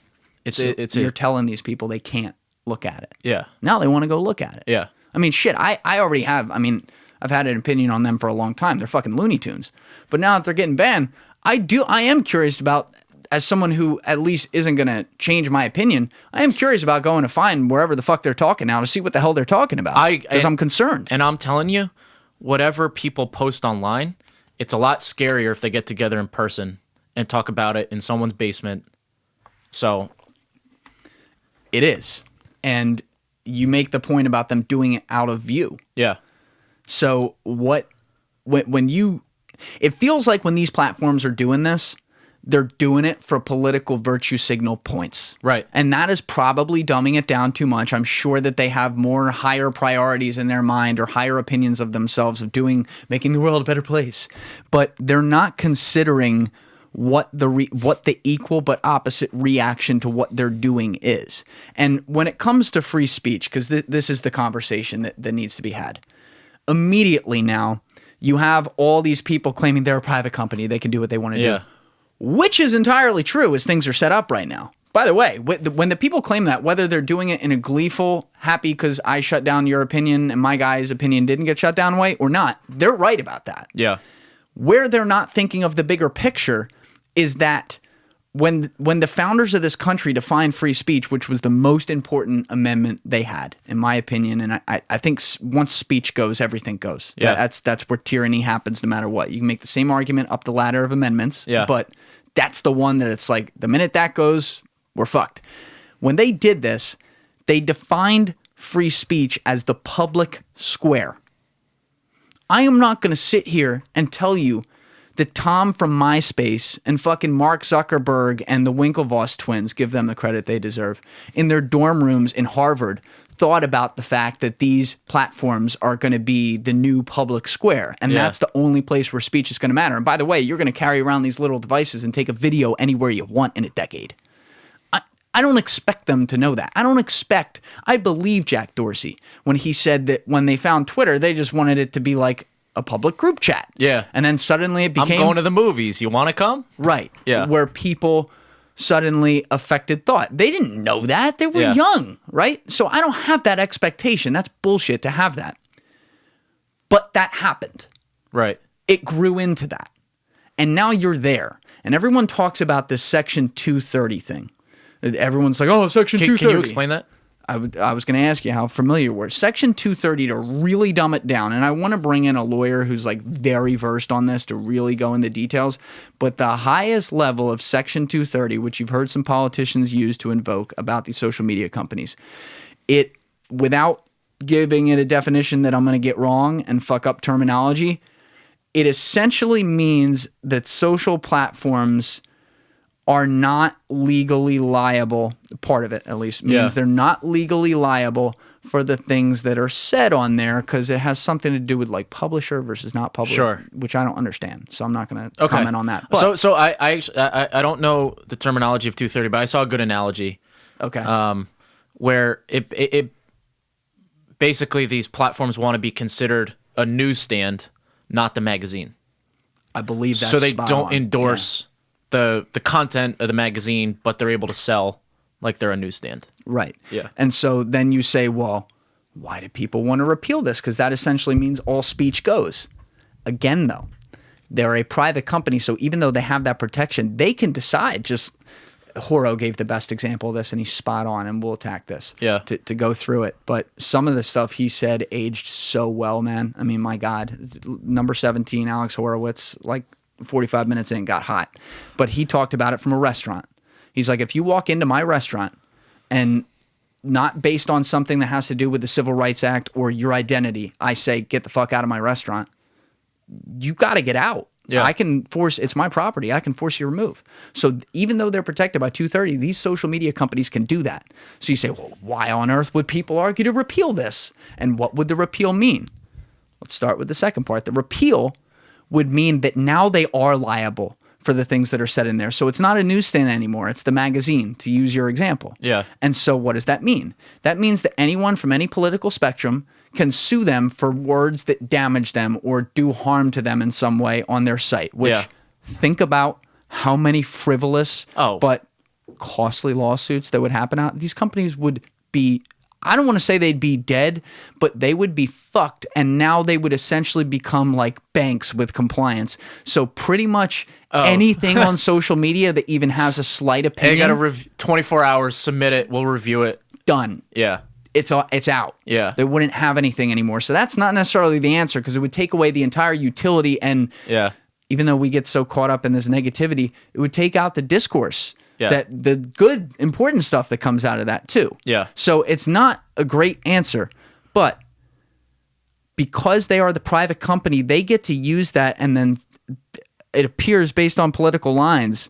You're telling these people they can't look at it. Yeah. Now they want to go look at it. Yeah. I mean, shit, I already have. I mean, I've had an opinion on them for a long time. They're fucking Looney Tunes. But now that they're getting banned, I am curious about, as someone who at least isn't going to change my opinion, I am curious about going to find wherever the fuck they're talking now to see what the hell they're talking about. Because I'm concerned. And I'm telling you, whatever people post online it's a lot scarier if they get together in person and talk about it in someone's basement. So it is. And you make the point about them doing it out of view. yeah. So it feels like when these platforms are doing this, they're doing it for political virtue signal points. Right. And that is probably dumbing it down too much. I'm sure that they have more higher priorities in their mind or higher opinions of themselves of making the world a better place. But they're not considering what the equal but opposite reaction to what they're doing is. And when it comes to free speech, because this is the conversation that needs to be had, immediately now you have all these people claiming they're a private company, they can do what they want to do, which is entirely true as things are set up right now. By the way, when the people claim that, whether they're doing it in a gleeful, happy because I shut down your opinion and my guy's opinion didn't get shut down way or not, they're right about that. Yeah. Where they're not thinking of the bigger picture is that when the founders of this country defined free speech, which was the most important amendment they had, in my opinion, and I think once speech goes, everything goes. Yeah. That's where tyranny happens no matter what. You can make the same argument up the ladder of amendments, but that's the one that it's like, the minute that goes, we're fucked. When they did this, they defined free speech as the public square. I am not going to sit here and tell you that Tom from MySpace and fucking Mark Zuckerberg and the Winklevoss twins, give them the credit they deserve, in their dorm rooms in Harvard thought about the fact that these platforms are going to be the new public square. And that's the only place where speech is going to matter. And by the way, you're going to carry around these little devices and take a video anywhere you want in a decade. I don't expect them to know that. I believe Jack Dorsey when he said that when they found Twitter, they just wanted it to be like a public group chat. Yeah. And then suddenly it became... I'm going to the movies. You want to come? Right. Yeah. Where people suddenly affected thought. They didn't know that. They were young, right? So I don't have that expectation. That's bullshit to have that. But that happened. Right. It grew into that. And now you're there. And everyone talks about this Section 230 thing. Everyone's like, oh, Section 230. Can you explain that? I was going to ask you how familiar you were. Section 230, to really dumb it down, and I want to bring in a lawyer who's like very versed on this to really go into details, but the highest level of Section 230, which you've heard some politicians use to invoke about these social media companies, it, without giving it a definition that I'm going to get wrong and fuck up terminology, it essentially means that social platforms are not legally liable, part of it at least, means they're not legally liable for the things that are said on there because it has something to do with like publisher versus not publisher, which I don't understand. So I'm not going to comment on that. But, so I don't know the terminology of 230, but I saw a good analogy. Okay. Where it basically these platforms want to be considered a newsstand, not the magazine. I believe that's so they spot don't on. endorse the content of the magazine, but they're able to sell like they're a newsstand. Right. Yeah. And so then you say, well, why do people want to repeal this? Because that essentially means all speech goes. Again, though, they're a private company, so even though they have that protection, they can decide. Just Horo gave the best example of this, and he's spot on, and we'll attack this to go through it. But some of the stuff he said aged so well, man. I mean, my God. Number 17, Alex Horowitz, like 45 minutes in, got hot. But he talked about it from a restaurant. He's like, if you walk into my restaurant and not based on something that has to do with the Civil Rights Act or your identity, I say, get the fuck out of my restaurant, you got to get out. Yeah. I can force, it's my property, I can force you to remove. So even though they're protected by 230, these social media companies can do that. So you say, well, why on earth would people argue to repeal this? And what would the repeal mean? Let's start with the second part. The repeal would mean that now they are liable for the things that are said in there. So it's not a newsstand anymore. It's the magazine, to use your example. Yeah. And so what does that mean? That means that anyone from any political spectrum can sue them for words that damage them or do harm to them in some way on their site, which think about how many frivolous but costly lawsuits that would happen out. These companies would be, I don't want to say they'd be dead, but they would be fucked, and now they would essentially become like banks with compliance. So pretty much anything on social media that even has a slight opinion, Hey, you got to 24 hours, submit it, we'll review it. Done. Yeah. It's out. Yeah. They wouldn't have anything anymore. So that's not necessarily the answer, because it would take away the entire utility and even though we get so caught up in this negativity, it would take out the discourse, Yeah. that the good, important stuff that comes out of that too. Yeah. So it's not a great answer, but because they are the private company, they get to use that, and then it appears based on political lines,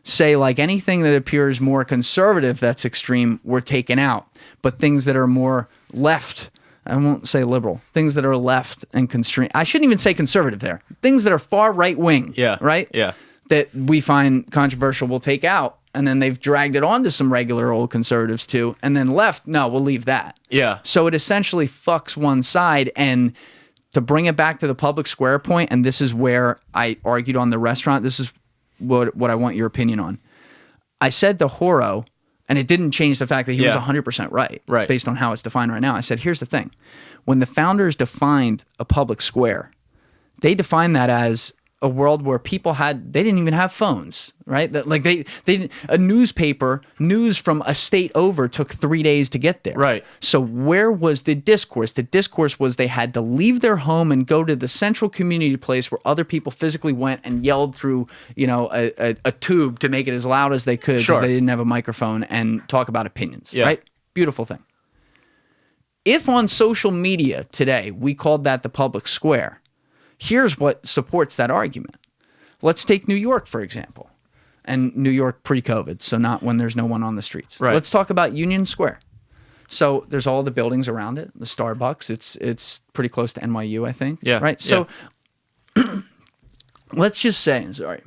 say like anything that appears more conservative that's extreme, we're taken out. But things that are more left, I won't say liberal, things that are left and constrained. I shouldn't even say conservative there. Things that are far right wing, Yeah. right? Yeah. That we find controversial, we'll take out. And then they've dragged it on to some regular old conservatives too. And then left, no, we'll leave that. Yeah. So it essentially fucks one side. And to bring it back to the public square point, and this is where I argued on the restaurant, this is what I want your opinion on. I said to Horo, and it didn't change the fact that he was 100% right, based on how it's defined right now. I said, here's the thing. When the founders defined a public square, they defined that as a world where people they didn't even have phones, right? That, like a newspaper, news from a state over took 3 days to get there. Right. So where was the discourse? The discourse was they had to leave their home and go to the central community place where other people physically went and yelled through, a tube to make it as loud as they could because they didn't have a microphone, and talk about opinions, right? Beautiful thing. If on social media today we called that the public square, here's what supports that argument. Let's take New York, for example, and New York pre-COVID, so not when there's no one on the streets. Right. Let's talk about Union Square. So there's all the buildings around it, the Starbucks. It's pretty close to NYU, I think. Yeah. Right? So let's just say, sorry,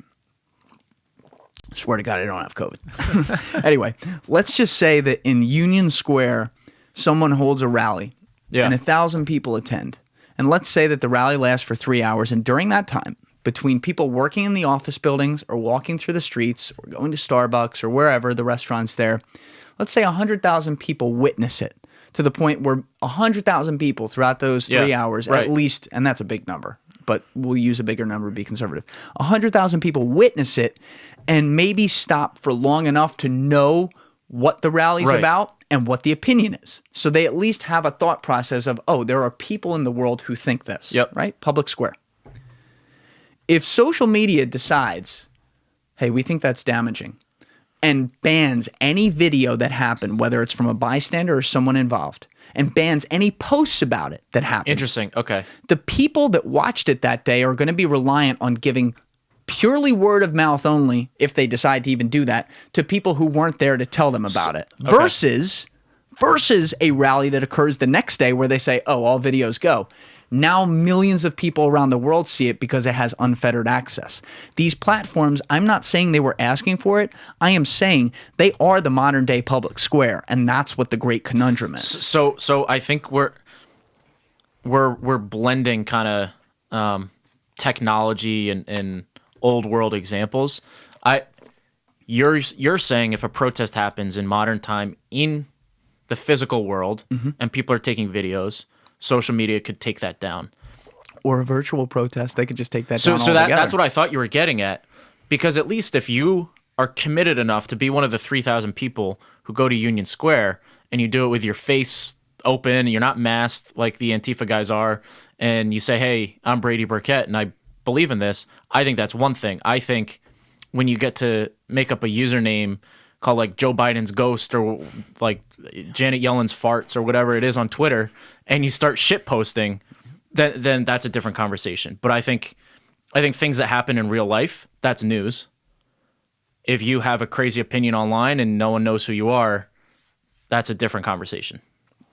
swear to God, I don't have COVID. Anyway, let's just say that in Union Square, someone holds a rally and 1,000 people attend. And let's say that the rally lasts for 3 hours, and during that time, between people working in the office buildings or walking through the streets or going to Starbucks or wherever the restaurant's there, let's say 100,000 people witness it to the point where 100,000 people throughout those 3 hours, at least, and that's a big number, but we'll use a bigger number to be conservative. 100,000 people witness it and maybe stop for long enough to know what the rally's about and what the opinion is. So they at least have a thought process of, oh, there are people in the world who think this, right? Public square. If social media decides, hey, we think that's damaging, and bans any video that happened, whether it's from a bystander or someone involved, and bans any posts about it that happened. Interesting. Okay. The people that watched it that day are going to be reliant on giving purely word of mouth only, if they decide to even do that, to people who weren't there to tell them about it. Versus a rally that occurs the next day where they say, oh, all videos go. Now millions of people around the world see it because it has unfettered access. These platforms, I'm not saying they were asking for it. I am saying they are the modern day public square, and that's what the great conundrum is. So I think we're blending kind of technology and old world examples. You're saying if a protest happens in modern time in the physical world and people are taking videos, social media could take that down. Or a virtual protest, they could just take that down So altogether. that's what I thought you were getting at. Because at least if you are committed enough to be one of the 3,000 people who go to Union Square and you do it with your face open, you're not masked like the Antifa guys are, and you say, hey, I'm Brady Burkett and I believe in this, I think that's one thing. I think when you get to make up a username called like Joe Biden's ghost or like Janet Yellen's farts or whatever it is on Twitter, and you start shit posting, then that's a different conversation. But I think things that happen in real life, that's news. If you have a crazy opinion online and no one knows who you are, that's a different conversation.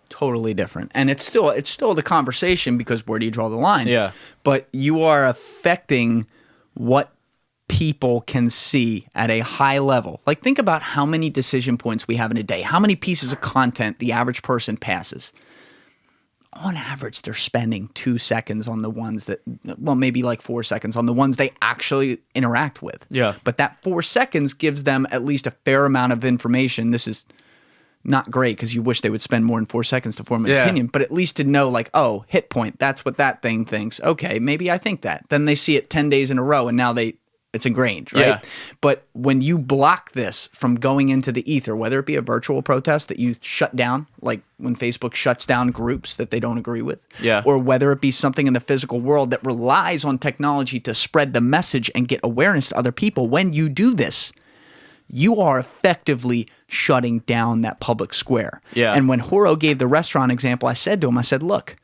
Totally different. And it's still the conversation, because where do you draw the line? Yeah. But you are affecting what people can see at a high level. Like, think about how many decision points we have in a day, how many pieces of content the average person passes. On average, they're spending 2 seconds on the ones that, well, maybe like 4 seconds on the ones they actually interact with. Yeah. But that 4 seconds gives them at least a fair amount of information. This is not great because you wish they would spend more than 4 seconds to form an opinion, but at least to know, like, oh, hit point, that's what that thing thinks. Okay, maybe I think that. Then they see it 10 days in a row, and now they It's ingrained, right? Yeah. But when you block this from going into the ether, whether it be a virtual protest that you shut down, like when Facebook shuts down groups that they don't agree with, Yeah. or whether it be something in the physical world that relies on technology to spread the message and get awareness to other people, when you do this, you are effectively shutting down that public square. Yeah. And when Horo gave the restaurant example, I said to him, look,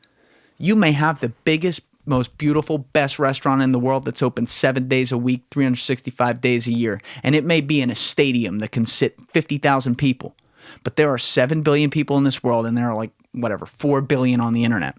you may have the biggest, most beautiful, best restaurant in the world that's open 7 days a week, 365 days a year. And it may be in a stadium that can sit 50,000 people. But there are 7 billion people in this world, and there are like, 4 billion on the internet.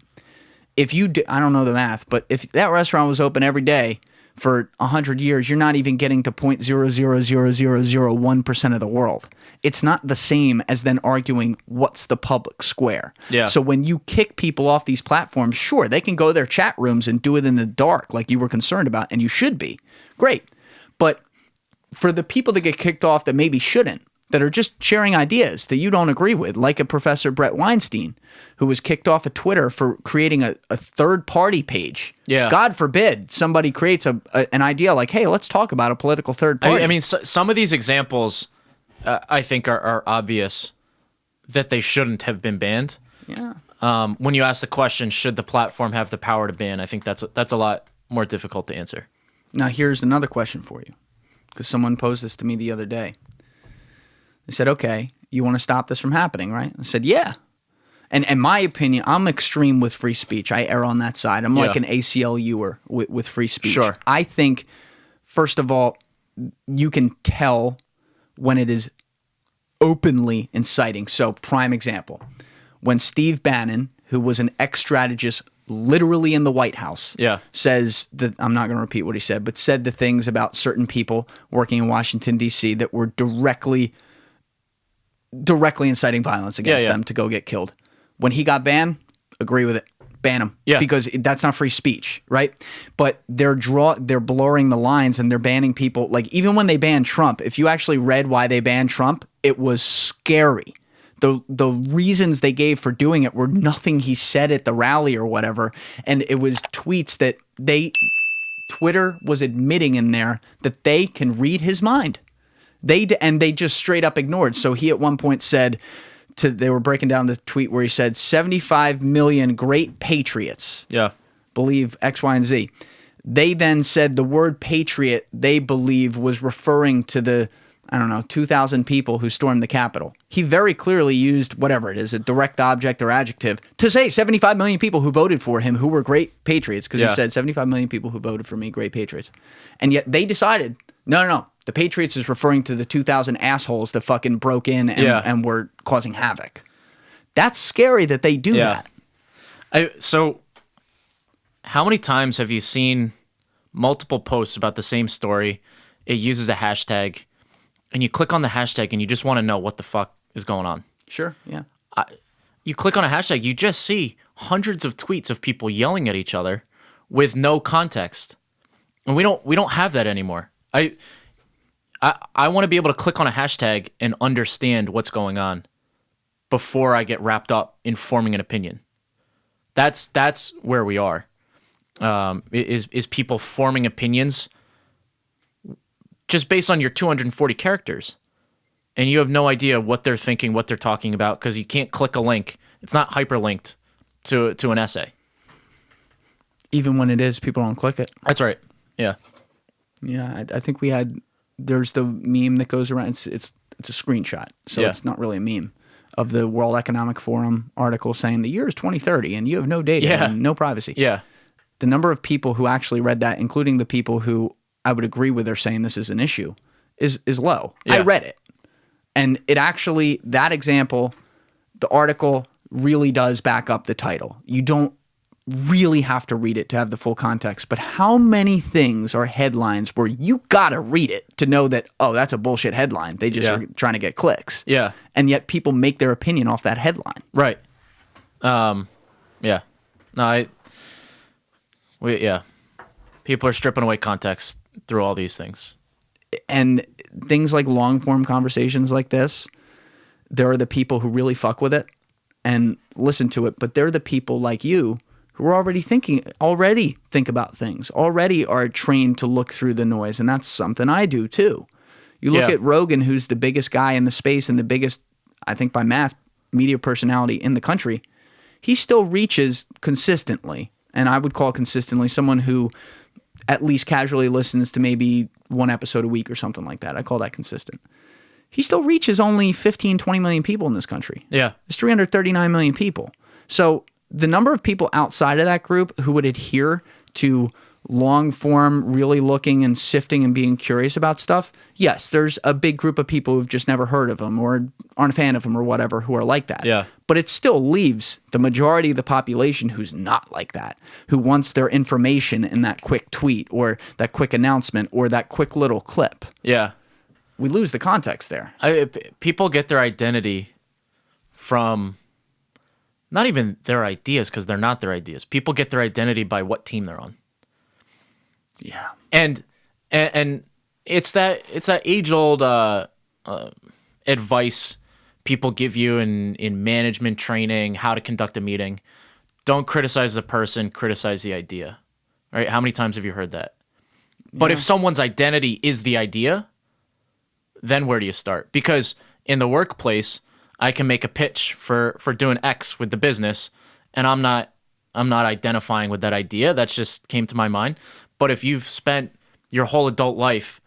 If you do, I don't know the math, but if that restaurant was open every day for 100 years, you're not even getting to 0.00001% of the world. It's not the same as then arguing what's the public square. Yeah. So when you kick people off these platforms, sure, they can go to their chat rooms and do it in the dark like you were concerned about, and you should be. Great. But for the people that get kicked off that maybe shouldn't, that are just sharing ideas that you don't agree with, like a Professor Brett Weinstein, who was kicked off of Twitter for creating a third-party page. Yeah. God forbid somebody creates an idea like, hey, let's talk about a political third party. I mean, some of these examples, I think, are obvious that they shouldn't have been banned. Yeah. When you ask the question, should the platform have the power to ban, I think that's a lot more difficult to answer. Now, here's another question for you, because someone posed this to me the other day. They said, okay, you want to stop this from happening, right? I said, yeah. And in my opinion, I'm extreme with free speech. I err on that side. I'm like an ACLUer with free speech. Sure. I think, first of all, you can tell when it is openly inciting. So, prime example, when Steve Bannon, who was an ex-strategist literally in the White House, says that, I'm not going to repeat what he said, but said the things about certain people working in Washington, D.C. that were directly inciting violence against them to go get killed. When he got banned, agree with it. Ban him. Yeah. Because that's not free speech, right? But they're blurring the lines and they're banning people. Like, even when they banned Trump, if you actually read why they banned Trump, it was scary. The reasons they gave for doing it were nothing he said at the rally or whatever. And it was tweets that Twitter was admitting in there that they can read his mind. They just straight up ignored. So he at one point said, they were breaking down the tweet where he said 75 million great patriots believe X, Y, and Z. They then said the word patriot, they believe, was referring to the, 2,000 people who stormed the Capitol. He very clearly used whatever it is, a direct object or adjective, to say 75 million people who voted for him who were great patriots, because he said 75 million people who voted for me, great patriots. And yet they decided, no. The Patriots is referring to the 2,000 assholes that fucking broke in and were causing havoc. That's scary that they do that. So how many times have you seen multiple posts about the same story? It uses a hashtag, and you click on the hashtag and you just want to know what the fuck is going on. Sure, yeah. You click on a hashtag, you just see hundreds of tweets of people yelling at each other with no context. And we don't have that anymore. I want to be able to click on a hashtag and understand what's going on before I get wrapped up in forming an opinion. That's where we are. Is people forming opinions just based on your 240 characters, and you have no idea what they're thinking, what they're talking about, because you can't click a link. It's not hyperlinked to an essay. Even when it is, people don't click it. That's right. Yeah. Yeah, I think there's the meme that goes around. It's a screenshot, so it's not really a meme, of the World Economic Forum article saying the year is 2030 and you have no data and no privacy. Yeah. The number of people who actually read that, including the people who I would agree with are saying this is an issue, is low. Yeah. I read it. And it actually, that example, the article really does back up the title. You don't really have to read it to have the full context, but how many things are headlines where you gotta read it to know that, oh, that's a bullshit headline. They just are trying to get clicks. Yeah. And yet people make their opinion off that headline. Right. Yeah. No, people are stripping away context through all these things. And things like long form conversations like this, there are the people who really fuck with it and listen to it, but they're the people like you who are already think about things, already are trained to look through the noise. And that's something I do too. You look at Rogan, who's the biggest guy in the space and the biggest, I think by math, media personality in the country. He still reaches consistently, and I would call consistently someone who at least casually listens to maybe one episode a week or something like that. I call that consistent. He still reaches only 15, 20 million people in this country. Yeah. There's 339 million people. So the number of people outside of that group who would adhere to long form, really looking and sifting and being curious about stuff, yes, there's a big group of people who've just never heard of him or aren't a fan of him or whatever who are like that. Yeah. But it still leaves the majority of the population who's not like that, who wants their information in that quick tweet or that quick announcement or that quick little clip. Yeah. We lose the context there. People get their identity from not even their ideas, because they're not their ideas. People get their identity by what team they're on. Yeah. And it's that age-old advice people give you in management training, how to conduct a meeting. Don't criticize the person, criticize the idea. Right? How many times have you heard that? But if someone's identity is the idea, then where do you start? Because in the workplace, I can make a pitch for doing X with the business, and I'm not identifying with that idea. That just came to my mind. But if you've spent your whole adult life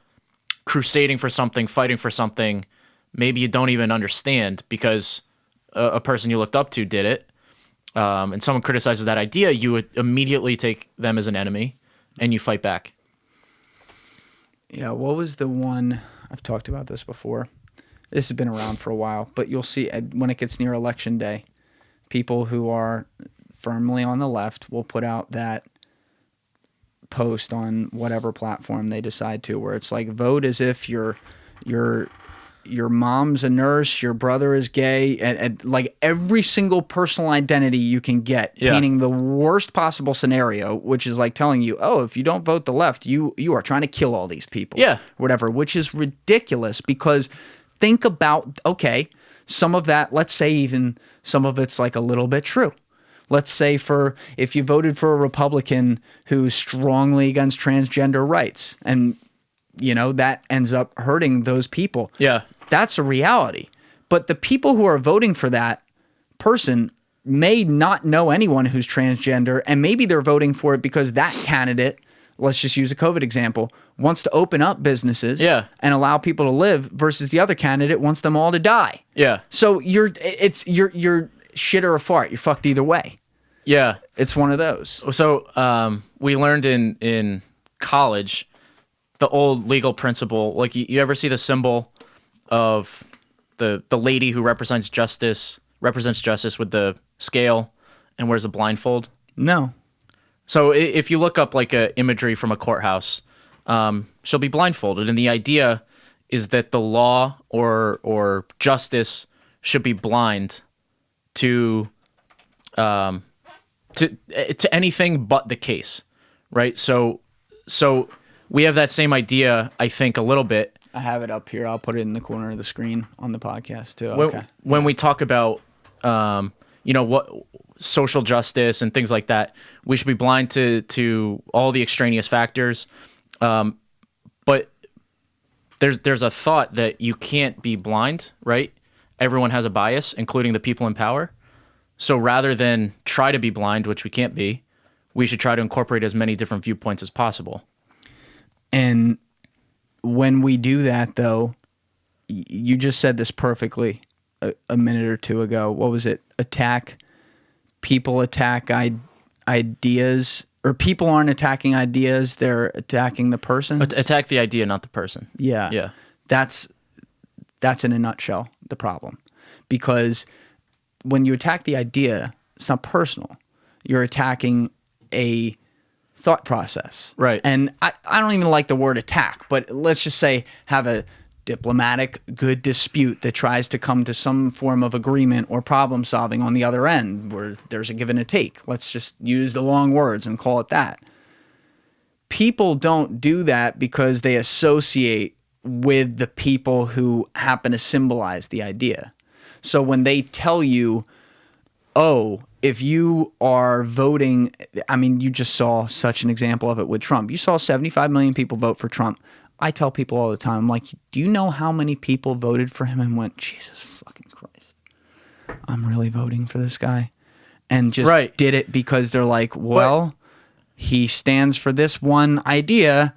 crusading for something, fighting for something, maybe you don't even understand because a person you looked up to did it, and someone criticizes that idea, you would immediately take them as an enemy, and you fight back. Yeah, what was the one? I've talked about this before. This has been around for a while, but you'll see when it gets near election day, people who are firmly on the left will put out that post on whatever platform they decide to, where it's like, vote as if your mom's a nurse, your brother is gay, and like every single personal identity you can get, painting the worst possible scenario, which is like telling you, oh, if you don't vote the left, you are trying to kill all these people, whatever, which is ridiculous. Because think about, okay, some of that, let's say even some of it's like a little bit true. Let's say if you voted for a Republican who's strongly against transgender rights, and that ends up hurting those people. Yeah. That's a reality. But the people who are voting for that person may not know anyone who's transgender, and maybe they're voting for it because that candidate, let's just use a COVID example, wants to open up businesses and allow people to live, versus the other candidate wants them all to die. Yeah. So you're shit or a fart. You're fucked either way. Yeah. It's one of those. So we learned in college the old legal principle. Like you ever see the symbol of the lady who represents justice with the scale and wears a blindfold? No. So if you look up like a imagery from a courthouse, she'll be blindfolded, and the idea is that the law or justice should be blind to anything but the case, right? So we have that same idea, I think, a little bit. I have it up here. I'll put it in the corner of the screen on the podcast too. When we talk about what social justice and things like that, we should be blind to all the extraneous factors. But there's a thought that you can't be blind, right? Everyone has a bias, including the people in power. So rather than try to be blind, which we can't be, we should try to incorporate as many different viewpoints as possible. And when we do that, though, you just said this perfectly a minute or two ago. What was it? People attack ideas, or people aren't attacking ideas, they're attacking the person. Attack the idea, not the person. Yeah. Yeah. That's in a nutshell the problem. Because when you attack the idea, it's not personal. You're attacking a thought process. Right. And I don't even like the word attack, but let's just say have a diplomatic, good dispute that tries to come to some form of agreement or problem solving on the other end, where there's a give and a take. Let's just use the long words and call it that. People don't do that because they associate with the people who happen to symbolize the idea. So when they tell you, oh, if you are voting, I mean, you just saw such an example of it with Trump. You saw 75 million people vote for Trump. I tell people all the time, I'm like, do you know how many people voted for him and went, Jesus fucking Christ, I'm really voting for this guy? And just did it because they're like, well, he stands for this one idea,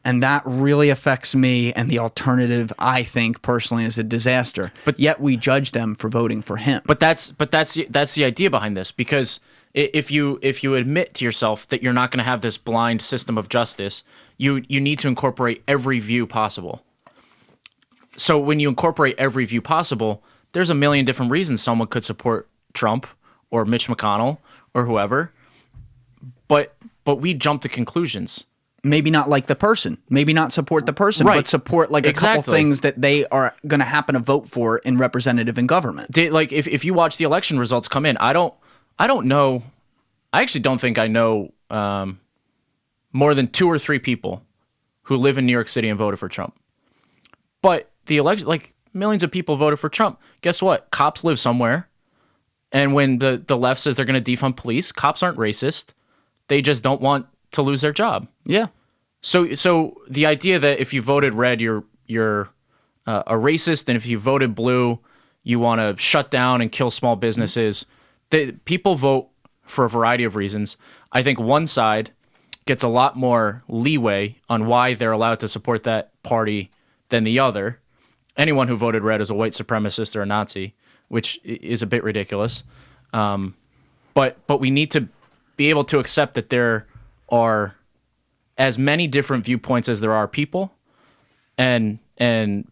and that really affects me, and the alternative, I think, personally, is a disaster. But yet we judge them for voting for him. But that's the idea behind this, because if you admit to yourself that you're not going to have this blind system of justice, you need to incorporate every view possible. So when you incorporate every view possible, there's a million different reasons someone could support Trump or Mitch McConnell or whoever. But we jump to conclusions. Maybe not like the person, maybe not support the person, but support like a couple things that they are going to happen to vote for in representative and government. Like if you watch the election results come in, I don't know. I actually don't think I know more than 2 or 3 people who live in New York City and voted for Trump. But the election, like millions of people voted for Trump. Guess what? Cops live somewhere. And when the left says they're going to defund police, cops aren't racist. They just don't want to lose their job. Yeah. So the idea that if you voted red, you're a racist, and if you voted blue, you want to shut down and kill small businesses. People vote for a variety of reasons. I think one side gets a lot more leeway on why they're allowed to support that party than the other. Anyone who voted red is a white supremacist or a Nazi, which is a bit ridiculous. But we need to be able to accept that there are as many different viewpoints as there are people, and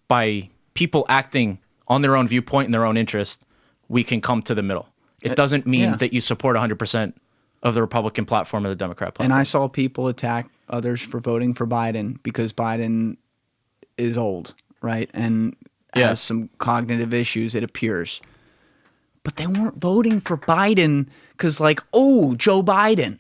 by people acting on their own viewpoint and their own interest, we can come to the middle. It doesn't mean that you support 100% of the Republican platform or the Democrat platform. And I saw people attack others for voting for Biden because Biden is old, right? And has some cognitive issues, it appears. But they weren't voting for Biden because, like, oh, Joe Biden.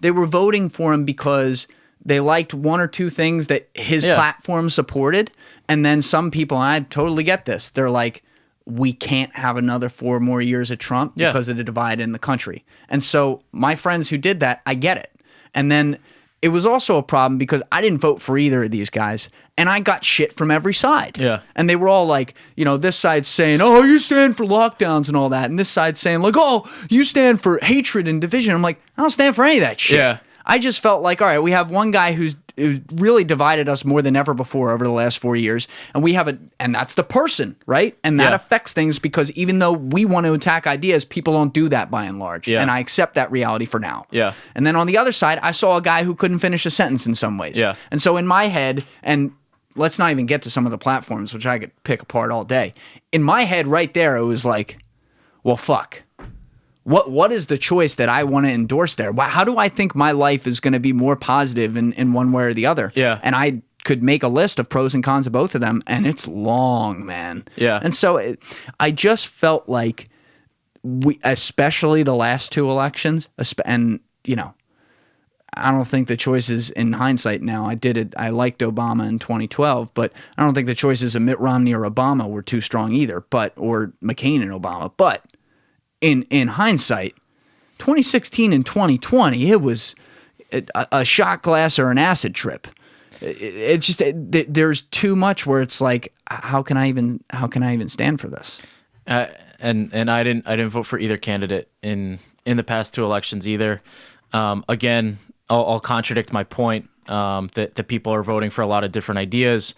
They were voting for him because they liked 1 or 2 things that his platform supported. And then some people, and I totally get this, they're like, we can't have another 4 more years of Trump because of the divide in the country. And so my friends who did that, I get it. And then it was also a problem because I didn't vote for either of these guys, and I got shit from every side. Yeah. And they were all like, you know, this side's saying, oh, you stand for lockdowns and all that. And this side's saying, like, oh, you stand for hatred and division. I'm like, I don't stand for any of that shit. Yeah. I just felt like, all right, we have one guy who's really divided us more than ever before over the last 4 years, and we have and that's the person, right? And that affects things because even though we want to attack ideas, people don't do that by and large. Yeah. And I accept that reality for now. Yeah. And then on the other side, I saw a guy who couldn't finish a sentence in some ways. Yeah. And so in my head, and let's not even get to some of the platforms, which I could pick apart all day. In my head right there, it was like, well, fuck. What is the choice that I want to endorse there? How do I think my life is going to be more positive in one way or the other? Yeah. And I could make a list of pros and cons of both of them, and it's long, man. Yeah. And so I just felt like especially the last 2 elections, and, you know, I don't think the choices in hindsight now, I liked Obama in 2012, but I don't think the choices of Mitt Romney or Obama were too strong either, or McCain and Obama. But in hindsight, 2016 and 2020, it was a shot glass or an acid trip. It's just there's too much where it's like, how can I even stand for this? And I didn't vote for either candidate in the past 2 elections either. Again, I'll contradict my point that people are voting for a lot of different ideas.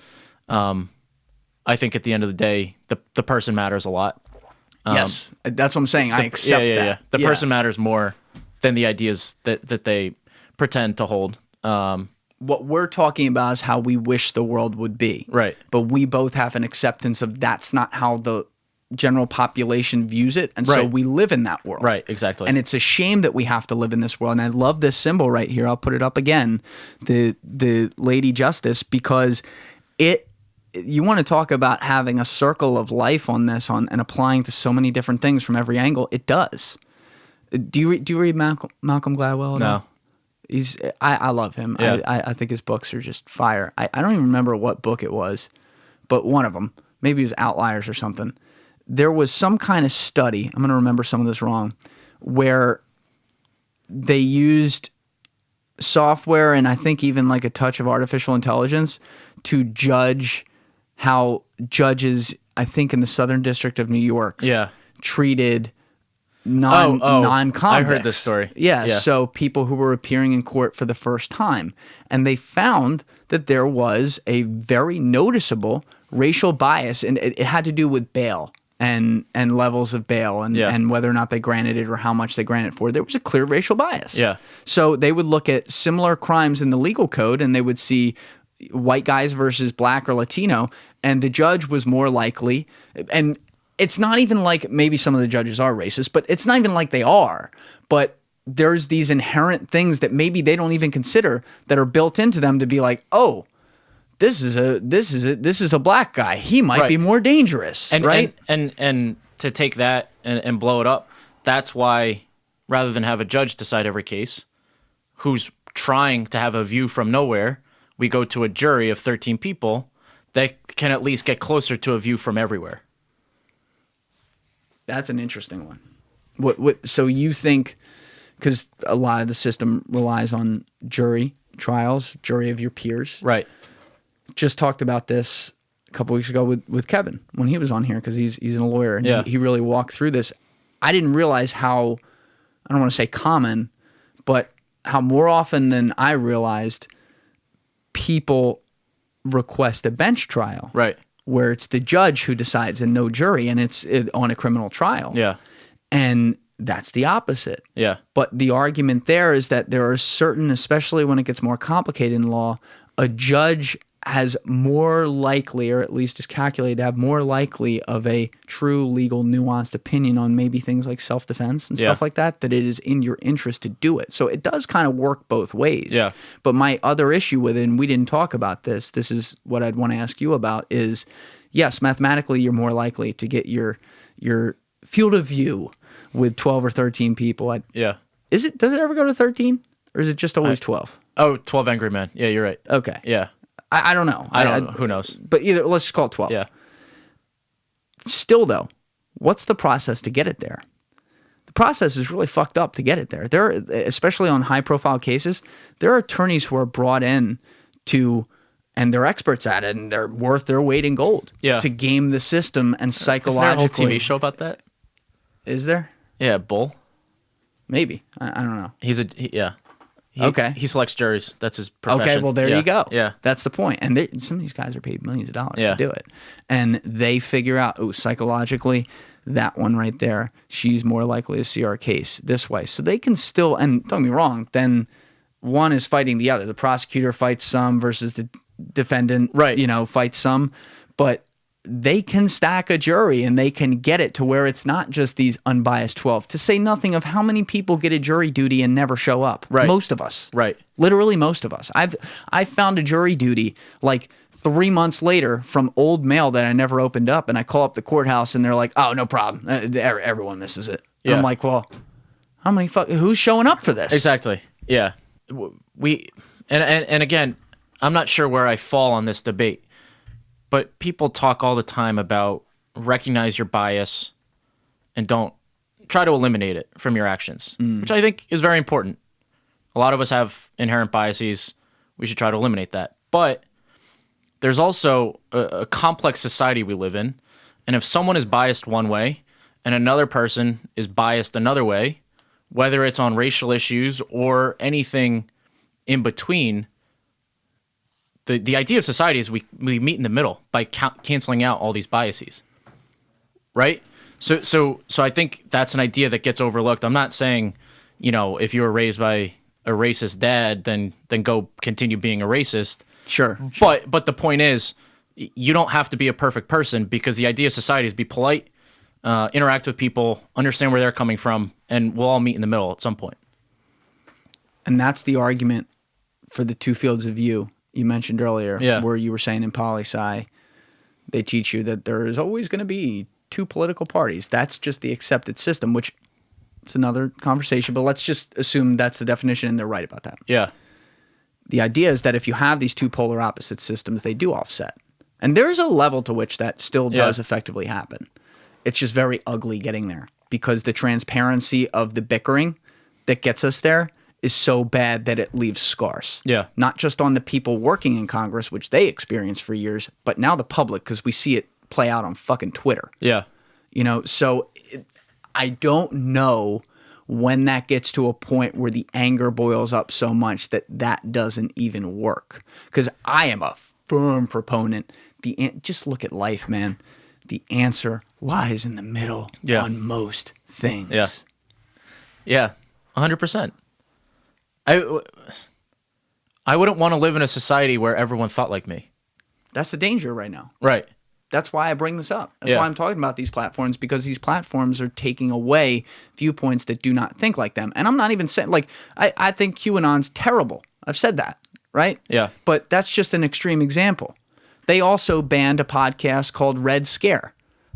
I think at the end of the day, the person matters a lot. Yes, that's what I'm saying. I accept that. Yeah. The person matters more than the ideas that they pretend to hold. What we're talking about is how we wish the world would be. Right. But we both have an acceptance of that's not how the general population views it. And so we live in that world. Right, exactly. And it's a shame that we have to live in this world. And I love this symbol right here. I'll put it up again. The Lady Justice, because you want to talk about having a circle of life on this and applying to so many different things from every angle. It does. Do you read Malcolm Gladwell? No. I love him. Yeah. I think his books are just fire. I don't even remember what book it was, but one of them, maybe it was Outliers or something. There was some kind of study, I'm going to remember some of this wrong, where they used software and I think even like a touch of artificial intelligence to judge how judges, I think in the Southern District of New York, treated non-convicts. I heard this story. Yeah, so people who were appearing in court for the first time. And they found that there was a very noticeable racial bias, and it had to do with bail and levels of bail and whether or not they granted it or how much they granted for. There was a clear racial bias. Yeah. So they would look at similar crimes in the legal code and they would see white guys versus black or Latino, and the judge was more likely, and it's not even like maybe some of the judges are racist, but it's not even like they are, but there's these inherent things that maybe they don't even consider that are built into them to be like, oh, this is a black guy. He might be more dangerous, right? And to take that and blow it up, that's why rather than have a judge decide every case who's trying to have a view from nowhere, we go to a jury of 13 people that can at least get closer to a view from everywhere. That's an interesting one. What? So you think, because a lot of the system relies on jury trials, jury of your peers. Right. Just talked about this a couple weeks ago with Kevin when he was on here because he's a lawyer and he really walked through this. I didn't realize how, I don't want to say common, but how more often than I realized people request a bench trial. Right. Where it's the judge who decides and no jury, and it's on a criminal trial. Yeah. And that's the opposite. Yeah. But the argument there is that there are certain, especially when it gets more complicated in law, a judge has more likely, or at least is calculated to have more likely of a true legal nuanced opinion on maybe things like self-defense and stuff like that it is in your interest to do it. So it does kind of work both ways. Yeah. But my other issue with it, and we didn't talk about this is what I'd want to ask you about is, yes, mathematically you're more likely to get your field of view with 12 or 13 people. Does it ever go to 13? Or is it just always 12? Oh, 12 Angry Men. Yeah, you're right. Okay. Yeah. I don't know. I don't know. Who knows? But either let's just call it 12. Yeah. Still, though, what's the process to get it there? The process is really fucked up to get it there. There, especially on high-profile cases, there are attorneys who are brought in to, and they're experts at it, and they're worth their weight in gold to game the system and psychologically. Isn't there a whole TV show about that? Is there? Yeah, Bull. Maybe. I don't know. He selects juries. That's his profession. Okay, well, there you go. Yeah. That's the point. And some of these guys are paid millions of dollars to do it. And they figure out, psychologically, that one right there, she's more likely to see our case this way. So they can still, and don't get me wrong, then one is fighting the other. The prosecutor fights some versus the defendant, fights some. But they can stack a jury and they can get it to where it's not just these unbiased 12, to say nothing of how many people get a jury duty and never show up. Right. Most of us. Right. Literally most of us. I found a jury duty like 3 months later from old mail that I never opened up, and I call up the courthouse and they're like, oh, no problem. Everyone misses it. Yeah. I'm like, well, who's showing up for this? Exactly. Yeah. And again, I'm not sure where I fall on this debate. But people talk all the time about recognize your bias and don't try to eliminate it from your actions, which I think is very important. A lot of us have inherent biases. We should try to eliminate that. But there's also a complex society we live in. And if someone is biased one way and another person is biased another way, whether it's on racial issues or anything in between, the idea of society is we meet in the middle by canceling out all these biases, right? So I think that's an idea that gets overlooked. I'm not saying, if you were raised by a racist dad, then go continue being a racist. Sure. But the point is, you don't have to be a perfect person, because the idea of society is be polite, interact with people, understand where they're coming from, and we'll all meet in the middle at some point. And that's the argument for the two fields of view you mentioned earlier, where you were saying in poli-sci, they teach you that there is always going to be two political parties. That's just the accepted system, which it's another conversation, but let's just assume that's the definition and they're right about that. Yeah. The idea is that if you have these two polar opposite systems, they do offset. And there's a level to which that still does effectively happen. It's just very ugly getting there. because the transparency of the bickering that gets us there is so bad that it leaves scars. Yeah. Not just on the people working in Congress, which they experienced for years, but now the public, because we see it play out on fucking Twitter. Yeah. So I don't know when that gets to a point where the anger boils up so much that doesn't even work. Because I am a firm proponent. Just look at life, man. The answer lies in the middle on most things. Yeah. Yeah. 100%. I wouldn't want to live in a society where everyone thought like me. That's the danger right now. Right. That's why I bring this up. That's why I'm talking about these platforms, because these platforms are taking away viewpoints that do not think like them. And I'm not even saying, like, I think QAnon's terrible. I've said that, right? Yeah. But that's just an extreme example. They also banned a podcast called Red Scare.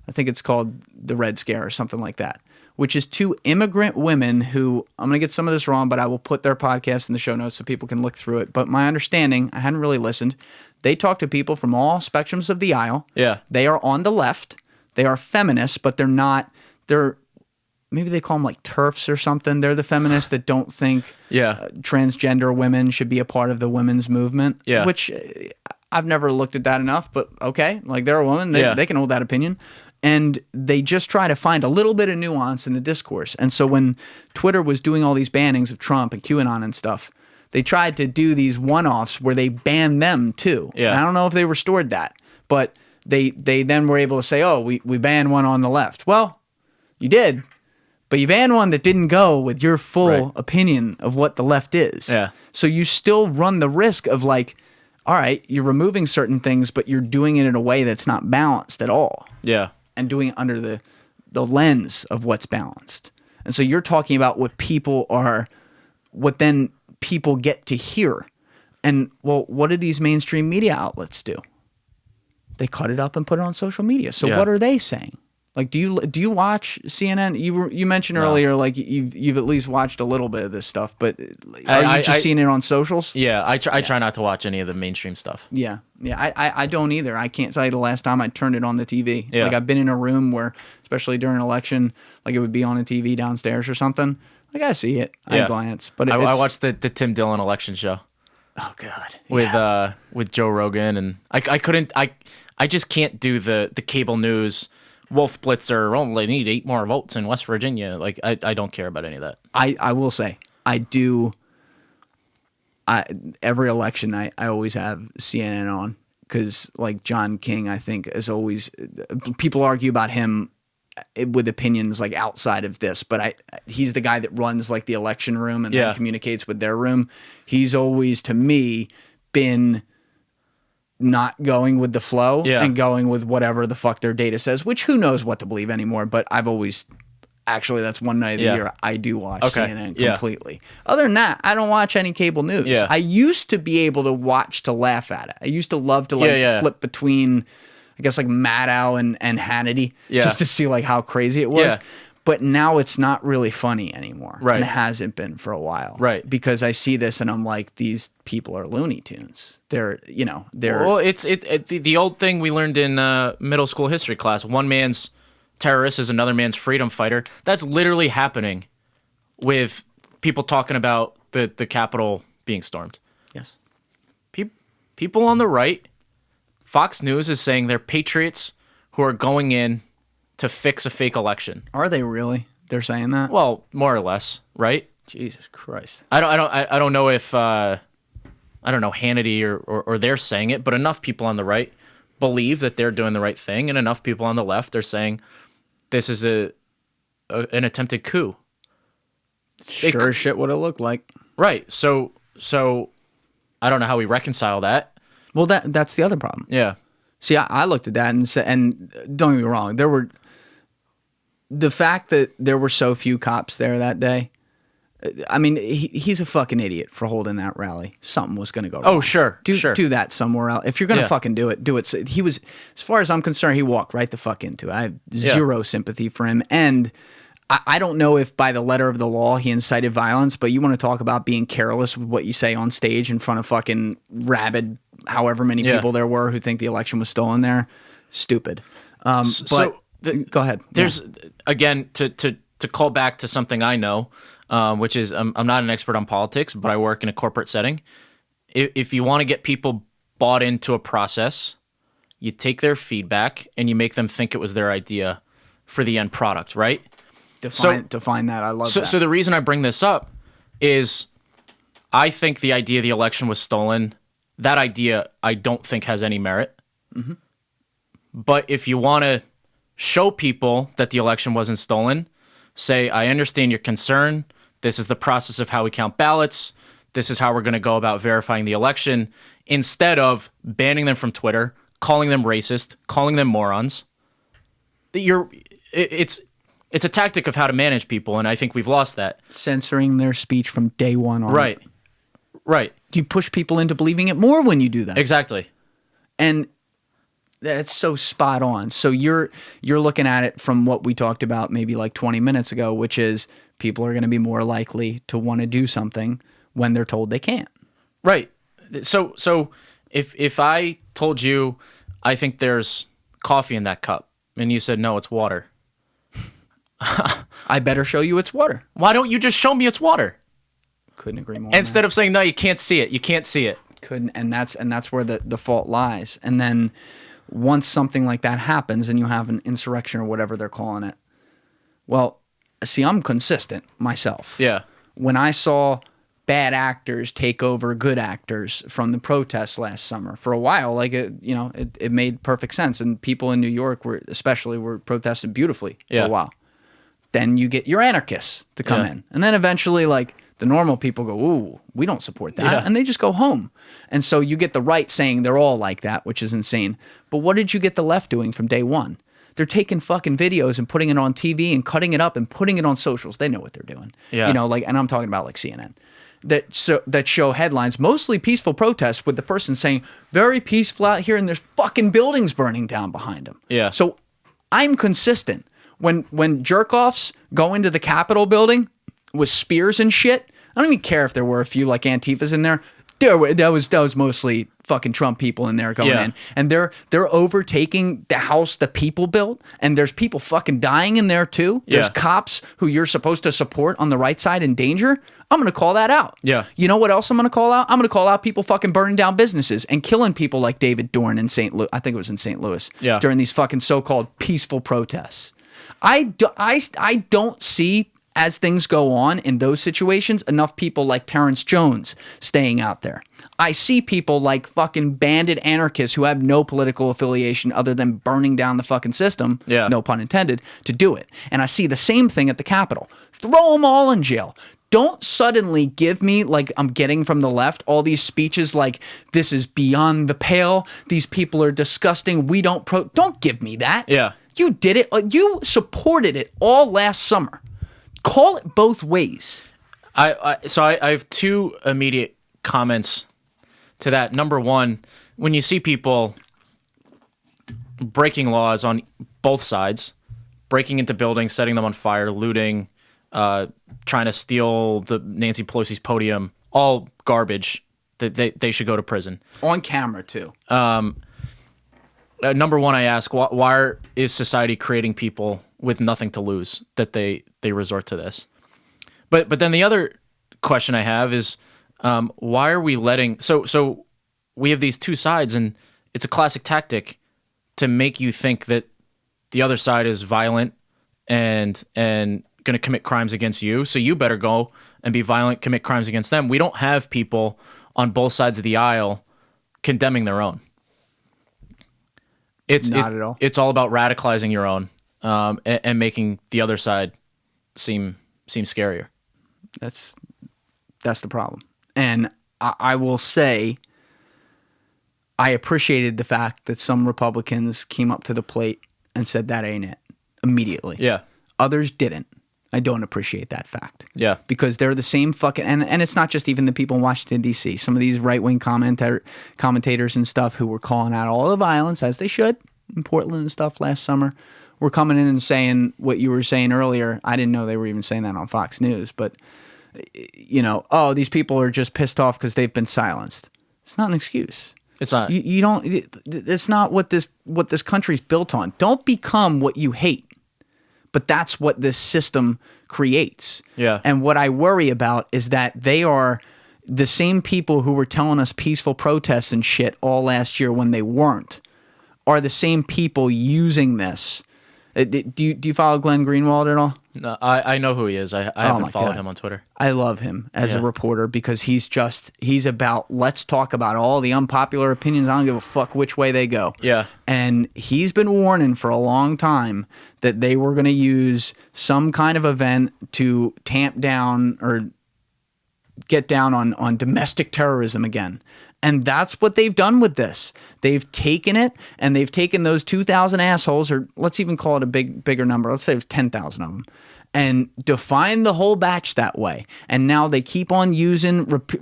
I think it's called The Red Scare or something like that, which is two immigrant women who, I'm going to get some of this wrong, but I will put their podcast in the show notes so people can look through it. But my understanding, I hadn't really listened, they talk to people from all spectrums of the aisle. Yeah. They are on the left. They are feminists, but maybe they call them like TERFs or something. They're the feminists that don't think transgender women should be a part of the women's movement, which I've never looked at that enough, but okay. Like, they're a woman. They can hold that opinion. And they just try to find a little bit of nuance in the discourse. And so when Twitter was doing all these bannings of Trump and QAnon and stuff, they tried to do these one-offs where they banned them too. Yeah. And I don't know if they restored that, but they then were able to say, oh, we banned one on the left. Well, you did, but you banned one that didn't go with your full opinion of what the left is. Yeah. So you still run the risk of, like, all right, you're removing certain things, but you're doing it in a way that's not balanced at all. Yeah. And doing it under the lens of what's balanced. And so you're talking about what then people get to hear. And, well, what did these mainstream media outlets do? They cut it up and put it on social media. So what are they saying? Like, do you watch CNN? You mentioned earlier, like, you've at least watched a little bit of this stuff, but are you just seeing it on socials? Yeah, I try not to watch any of the mainstream stuff. Yeah. I don't either. I can't tell you the last time I turned it on the TV. Yeah. Like, I've been in a room where, especially during election, like, it would be on a TV downstairs or something. Like, I see it. I glance. But I watched the Tim Dillon election show. Oh God. With Joe Rogan, and I just can't do the cable news. Wolf Blitzer, they need 8 more votes in West Virginia. Like, I don't care about any of that. I will say, I do. Every election night, I always have CNN on, because, like, John King, I think, is always, people argue about him with opinions, like, outside of this, but he's the guy that runs, like, the election room and then communicates with their room. He's always, to me, been not going with the flow and going with whatever the fuck their data says, which who knows what to believe anymore. But I've always, actually, that's one night of the year I do watch CNN completely. Other than that, I don't watch any cable news. I used to be able to watch to laugh at it. I used to love to flip between, I guess, like, Maddow and Hannity just to see, like, how crazy it was. But now it's not really funny anymore. Right. And it hasn't been for a while. Right. Because I see this and I'm like, these people are Looney Tunes. They're. Well, it's the old thing we learned in middle school history class. One man's terrorist is another man's freedom fighter. That's literally happening with people talking about the Capitol being stormed. Yes. People on the right, Fox News is saying they're patriots who are going in to fix a fake election. Are they really? They're saying that? Well, more or less, right? Jesus Christ. I don't know if I don't know Hannity or they're saying it, but enough people on the right believe that they're doing the right thing, and enough people on the left are saying this is an attempted coup. Sure as shit what it looked like. Right. So I don't know how we reconcile that. Well, that's the other problem. Yeah. See, I looked at that and said, and don't get me wrong, the fact that there were so few cops there that day, I mean, he's a fucking idiot for holding that rally. Something was going to go wrong. Oh, sure. Do that somewhere else. If you're going to fucking do it, do it. So he was, as far as I'm concerned, he walked right the fuck into it. I have zero sympathy for him. And I don't know if by the letter of the law he incited violence, but you want to talk about being careless with what you say on stage in front of fucking rabid, however many people there were who think the election was stolen there. Stupid. Go ahead. There's again to call back to something I know, which is I'm not an expert on politics, but I work in a corporate setting. If you want to get people bought into a process, you take their feedback and you make them think it was their idea for the end product, right? Define that. I love that. So the reason I bring this up is I think the idea the election was stolen, that idea I don't think has any merit. Mm-hmm. But if you want to show people that the election wasn't stolen, say, I understand your concern. This is the process of how we count ballots. This is how we're going to go about verifying the election, instead of banning them from Twitter, calling them racist, calling them morons. It's a tactic of how to manage people, and I think we've lost that. Censoring their speech from day one on. Right. You push people into believing it more when you do that. Exactly. And that's so spot on. So you're looking at it from what we talked about maybe like 20 minutes ago, which is people are going to be more likely to want to do something when they're told they can't. Right. So if I told you I think there's coffee in that cup and you said no, it's water. I better show you it's water. Why don't you just show me it's water? Couldn't agree more. Instead of saying no, you can't see it. You can't see it. Couldn't, and that's where the fault lies. And then once something like that happens and you have an insurrection or whatever they're calling it, well, see, I'm consistent myself. Yeah. When I saw bad actors take over good actors from the protests last summer, for a while, like it made perfect sense, and people in New York were protesting beautifully for a while. Then you get your anarchists to come in, and then eventually, like, the normal people go, ooh, we don't support that, and they just go home. And so you get the right saying they're all like that, which is insane. But what did you get the left doing from day one? They're taking fucking videos and putting it on TV and cutting it up and putting it on socials. They know what they're doing. Yeah. And I'm talking about like CNN. That show headlines, mostly peaceful protests, with the person saying, very peaceful out here, and there's fucking buildings burning down behind them. Yeah. So I'm consistent. When jerk-offs go into the Capitol building with spears and shit, I don't even care if there were a few like Antifas in there. That was mostly fucking Trump people in there going in, and they're overtaking the house the people built, and there's people fucking dying in there too. There's cops who you're supposed to support on the right side in danger. I'm gonna call that out. Yeah. You know what else I'm gonna call out? I'm gonna call out people fucking burning down businesses and killing people like David Dorn in St. Louis. I think it was in St. Louis. Yeah. During these fucking so-called peaceful protests. I don't see, as things go on in those situations, enough people like Terrence Jones staying out there. I see people like fucking bandit anarchists who have no political affiliation other than burning down the fucking system, no pun intended, to do it. And I see the same thing at the Capitol. Throw them all in jail. Don't suddenly give me, like I'm getting from the left, all these speeches like, this is beyond the pale, these people are disgusting, don't give me that. Yeah. You did it. You supported it all last summer. Call it both ways. I have two immediate comments to that. Number one, when you see people breaking laws on both sides, breaking into buildings, setting them on fire, looting, trying to steal the Nancy Pelosi's podium, all garbage, that they should go to prison. On camera, too. Number one, I ask, why is society creating people with nothing to lose that they resort to this? But then the other question I have is, why are we letting... So we have these two sides, and it's a classic tactic to make you think that the other side is violent and going to commit crimes against you, so you better go and be violent, commit crimes against them. We don't have people on both sides of the aisle condemning their own. Not at all. It's all about radicalizing your own and making the other side seem scarier. That's the problem. And I will say, I appreciated the fact that some Republicans came up to the plate and said that ain't it immediately. Yeah. Others didn't. I don't appreciate that fact. Yeah. Because they're the same fucking... And it's not just even the people in Washington, D.C. Some of these right-wing commentators and stuff who were calling out all the violence, as they should, in Portland and stuff last summer, were coming in and saying what you were saying earlier. I didn't know they were even saying that on Fox News. But, oh, these people are just pissed off because they've been silenced. It's not an excuse. It's not. You don't. It's not what this country's built on. Don't become what you hate. But that's what this system creates. Yeah. And what I worry about is that they are the same people who were telling us peaceful protests and shit all last year when they weren't, are the same people using this. Do you follow Glenn Greenwald at all? No, I know who he is. I haven't followed him on Twitter. I love him as a reporter because he's about, let's talk about all the unpopular opinions. I don't give a fuck which way they go. Yeah. And he's been warning for a long time that they were going to use some kind of event to tamp down or get down on domestic terrorism again. And that's what they've done with this. They've taken it, and they've taken those 2,000 assholes, or let's even call it a bigger number. Let's say it's 10,000 of them, and defined the whole batch that way. And now they keep on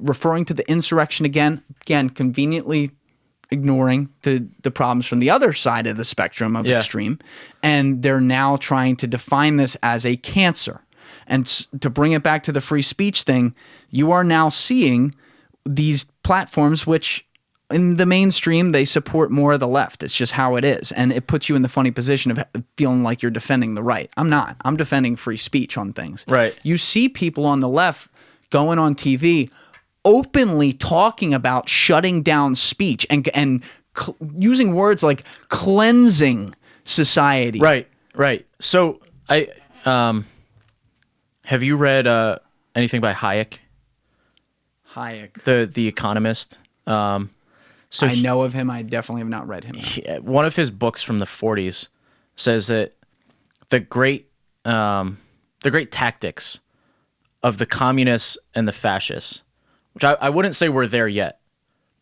referring to the insurrection again, conveniently ignoring the problems from the other side of the spectrum of extreme. And they're now trying to define this as a cancer. And to bring it back to the free speech thing, you are now seeing these platforms which in the mainstream they support more of the left. It's just how it is, and it puts you in the funny position of feeling like you're defending the right. I'm not. I'm defending free speech on things. Right. You see people on the left going on TV openly talking about shutting down speech and using words like cleansing society. Right. So I have you read anything by Hayek? Hayek, the economist. So I know of him. I definitely have not read him. One of his books from the 40s says that the great tactics of the communists and the fascists, which I wouldn't say we're there yet,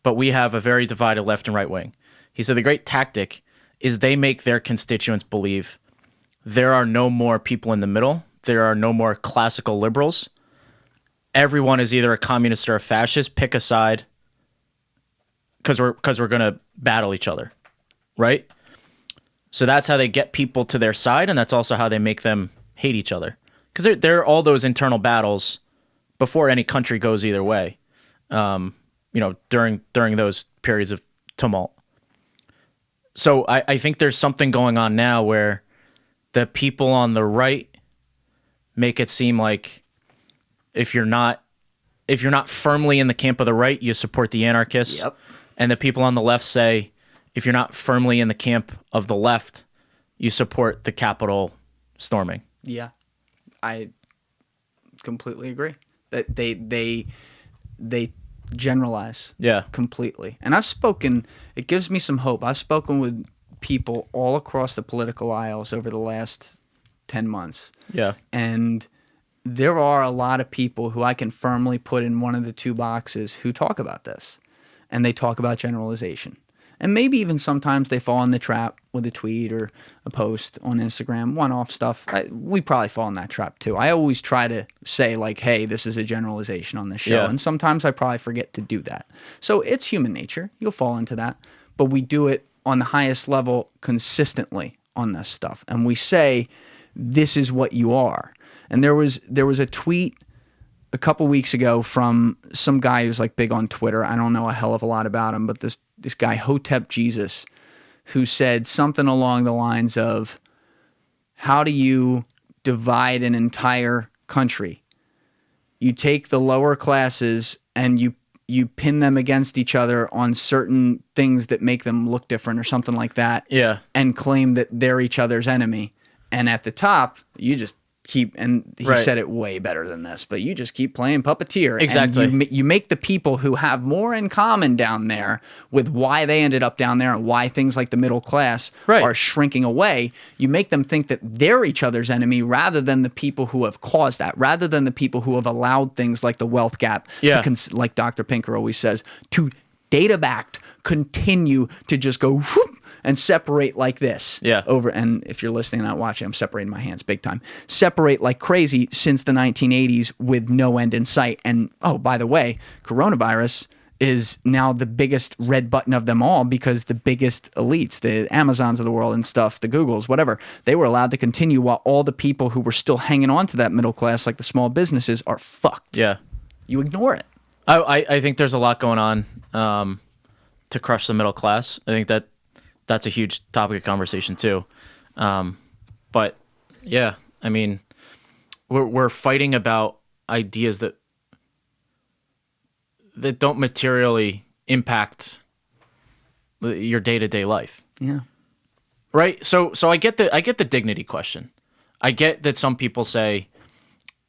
but we have a very divided left and right wing. He said the great tactic is they make their constituents believe there are no more people in the middle. There are no more classical liberals. Everyone is either a communist or a fascist. Pick a side, because we're gonna battle each other, right? So that's how they get people to their side, and that's also how they make them hate each other. Because there are all those internal battles before any country goes either way. During those periods of tumult. So I think there's something going on now where the people on the right make it seem like if you're not firmly in the camp of the right, you support the anarchists. Yep. And the people on the left say, if you're not firmly in the camp of the left, you support the Capitol storming. Yeah, I completely agree. That they generalize. Yeah. Completely. And it gives me some hope. I've spoken with people all across the political aisles over the last 10 months. Yeah. And there are a lot of people who I can firmly put in one of the two boxes who talk about this. And they talk about generalization. And maybe even sometimes they fall in the trap with a tweet or a post on Instagram, one-off stuff. We probably fall in that trap too. I always try to say like, hey, this is a generalization on this show. Yeah. And sometimes I probably forget to do that. So it's human nature. You'll fall into that. But we do it on the highest level consistently on this stuff. And we say, this is what you are. And there was a tweet a couple weeks ago from some guy who's like big on Twitter. I don't know a hell of a lot about him, but this guy, Hotep Jesus, who said something along the lines of, how do you divide an entire country? You take the lower classes and you pin them against each other on certain things that make them look different or something like that. Yeah. And claim that they're each other's enemy. And at the top, you just keep, and he said it way better than this, but you just keep playing puppeteer. Exactly. And you make the people who have more in common down there with why they ended up down there and why things like the middle class are shrinking away. You make them think that they're each other's enemy rather than the people who have caused that, rather than the people who have allowed things like the wealth gap, like Dr. Pinker always says, to data-backed continue to just go whoop, and separate like this. Yeah. Over, and if you're listening, not watching, I'm separating my hands big time. Separate like crazy since the 1980s with no end in sight. And oh, by the way, coronavirus is now the biggest red button of them all because the biggest elites, the Amazons of the world and stuff, the Googles, whatever, they were allowed to continue while all the people who were still hanging on to that middle class, like the small businesses, are fucked. Yeah. You ignore it. I think there's a lot going on. to crush the middle class. I think that's a huge topic of conversation too. But yeah, I mean, we're fighting about ideas that don't materially impact your day-to-day life. Yeah. Right? So I get the dignity question. I get that some people say,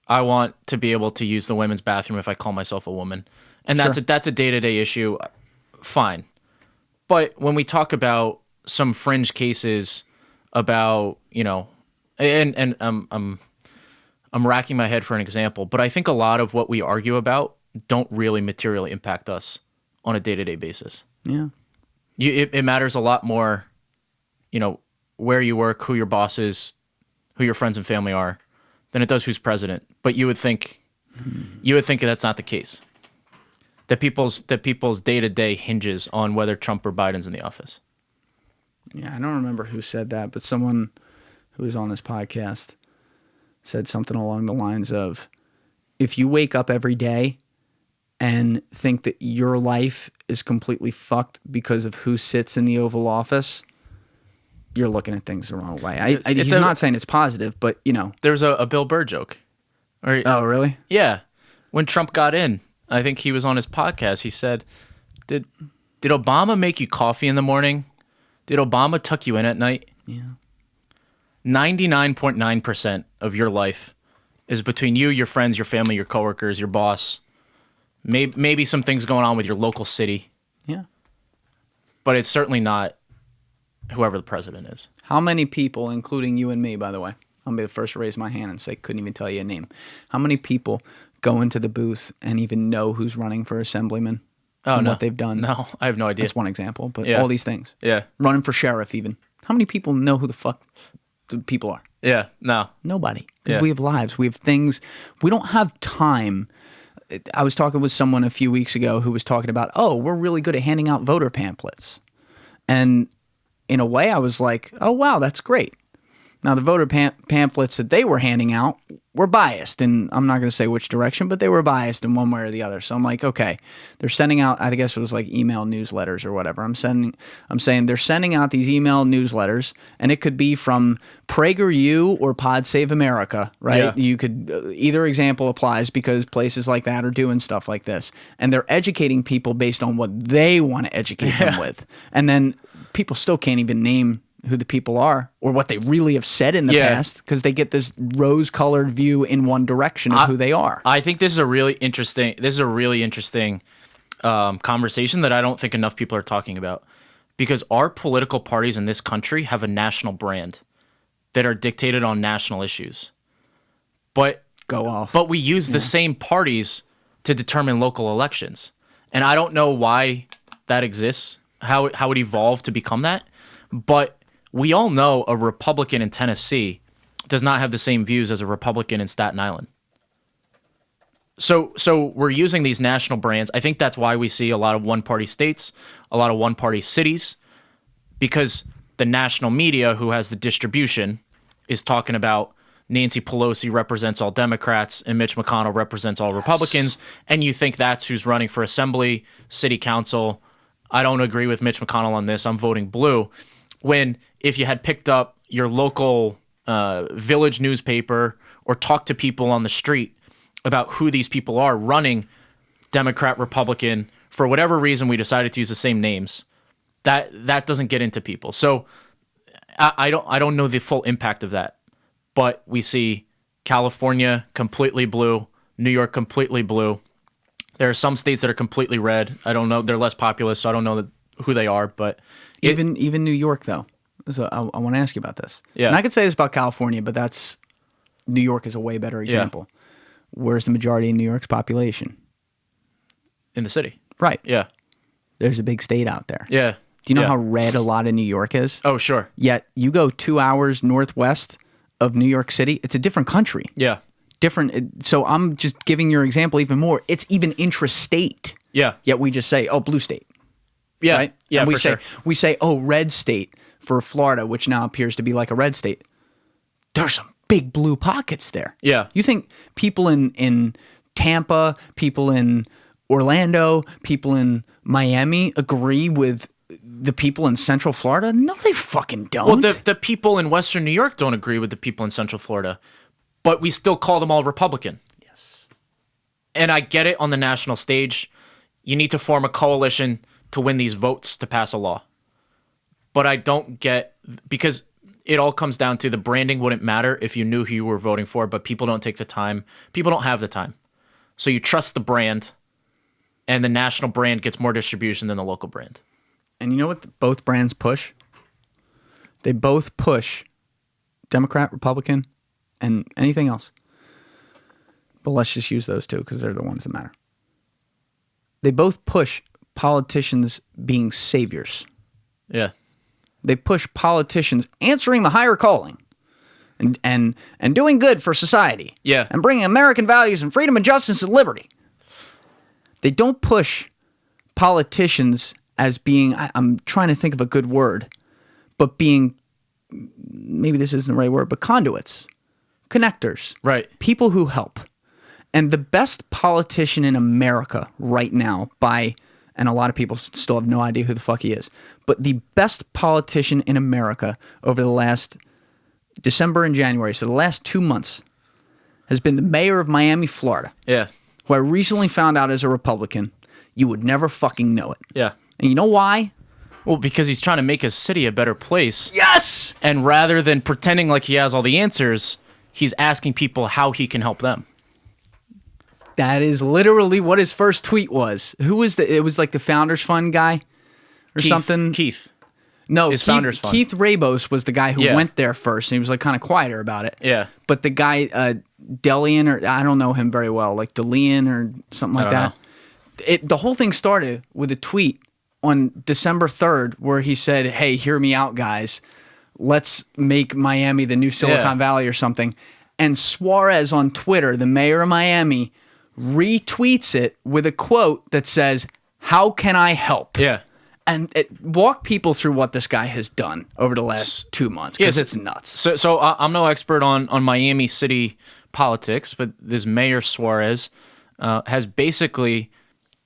I want to be able to use the women's bathroom if I call myself a woman. And that's a day-to-day issue. Fine. But when we talk about some fringe cases about, and I'm racking my head for an example, but I think a lot of what we argue about don't really materially impact us on a day-to-day basis. Yeah. It matters a lot more, where you work, who your boss is, who your friends and family are, than it does who's president. But you would think that's not the case. That people's day-to-day hinges on whether Trump or Biden's in the office. Yeah, I don't remember who said that, but someone who was on this podcast said something along the lines of, if you wake up every day and think that your life is completely fucked because of who sits in the Oval Office, you're looking at things the wrong way. He's not saying it's positive, but, There's a Bill Burr joke. Oh, really? Yeah. When Trump got in, I think he was on his podcast. He said, did Obama make you coffee in the morning? Did Obama tuck you in at night? Yeah. 99.9% of your life is between you, your friends, your family, your coworkers, your boss, maybe some things going on with your local city. Yeah. But it's certainly not whoever the president is. How many people, including you and me, by the way, I'll be the first to raise my hand and say, couldn't even tell you a name. How many people go into the booth and even know who's running for assemblyman and no. what they've done? No, I have no idea. That's one example, but Yeah. all these things. Yeah. Running for sheriff even. How many people know who the fuck the people are? Yeah, no. Nobody. Because Yeah. we have lives. We have things. We don't have time. I was talking with someone a few weeks ago who was talking about, we're really good at handing out voter pamphlets. And in a way, I was like, oh, wow, that's great. Now, the voter pamphlets that they were handing out were biased, and I'm not going to say which direction, but they were biased in one way or the other. So I'm like, okay, they're sending out, I guess it was like email newsletters or whatever. I'm saying they're sending out these email newsletters, and it could be from PragerU or Pod Save America, right? Yeah. You could, either example applies because places like that are doing stuff like this, and they're educating people based on what they want to educate them with, and then people still can't even name who the people are or what they really have said in the past because they get this rose-colored view in one direction of who they are. I think this is a really interesting conversation that I don't think enough people are talking about, because our political parties in this country have a national brand that are dictated on national issues. But Go off. But we use the same parties to determine local elections. And I don't know why that exists, how it evolved to become that. But we all know a Republican in Tennessee does not have the same views as a Republican in Staten Island. So we're using these national brands. I think that's why we see a lot of one-party states, a lot of one-party cities, because the national media, who has the distribution, is talking about Nancy Pelosi represents all Democrats and Mitch McConnell represents all Republicans, and you think that's who's running for assembly, city council. I don't agree with Mitch McConnell on this. I'm voting blue. When if you had picked up your local village newspaper or talked to people on the street about who these people are running, Democrat, Republican, for whatever reason we decided to use the same names, that doesn't get into people. So I don't know the full impact of that, but we see California completely blue, New York completely blue. There are some states that are completely red. I don't know. They're less populous, so I don't know who they are, but even New York, though. So I want to ask you about this. Yeah. And I could say this about California, but New York is a way better example. Yeah. Where's the majority of New York's population? In the city. Right. Yeah. There's a big state out there. Yeah. Do you know how red a lot of New York is? Oh, sure. Yet you go 2 hours northwest of New York City, it's a different country. Yeah. Different. So I'm just giving your example even more. It's even intrastate. Yeah. Yet we just say, blue state. Yeah. Right? Yeah, and we for say, sure. We say, red state for Florida, which now appears to be like a red state. There's some big blue pockets there. Yeah. You think people in Tampa, people in Orlando, people in Miami agree with the people in Central Florida? No, they fucking don't. Well, the people in Western New York don't agree with the people in Central Florida, but we still call them all Republican. Yes. And I get it on the national stage. You need to form a coalition to win these votes to pass a law. But I don't get, because it all comes down to the branding wouldn't matter if you knew who you were voting for, but people don't take the time. People don't have the time. So you trust the brand, and the national brand gets more distribution than the local brand. And you know what both brands push? They both push Democrat, Republican, and anything else. But let's just use those two because they're the ones that matter. They both push politicians being saviors. Yeah. They push politicians answering the higher calling and doing good for society. Yeah. And bringing American values and freedom and justice and liberty. They don't push politicians as being, I'm trying to think of a good word, but being, maybe this isn't the right word, but conduits, connectors. Right. People who help. And the best politician in America right now and a lot of people still have no idea who the fuck he is, but the best politician in America over the last December and January, so the last 2 months, has been the mayor of Miami, Florida. Yeah. Who I recently found out is a Republican. You would never fucking know it. Yeah. And you know why? Well, because he's trying to make his city a better place. Yes! And rather than pretending like he has all the answers, he's asking people how he can help them. That is literally what his first tweet was. Who was it was like the Founders Fund guy or something? Keith. No, his Founders Fund. Keith Rabos was the guy who Yeah. went there first, and he was like kind of quieter about it. Yeah. But the guy, Delian, or I don't know him very well, like Delian or something like that. The whole thing started with a tweet on December 3rd where he said, hey, hear me out, guys. Let's make Miami the new Silicon Valley or something. And Suarez on Twitter, the mayor of Miami, retweets it with a quote that says, how can I help? Yeah. And walk people through what this guy has done over the last 2 months, because it's nuts. So I'm no expert on Miami city politics, but this Mayor Suarez has basically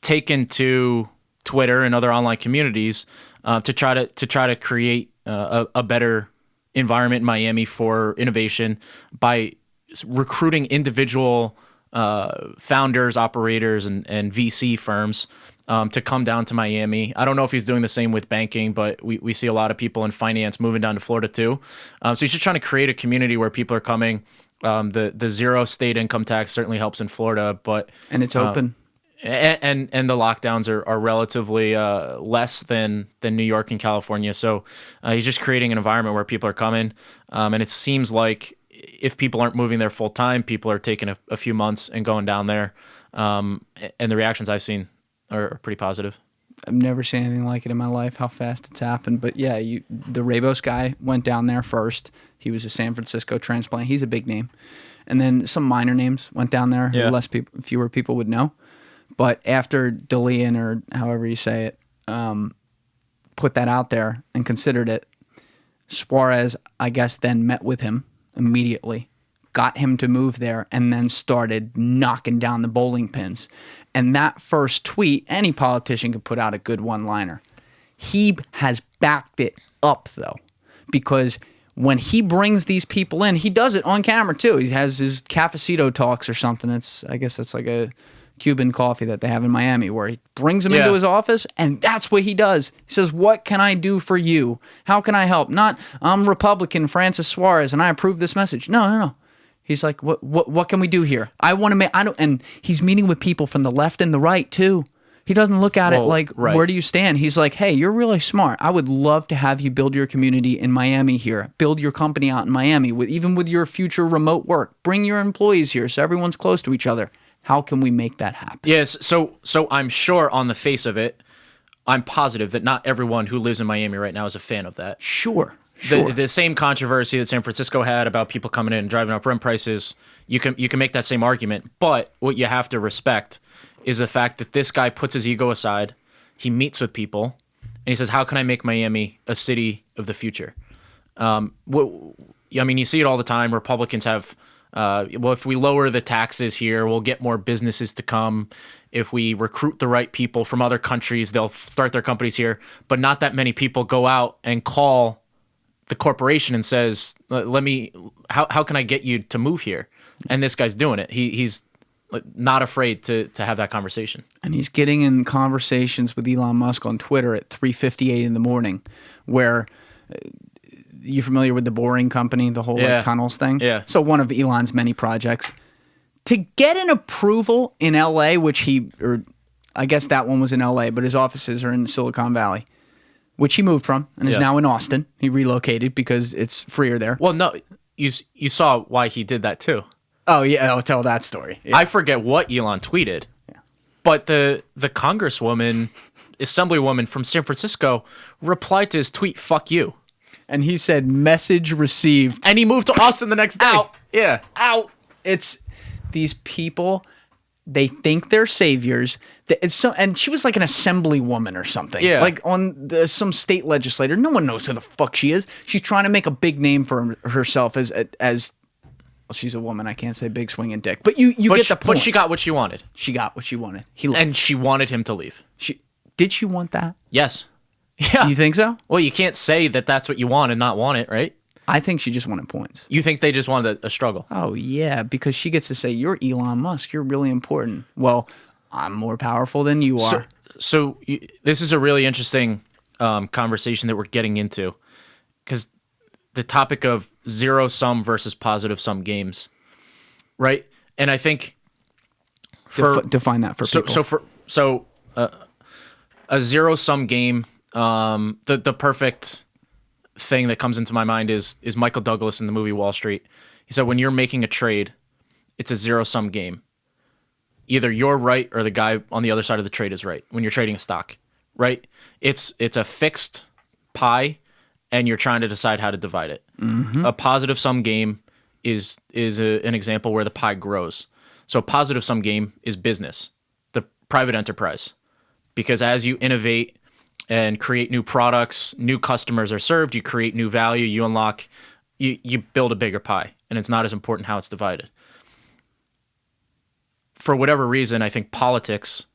taken to Twitter and other online communities to try to create a better environment in Miami for innovation by recruiting individual founders, operators, and VC firms to come down to Miami. I don't know if he's doing the same with banking, but we see a lot of people in finance moving down to Florida too. So he's just trying to create a community where people are coming. The zero state income tax certainly helps in Florida, And it's open. And the lockdowns are relatively less than New York and California. So he's just creating an environment where people are coming. And it seems like if people aren't moving there full time, people are taking a few months and going down there. And the reactions I've seen are pretty positive. I've never seen anything like it in my life, how fast it's happened. But yeah, the Rabos guy went down there first. He was a San Francisco transplant. He's a big name. And then some minor names went down there who fewer people would know. But after Delian, or however you say it, put that out there and considered it, Suarez, I guess, then met with him immediately, got him to move there, and then started knocking down the bowling pins. And that first tweet, any politician could put out a good one-liner. He has backed it up, though, because when he brings these people in, he does it on camera, too. He has his cafecito talks or something. I guess that's like a Cuban coffee that they have in Miami, where he brings them into his office, and that's what he does. He says, what can I do for you? How can I help? Not, I'm Republican Francis Suarez, and I approve this message. No. He's like, what can we do here? I want to make, and he's meeting with people from the left and the right, too. He doesn't look at it like, where do you stand? He's like, hey, you're really smart. I would love to have you build your community in Miami here. Build your company out in Miami, even with your future remote work. Bring your employees here so everyone's close to each other. How can we make that happen? Yes, so I'm sure on the face of it, I'm positive that not everyone who lives in Miami right now is a fan of that. Sure. The same controversy that San Francisco had about people coming in and driving up rent prices, you can make that same argument. But what you have to respect is the fact that this guy puts his ego aside, he meets with people, and he says, how can I make Miami a city of the future? You see it all the time. Republicans have well, if we lower the taxes here, we'll get more businesses to come. If we recruit the right people from other countries, they'll start their companies here. But not that many people go out and call the corporation and says, how can I get you to move here? And this guy's doing it. He's not afraid to have that conversation. And he's getting in conversations with Elon Musk on Twitter at 3:58 in the morning, where you familiar with the Boring Company, the whole like, tunnels thing? Yeah. So one of Elon's many projects. To get an approval in LA, I guess that one was in LA, but his offices are in Silicon Valley, which he moved from and is now in Austin. He relocated because it's freer there. Well, no, you saw why he did that too. Oh, yeah, I'll tell that story. Yeah. I forget what Elon tweeted, but the congresswoman, assemblywoman from San Francisco replied to his tweet, "Fuck you." And he said, "Message received." And he moved to Austin the next day. Out. Yeah. Out. It's these people, they think they're saviors. And she was like an assemblywoman or something. Yeah. Like on some state legislator. No one knows who the fuck she is. She's trying to make a big name for herself as well, she's a woman. I can't say big swinging dick. But you get the point. But she got what she wanted. She got what she wanted. He left. And she wanted him to leave. Did she want that? Yes. Yeah. You think so? Well, you can't say that that's what you want and not want it, right? I think she just wanted points. You think they just wanted a struggle? Oh, yeah, because she gets to say, "You're Elon Musk. You're really important." Well, I'm more powerful than you are. So this is a really interesting conversation that we're getting into, because the topic of zero-sum versus positive-sum games, right? And I think define that for people. So a zero-sum game, the perfect thing that comes into my mind is Michael Douglas in the movie Wall Street. He said, when you're making a trade, it's a zero-sum game. Either you're right or the guy on the other side of the trade is right when you're trading a stock, right? It's a fixed pie, and you're trying to decide how to divide it. Mm-hmm. A positive-sum game is an example where the pie grows. So a positive-sum game is business, the private enterprise, because as you innovate and create new products, new customers are served, you create new value, you unlock, you build a bigger pie, and it's not as important how it's divided. For whatever reason, I think politics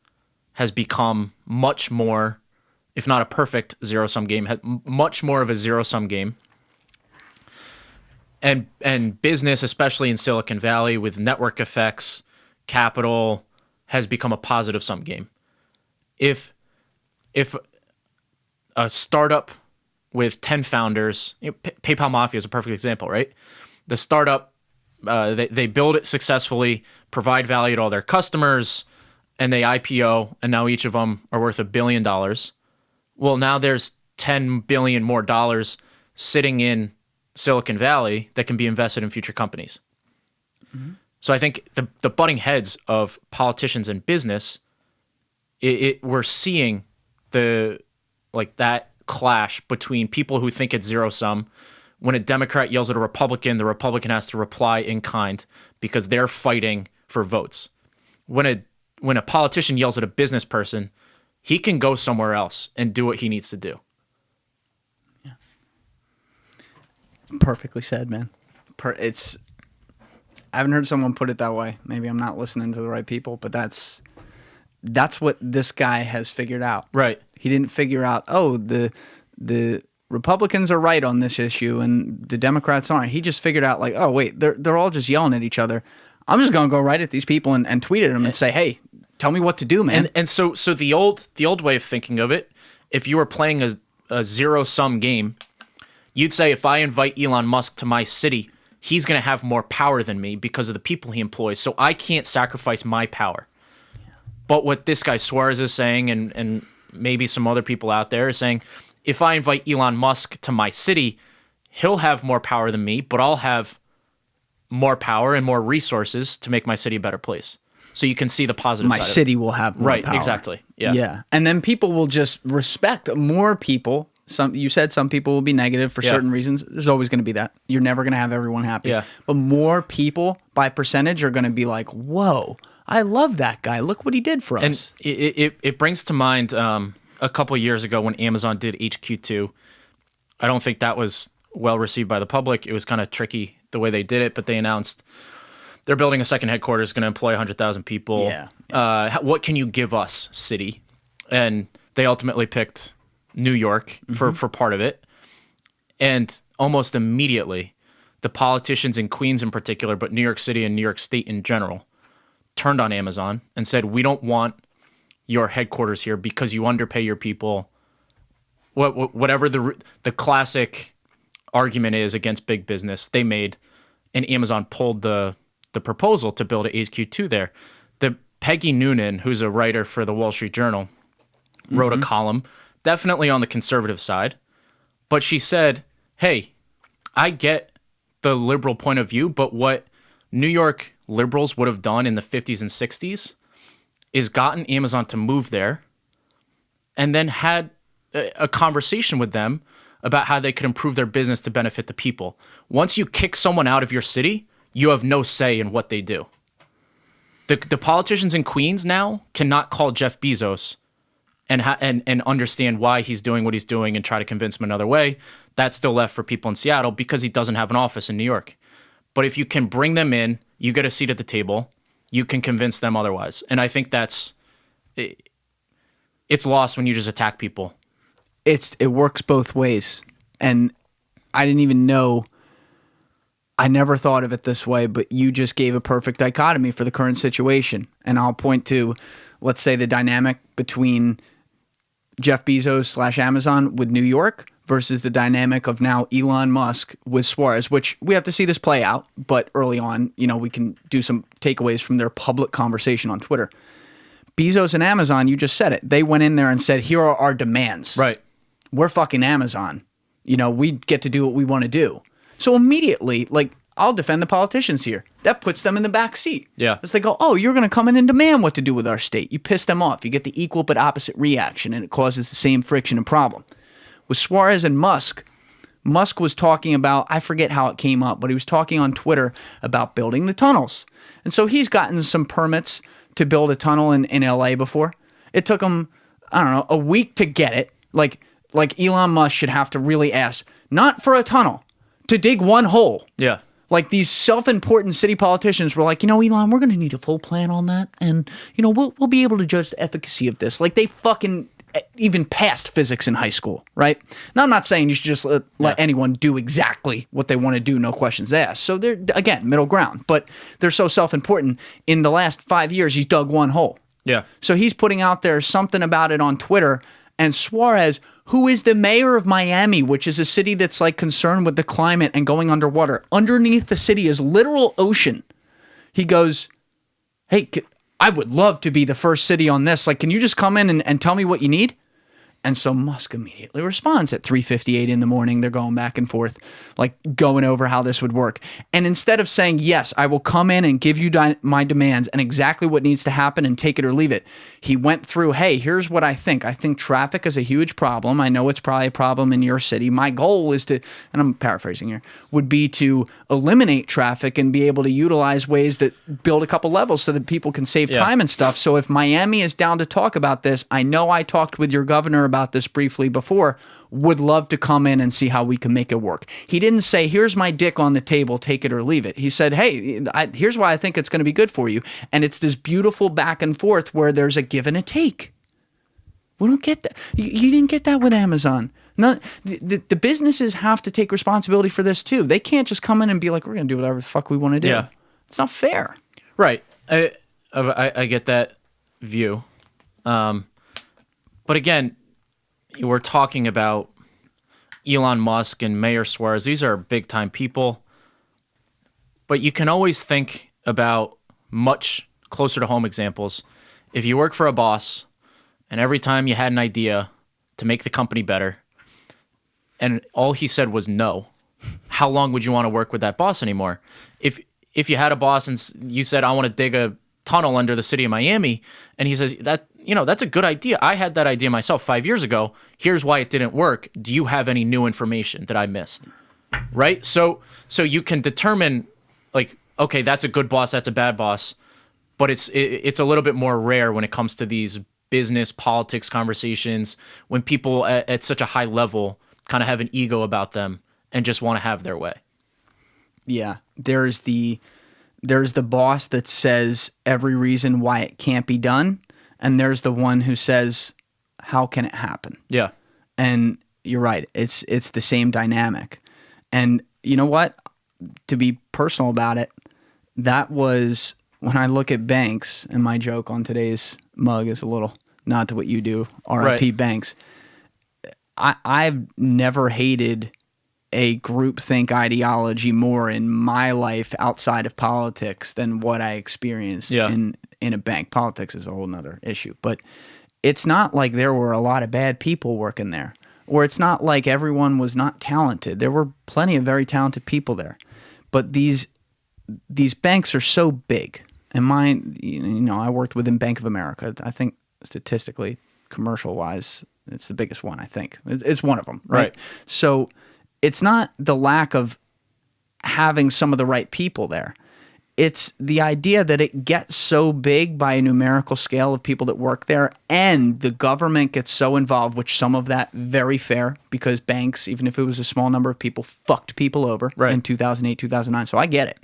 has become much more, if not a perfect zero-sum game, much more of a zero-sum game. And business, especially in Silicon Valley with network effects, capital, has become a positive-sum game. If a startup with 10 founders, PayPal Mafia is a perfect example, right? The startup, they build it successfully, provide value to all their customers, and they IPO, and now each of them are worth $1 billion. Well, now there's $10 billion more dollars sitting in Silicon Valley that can be invested in future companies. Mm-hmm. So I think the butting heads of politicians and business, we're seeing that clash between people who think it's zero sum. When a Democrat yells at a Republican, the Republican has to reply in kind because they're fighting for votes. When a politician yells at a business person, he can go somewhere else and do what he needs to do. Yeah. Perfectly said, man. I haven't heard someone put it that way. Maybe I'm not listening to the right people, but that's what this guy has figured out. Right. He didn't figure out, the Republicans are right on this issue and the Democrats aren't. He just figured out, like, oh, wait, they're all just yelling at each other. I'm just going to go right at these people and tweet at them and say, hey, tell me what to do, man. And so the old way of thinking of it, if you were playing a zero-sum game, you'd say, if I invite Elon Musk to my city, he's going to have more power than me because of the people he employs, so I can't sacrifice my power. But what this guy Suarez is saying, and maybe some other people out there are saying, if I invite Elon Musk to my city, he'll have more power than me, but I'll have more power and more resources to make my city a better place. So you can see the positive side. My city will have more power. Right, exactly. Yeah. Yeah. And then people will just respect more people. You said some people will be negative for certain reasons. There's always going to be that. You're never going to have everyone happy. Yeah. But more people by percentage are going to be like, whoa, I love that guy. Look what he did for us. And it brings to mind a couple years ago when Amazon did HQ2. I don't think that was well received by the public. It was kind of tricky the way they did it, but they announced they're building a second headquarters, going to employ 100,000 people. Yeah. What can you give us, city? And they ultimately picked New York for part of it. And almost immediately, the politicians in Queens in particular, but New York City and New York State in general, turned on Amazon and said, we don't want your headquarters here because you underpay your people. Whatever the classic argument is against big business, they made, and Amazon pulled the proposal to build a HQ2 there. The Peggy Noonan, who's a writer for the Wall Street Journal, wrote a column, definitely on the conservative side, but she said, hey, I get the liberal point of view, but what New York liberals would have done in the 50s and 60s is gotten Amazon to move there and then had a conversation with them about how they could improve their business to benefit the people. Once you kick someone out of your city, you have no say in what they do. The politicians in Queens now cannot call Jeff Bezos and understand why he's doing what he's doing and try to convince him another way. That's still left for people in Seattle because he doesn't have an office in New York. But if you can bring them in, you get a seat at the table, you can convince them otherwise. And I think it's lost when you just attack people. It works both ways. And I didn't even know, I never thought of it this way, but you just gave a perfect dichotomy for the current situation. And I'll point to, let's say, the dynamic between Jeff Bezos / Amazon with New York versus the dynamic of now Elon Musk with Suarez, which we have to see this play out. But early on, we can do some takeaways from their public conversation on Twitter. Bezos and Amazon, you just said it. They went in there and said, here are our demands. Right. We're fucking Amazon. We get to do what we want to do. So immediately, I'll defend the politicians here. That puts them in the back seat. Yeah. As they go, oh, you're going to come in and demand what to do with our state. You piss them off. You get the equal but opposite reaction, and it causes the same friction and problem. With Suarez and Musk was talking about, I forget how it came up, but he was talking on Twitter about building the tunnels. And so he's gotten some permits to build a tunnel in LA before. It took him, I don't know, a week to get it. Like Elon Musk should have to really ask, not for a tunnel, to dig one hole. Yeah. Like these self-important city politicians were like, Elon, we're going to need a full plan on that. And, we'll be able to judge the efficacy of this. Like they fucking even passed physics in high school, right? Now, I'm not saying you should just let anyone do exactly what they want to do, no questions asked. So they're, again, middle ground. But they're so self-important. In the last 5 years, he's dug one hole. Yeah. So he's putting out there something about it on Twitter. And Suarez, who is the mayor of Miami, which is a city that's concerned with the climate and going underwater. Underneath the city is literal ocean. He goes, hey, I would love to be the first city on this. Can you just come in and tell me what you need? And so Musk immediately responds at 3:58 in the morning. They're going back and forth, going over how this would work. And instead of saying, yes, I will come in and give you my demands and exactly what needs to happen and take it or leave it, he went through, hey, here's what I think. I think traffic is a huge problem. I know it's probably a problem in your city. My goal is to, and I'm paraphrasing here, would be to eliminate traffic and be able to utilize ways that build a couple levels so that people can save time and stuff. So if Miami is down to talk about this, I know I talked with your governor about this briefly before, would love to come in and see how we can make it work. He didn't say, here's my dick on the table, take it or leave it. He said, hey, here's why I think it's going to be good for you. And it's this beautiful back and forth where there's a give and a take. We don't get that. You didn't get that with Amazon. The businesses have to take responsibility for this too. They can't just come in and be like, we're going to do whatever the fuck we want to do. Yeah. It's not fair. Right. I get that view. But again, we're talking about Elon Musk and Mayor Suarez. These are big time people. But you can always think about much closer to home examples. If you work for a boss and every time you had an idea to make the company better and all he said was no, how long would you want to work with that boss anymore? If you had a boss and you said, I want to dig a tunnel under the city of Miami, and he says, that's a good idea. I had that idea myself 5 years ago. Here's why it didn't work. Do you have any new information that I missed? Right? So you can determine, okay, that's a good boss, that's a bad boss, but it's a little bit more rare when it comes to these business politics conversations, when people at such a high level kind of have an ego about them and just want to have their way. Yeah, there's the there's the boss that says every reason why it can't be done, and there's the one who says, how can it happen? Yeah. And you're right. It's the same dynamic. And you know what? To be personal about it, that was when I look at banks, and my joke on today's mug is a little nod to what you do, RIP Right. banks. I've never hated a groupthink ideology more in my life outside of politics than what I experienced in a bank. Politics is a whole nother issue. But it's not like there were a lot of bad people working there, or it's not like everyone was not talented. There were plenty of very talented people there. But these banks are so big. And mine, I worked within Bank of America. I think statistically, commercial-wise, it's the biggest one, I think. It's one of them, right? So it's not the lack of having some of the right people there. It's the idea that it gets so big by a numerical scale of people that work there, and the government gets so involved, which some of that very fair, because banks, even if it was a small number of people, fucked people over in 2008, 2009. So I get it.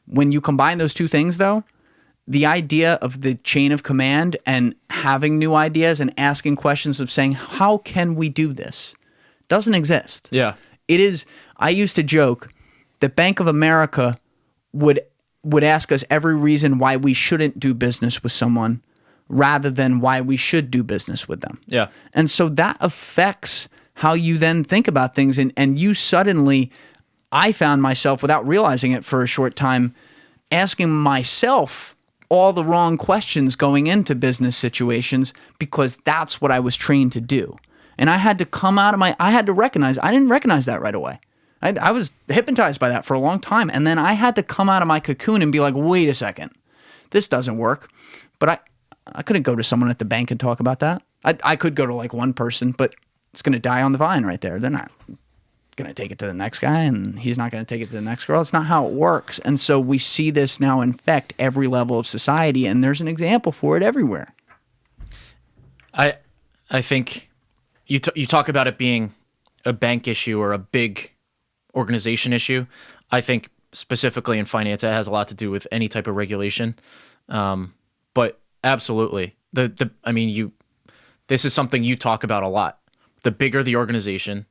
When you combine those two things, though, the idea of the chain of command and having new ideas and asking questions of saying, how can we do this, doesn't exist. Yeah. It is, I used to joke that Bank of America would ask us every reason why we shouldn't do business with someone rather than why we should do business with them. Yeah. And so that affects how you then think about things. And you suddenly, I found myself, without realizing it for a short time, asking myself all the wrong questions going into business situations because that's what I was trained to do. And I had to come out of I had to recognize, I didn't recognize that right away. I was hypnotized by that for a long time. And then I had to come out of my cocoon and be like, wait a second, this doesn't work. But I couldn't go to someone at the bank and talk about that. I could go to like one person, but it's going to die on the vine right there. They're not going to take it to the next guy, and he's not going to take it to the next girl. It's not how it works. And so we see this now infect every level of society, and there's an example for it everywhere. I think you talk about it being a bank issue or a big organization issue. I think specifically in finance, it has a lot to do with any type of regulation. But absolutely, this is something you talk about a lot. The bigger the organization,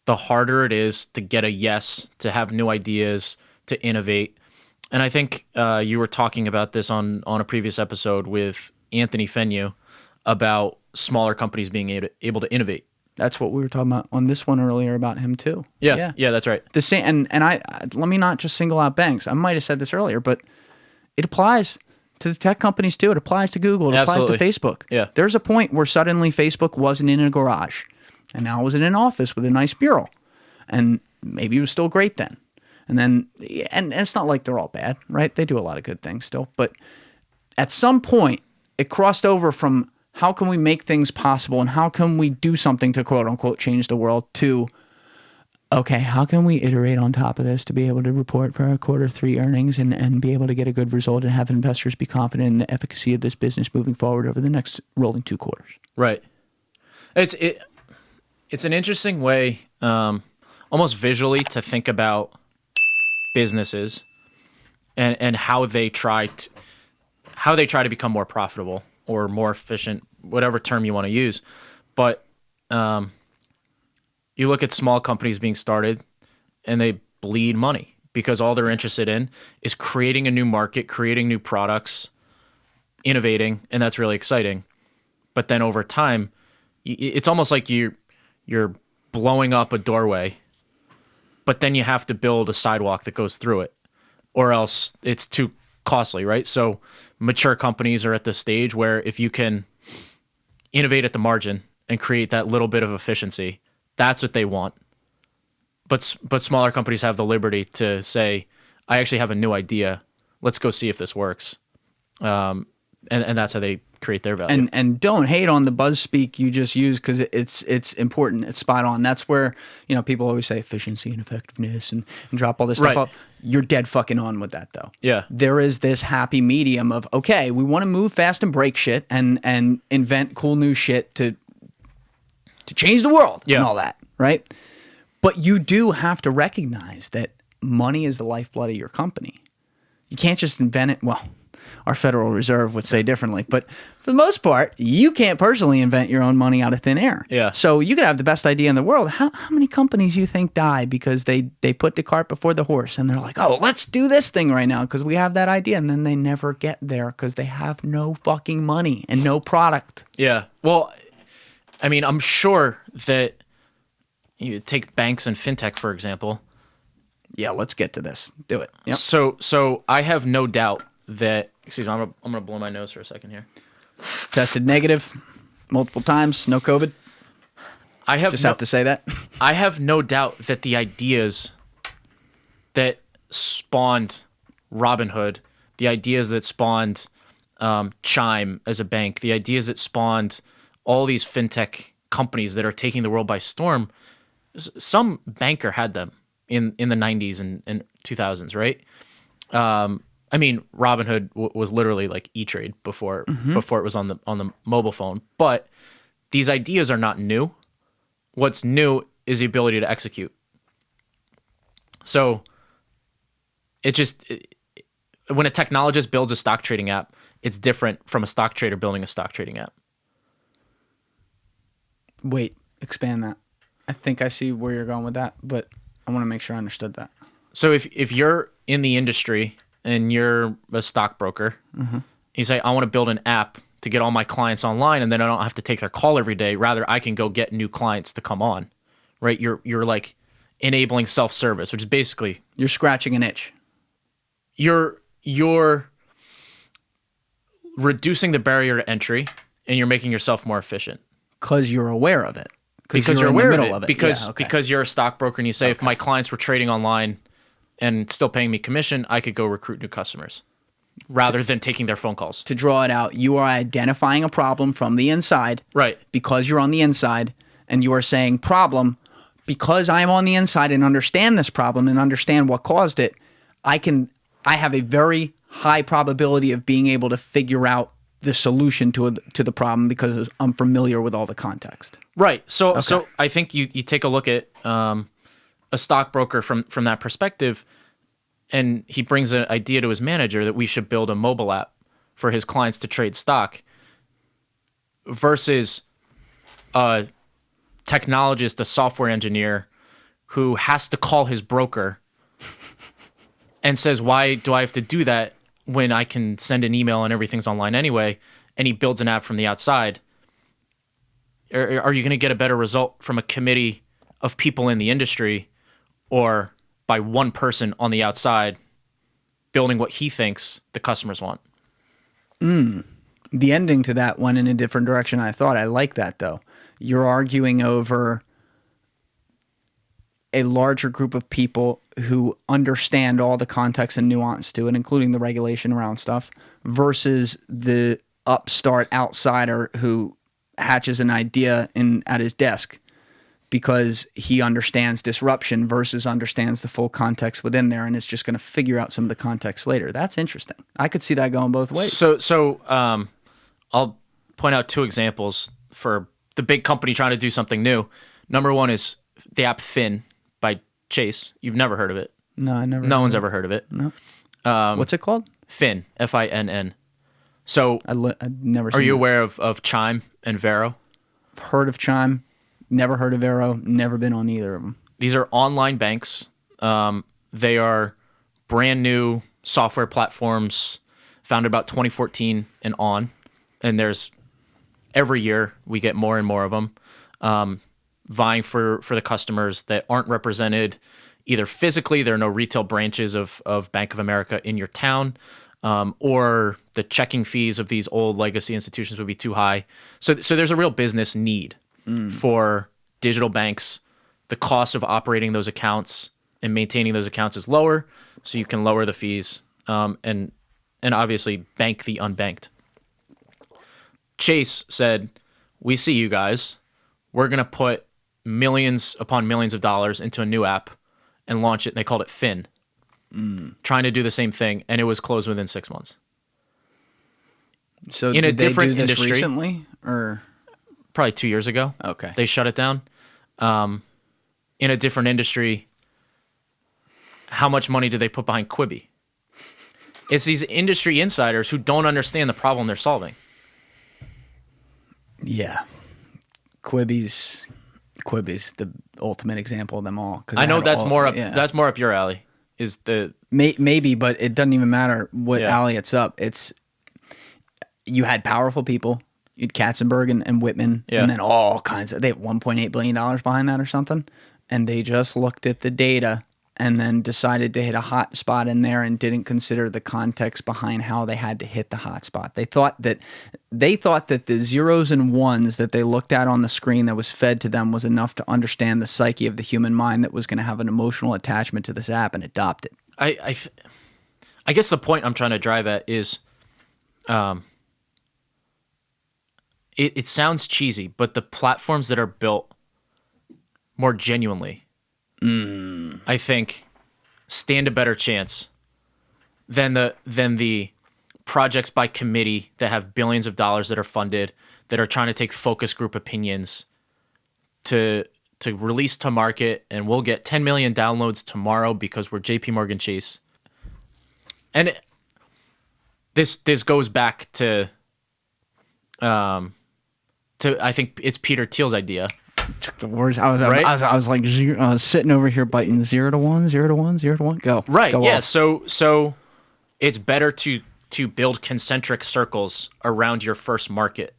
the harder it is to get a yes, to have new ideas, to innovate. And I think you were talking about this on a previous episode with Anthony Fenu about smaller companies being able to innovate. That's what we were talking about on this one earlier about him too. Yeah, that's right. The same, and I let me not just single out banks. I might have said this earlier, but it applies to the tech companies too. It applies to Google. It Absolutely. applies to Facebook. Yeah. There's a point where suddenly Facebook wasn't in a garage, and now it was in an office with a nice bureau, and maybe it was still great then. And then, and it's not like they're all bad, right? They do a lot of good things still, but at some point, it crossed over from how can we make things possible and how can we do something to quote unquote change the world to, okay, how can we iterate on top of this to be able to report for our Q3 earnings and be able to get a good result and have investors be confident in the efficacy of this business moving forward over the next rolling 2 quarters. Right. It's an interesting way, almost visually, to think about businesses and how they try to become more profitable or more efficient, whatever term you want to use. But you look at small companies being started and they bleed money because all they're interested in is creating a new market, creating new products, innovating, and that's really exciting. But then over time, it's almost like you're blowing up a doorway, but then you have to build a sidewalk that goes through it, or else it's too costly, right? So mature companies are at the stage where if you can innovate at the margin and create that little bit of efficiency, that's what they want. But smaller companies have the liberty to say, I actually have a new idea. Let's go see if this works. And that's how they create their value. And don't hate on the buzz speak you just used because it's important. It's spot on. That's where, people always say efficiency and effectiveness and drop all this stuff Right. up. You're dead fucking on with that though. Yeah. There is this happy medium of, okay, we want to move fast and break shit and invent cool new shit to change the world and all that, right? But you do have to recognize that money is the lifeblood of your company. You can't just invent it. Well, our Federal Reserve would say differently, but for the most part, you can't personally invent your own money out of thin air. Yeah. So you could have the best idea in the world. How many companies you think die because they put the cart before the horse and they're like, oh, let's do this thing right now because we have that idea, and then they never get there because they have no fucking money and no product. Yeah. Well, I mean, I'm sure that you take banks and fintech, for example. Yeah, let's get to this. Do it. Yep. So I have no doubt that. Excuse me, I'm gonna blow my nose for a second here. Tested negative multiple times. No COVID. I have have to say that. I have no doubt that the ideas that spawned Robinhood, the ideas that spawned Chime as a bank, the ideas that spawned all these fintech companies that are taking the world by storm, some banker had them in the 90s and 2000s, right? I mean, Robinhood was literally like E-Trade before it was on the mobile phone. But these ideas are not new. What's new is the ability to execute. So when a technologist builds a stock trading app, it's different from a stock trader building a stock trading app. Wait, expand that. I think I see where you're going with that, but I want to make sure I understood that. So if you're in the industry and you're a stockbroker, you say, I want to build an app to get all my clients online, and then I don't have to take their call every day. Rather, I can go get new clients to come on, right? You're like enabling self-service, which is basically You're scratching an itch. you're reducing the barrier to entry, and you're making yourself more efficient. Because you're aware of it. Because you're in the aware middle of it. Because you're a stockbroker, and you say, if my clients were trading online and still paying me commission, I could go recruit new customers rather than taking their phone calls. To draw it out, you are identifying a problem from the inside. Right. Because you're on the inside, and you are saying problem, because I'm on the inside and understand this problem and understand what caused it, I have a very high probability of being able to figure out the solution to the problem because I'm familiar with all the context. Right. So I think you take a look at a stockbroker from that perspective, and he brings an idea to his manager that we should build a mobile app for his clients to trade stock, versus a technologist, a software engineer who has to call his broker and says, why do I have to do that when I can send an email and everything's online anyway? And he builds an app from the outside. Are you going to get a better result from a committee of people in the industry, or by one person on the outside building what he thinks the customers want? The ending to that went in a different direction I thought. I like that, though. You're arguing over a larger group of people who understand all the context and nuance to it, including the regulation around stuff, versus the upstart outsider who hatches an idea at his desk because he understands disruption versus understands the full context within there, and is just going to figure out some of the context later. That's interesting. I could see that going both ways. So I'll point out two examples for the big company trying to do something new. Number one is the app Fin by Chase. You've never heard of it. No, I never. No one's ever heard of it. No. What's it called? Fin, Finn. So I've never seen are you it. aware of Chime and Vero? Heard of Chime, never heard of Vero, never been on either of them. These are online banks. They are brand new software platforms founded about 2014 and on. And there's every year we get more and more of them, vying for the customers that aren't represented either physically. There are no retail branches of Bank of America in your town, or the checking fees of these old legacy institutions would be too high. So there's a real business need for digital banks. The cost of operating those accounts and maintaining those accounts is lower, so you can lower the fees and obviously bank the unbanked. Chase said, we see you guys. We're going to put millions upon millions of dollars into a new app and launch it. And they called it Fin. Trying to do the same thing, and it was closed within 6 months. So in did a different they do this industry, recently, or probably 2 years ago. Okay. They shut it down. In a different industry, how much money did they put behind Quibi? It's these industry insiders who don't understand the problem they're solving. Yeah. Quibi's the ultimate example of them all. I know that's more up your alley. Is the maybe, but it doesn't even matter what Yeah. alley it's up. It's you had powerful people. You had Katzenberg and Whitman, Yeah. and then all kinds of. They have $1.8 billion behind that or something, and they just looked at the data and then decided to hit a hot spot in there and didn't consider the context behind how they had to hit the hot spot. They thought that the zeros and ones that they looked at on the screen that was fed to them was enough to understand the psyche of the human mind that was going to have an emotional attachment to this app and adopt it. I guess the point I'm trying to drive at is, it sounds cheesy, but the platforms that are built more genuinely, I think, stand a better chance than the projects by committee that have billions of dollars that are funded, that are trying to take focus group opinions to release to market, and we'll get 10 million downloads tomorrow because we're JP Morgan Chase. And this goes back to I think it's Peter Thiel's idea. Took the words. I was Right? I was like I was sitting over here biting 0 to 1, 0 to 1, 0 to 1. Go. Right. Go Yeah. off. So it's better to build concentric circles around your first market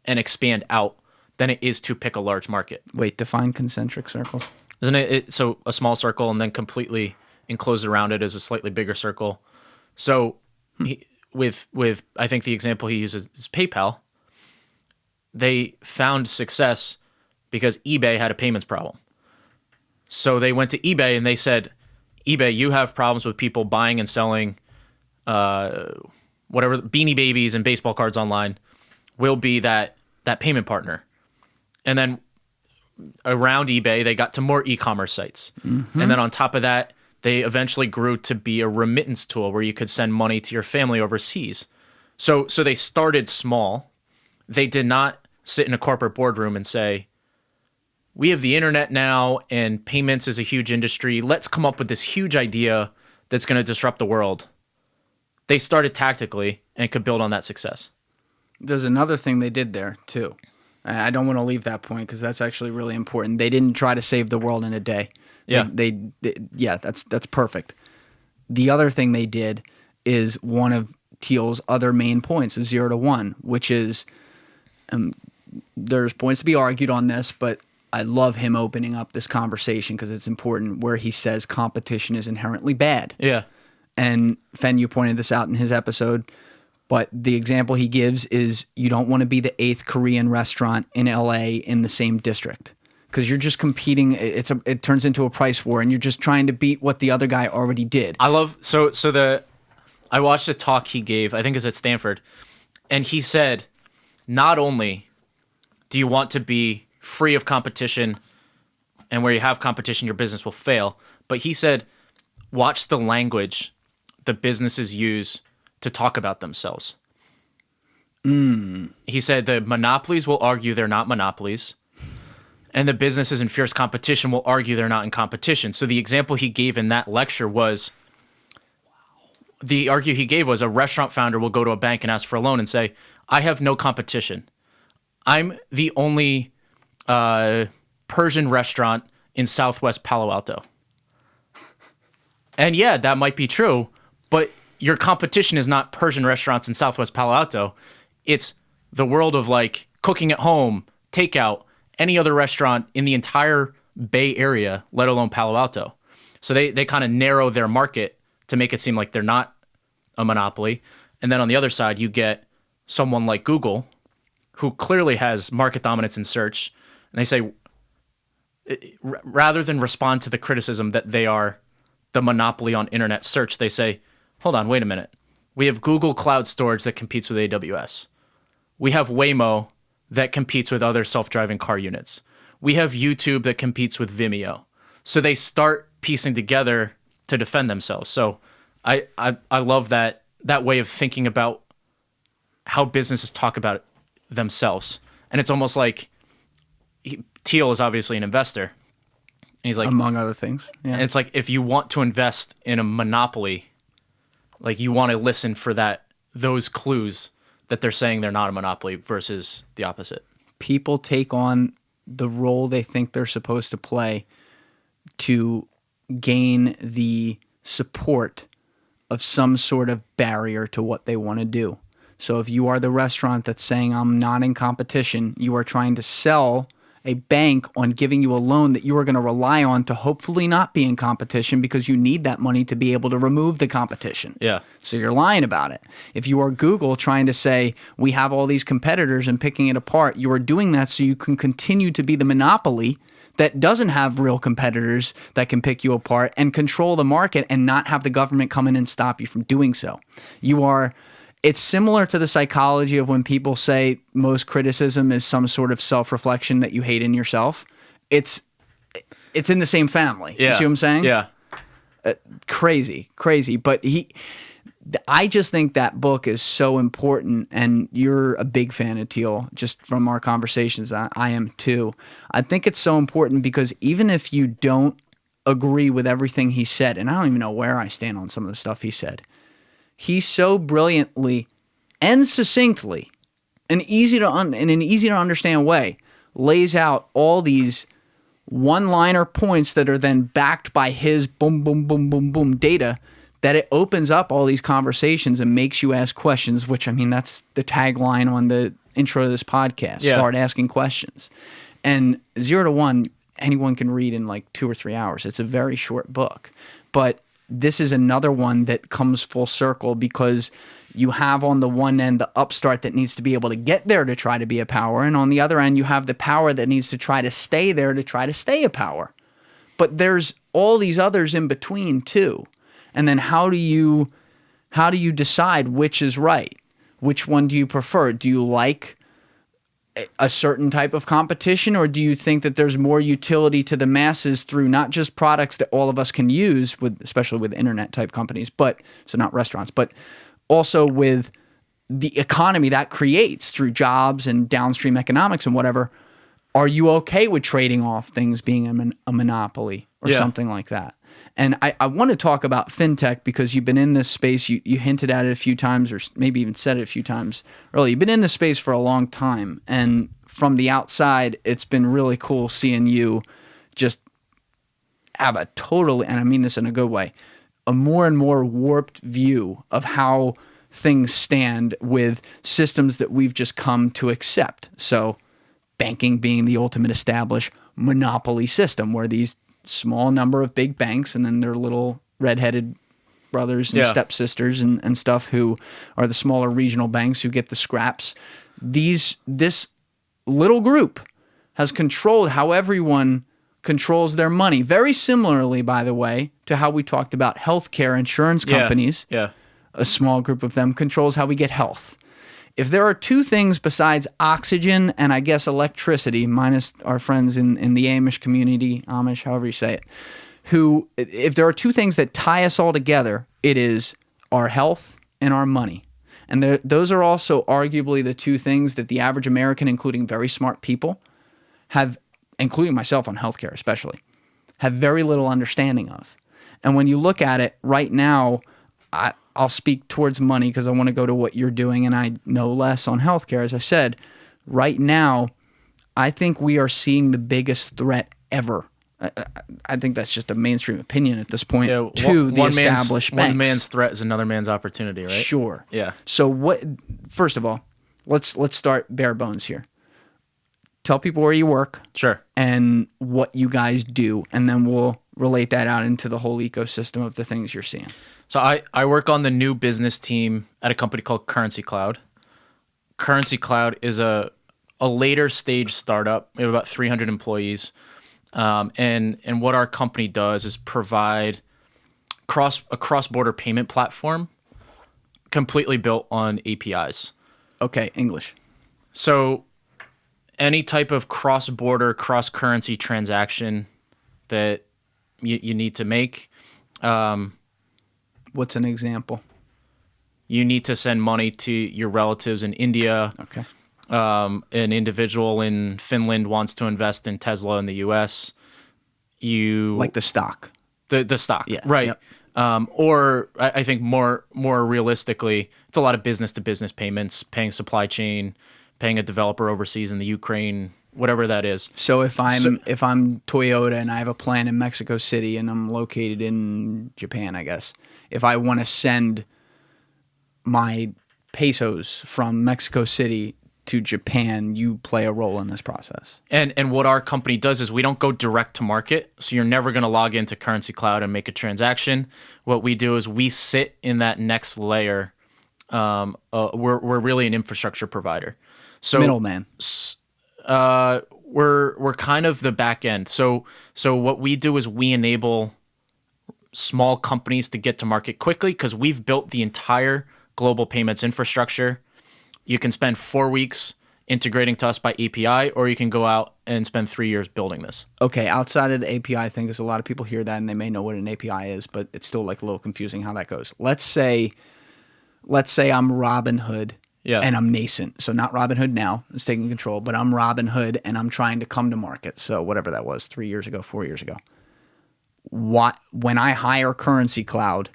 and expand out than it is to pick a large market. Wait, define concentric circles. Isn't it? So a small circle and then completely enclosed around it is a slightly bigger circle. So with I think the example he uses is PayPal. They found success because eBay had a payments problem. So they went to eBay and they said, eBay, you have problems with people buying and selling whatever, Beanie Babies and baseball cards online. We'll be that payment partner. And then around eBay, they got to more e-commerce sites. Mm-hmm. And then on top of that, they eventually grew to be a remittance tool where you could send money to your family overseas. So they started small. They did not sit in a corporate boardroom and say, we have the internet now and payments is a huge industry. Let's come up with this huge idea that's going to disrupt the world. They started tactically and could build on that success. There's another thing they did there too. I don't want to leave that point because that's actually really important. They didn't try to save the world in a day. Yeah. Yeah, that's perfect. The other thing they did is one of Thiel's other main points of 0 to 1, which is there's points to be argued on this, but I love him opening up this conversation because it's important, where he says competition is inherently bad. Yeah. And Fenu pointed this out in his episode, but the example he gives is you don't want to be the 8th Korean restaurant in LA in the same district because you're just competing. It turns into a price war and you're just trying to beat what the other guy already did. I watched a talk he gave, I think it was at Stanford, and he said, not only do you want to be free of competition, and where you have competition, your business will fail, but he said, watch the language the businesses use to talk about themselves. He said the monopolies will argue they're not monopolies, and the businesses in fierce competition will argue they're not in competition. So the example he gave in that lecture was, a restaurant founder will go to a bank and ask for a loan and say, I have no competition. I'm the only Persian restaurant in Southwest Palo Alto. And yeah, that might be true, but your competition is not Persian restaurants in Southwest Palo Alto. It's the world of like cooking at home, takeout, any other restaurant in the entire Bay Area, let alone Palo Alto. So they kind of narrow their market to make it seem like they're not a monopoly. And then on the other side, you get someone like Google, who clearly has market dominance in search. And they say, rather than respond to the criticism that they are the monopoly on internet search, they say, hold on, wait a minute. We have Google Cloud Storage that competes with AWS. We have Waymo that competes with other self-driving car units. We have YouTube that competes with Vimeo. So they start piecing together to defend themselves. So I love that way of thinking about how businesses talk about it themselves. And it's almost like Thiel is obviously an investor. And he's like, among other things. Yeah. and it's like, if you want to invest in a monopoly, Like you want to listen for those clues that they're saying they're not a monopoly versus the opposite. People take on the role they think they're supposed to play to gain the support of some sort of barrier to what they want to do. So if you are the restaurant that's saying I'm not in competition, you are trying to sell a bank on giving you a loan that you are going to rely on to hopefully not be in competition because you need that money to be able to remove the competition. Yeah. So you're lying about it. If you are Google trying to say we have all these competitors and picking it apart, you are doing that so you can continue to be the monopoly that doesn't have real competitors that can pick you apart and control the market and not have the government come in and stop you from doing so. It's similar to the psychology of when people say most criticism is some sort of self-reflection that you hate in yourself. It's in the same family. Yeah. You see what I'm saying? Yeah. Crazy. But I just think that book is so important, and you're a big fan of Thiel, just from our conversations. I am too. I think it's so important because even if you don't agree with everything he said, and I don't even know where I stand on some of the stuff he said, he so brilliantly and succinctly, in an easy to understand way, lays out all these one-liner points that are then backed by his boom, boom, boom, boom, boom data, that it opens up all these conversations and makes you ask questions, which, I mean, that's the tagline on the intro to this podcast. Yeah. Start asking questions. And 0 to 1, anyone can read in like 2 or 3 hours. It's a very short book. But this is another one that comes full circle because you have on the one end the upstart that needs to be able to get there to try to be a power, and on the other end you have the power that needs to try to stay there to try to stay a power. But there's all these others in between too. And then how do you decide which is right? Which one do you prefer? Do you like a certain type of competition, or do you think that there's more utility to the masses through not just products that all of us can use, especially with internet type companies, so not restaurants, but also with the economy that creates through jobs and downstream economics and whatever? Are you okay with trading off things being a monopoly or something like that? And I want to talk about fintech because you've been in this space. You hinted at it a few times, or maybe even said it a few times earlier. You've been in this space for a long time. And from the outside, it's been really cool seeing you just have a totally, and I mean this in a good way, a more and more warped view of how things stand with systems that we've just come to accept. So banking being the ultimate established monopoly system where these small number of big banks and then their little redheaded brothers and stepsisters and stuff who are the smaller regional banks who get the scraps. This little group has controlled how everyone controls their money. Very similarly, by the way, to how we talked about healthcare insurance companies. Yeah. A small group of them controls how we get health. If there are two things besides oxygen and I guess electricity, minus our friends in the Amish community, Amish, however you say it, if there are two things that tie us all together, it is our health and our money. And those are also arguably the two things that the average American, including very smart people, have, including myself on healthcare especially, have very little understanding of. And when you look at it right now, I'll speak towards money because I want to go to what you're doing, and I know less on healthcare. As I said, right now, I think we are seeing the biggest threat ever. I think that's just a mainstream opinion at this point to the established banks. One man's threat is another man's opportunity, right? Sure. Yeah. So first of all, let's start bare bones here. Tell people where you work. Sure. And what you guys do, and then we'll relate that out into the whole ecosystem of the things you're seeing. So I work on the new business team at a company called Currencycloud. Currencycloud is a later stage startup. We have about 300 employees. And what our company does is provide a cross-border payment platform completely built on APIs. Okay, English. So any type of cross-border, cross-currency transaction that you need to make. What's an example? You need to send money to your relatives in India. Okay. An individual in Finland wants to invest in Tesla in the U.S. Like the stock. The stock, Yeah, right? yep. Or I think more realistically, it's a lot of business to business payments, paying supply chain, paying a developer overseas in the Ukraine, whatever that is. So if I'm Toyota and I have a plant in Mexico City and I'm located in Japan, I guess, if I want to send my pesos from Mexico City to Japan, you play a role in this process. And what our company does is we don't go direct to market. So you're never going to log into Currencycloud and make a transaction. What we do is we sit in that next layer. We're really an infrastructure provider. So Middleman. We're kind of the back end. So what we do is we enable small companies to get to market quickly because we've built the entire global payments infrastructure. You can spend 4 weeks integrating to us by API, or you can go out and spend 3 years building this. Okay, outside of the API thing, because a lot of people hear that and they may know what an API is, but it's still like a little confusing how that goes. Let's say I'm Robinhood. Yeah. And I'm nascent. So not Robinhood now, it's taking control, but I'm Robinhood and I'm trying to come to market. So whatever that was, 3 years ago, 4 years ago. When I hire Currencycloud,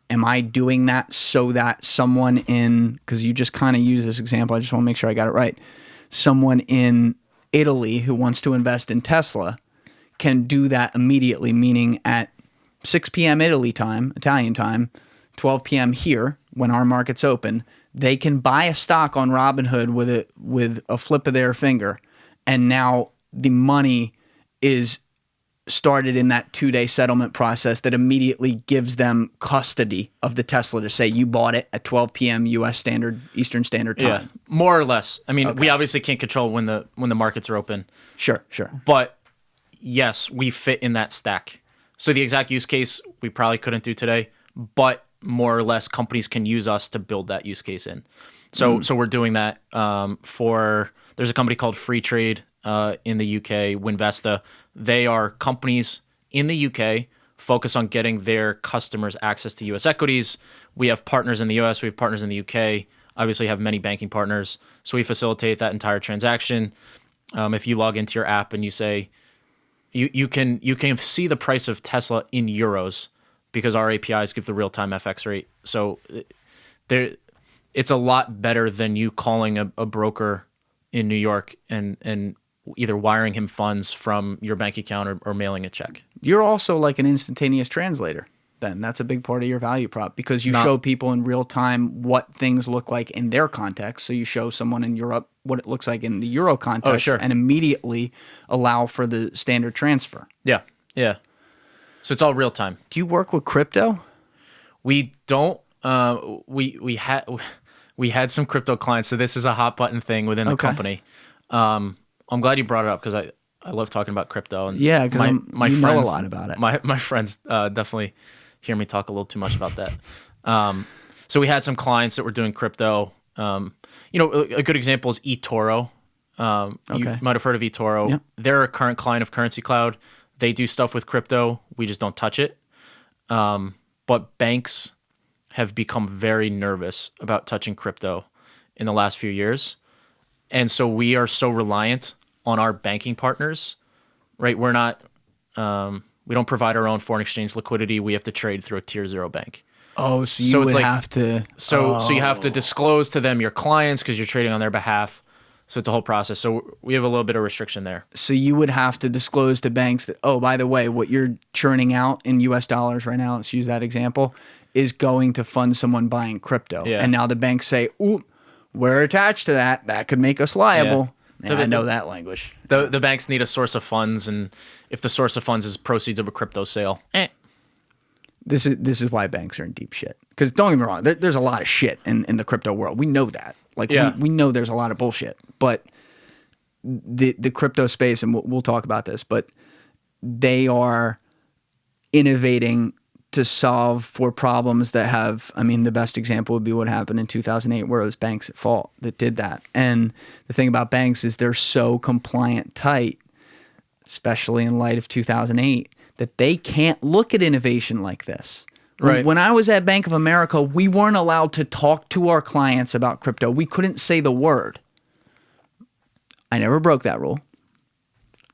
am I doing that so that someone because you just kind of use this example, I just want to make sure I got it right. Someone in Italy who wants to invest in Tesla can do that immediately, meaning at 6 p.m. Italian time, 12 p.m. here, when our market's open, they can buy a stock on Robinhood with a flip of their finger, and now the money is started in that 2-day settlement process that immediately gives them custody of the Tesla to say you bought it at 12 p.m. U.S. Eastern Standard Time. Yeah, more or less. I mean, we obviously can't control when the markets are open. Sure. But yes, we fit in that stack. So the exact use case we probably couldn't do today, but more or less companies can use us to build that use case in. So we're doing that there's a company called Free Trade in the UK, Winvesta. They are companies in the UK focused on getting their customers access to US equities. We have partners in the US, we have partners in the UK, obviously have many banking partners. So we facilitate that entire transaction. If you log into your app and you say, you can see the price of Tesla in euros because our APIs give the real-time FX rate. So it's a lot better than you calling a broker in New York and either wiring him funds from your bank account or mailing a check. You're also like an instantaneous translator then. That's a big part of your value prop because you show people in real time what things look like in their context. So you show someone in Europe what it looks like in the Euro context and immediately allow for the standard transfer. Yeah. So it's all real time. Do you work with crypto? We don't. We had some crypto clients, so this is a hot button thing within the company. I'm glad you brought it up because I love talking about crypto. And yeah, because my you friends know a lot about it. My friends definitely hear me talk a little too much about that. So we had some clients that were doing crypto. A good example is eToro. You might have heard of eToro. Yep. They're a current client of Currencycloud. They do stuff with crypto. We just don't touch it. But banks have become very nervous about touching crypto in the last few years. And so we are so reliant on our banking partners, right? We're not, we don't provide our own foreign exchange liquidity. We have to trade through a tier 0 bank. Oh, so you have to. So you have to disclose to them your clients because you're trading on their behalf. So it's a whole process. So we have a little bit of restriction there. So you would have to disclose to banks that, oh, by the way, what you're churning out in US dollars right now, let's use that example, is going to fund someone buying crypto. Yeah. And now the banks say, ooh, we're attached to that. That could make us liable. Yeah. I know that language. The banks need a source of funds, and if the source of funds is proceeds of a crypto sale, This is why banks are in deep shit. Because don't get me wrong, there's a lot of shit in the crypto world. We know that. We know there's a lot of bullshit. But the crypto space, and we'll talk about this, but they are innovating to solve for problems that have, the best example would be what happened in 2008 where it was banks at fault that did that. And the thing about banks is they're so compliant tight, especially in light of 2008, that they can't look at innovation like this. Right. When I was at Bank of America, we weren't allowed to talk to our clients about crypto. We couldn't say the word. I never broke that rule.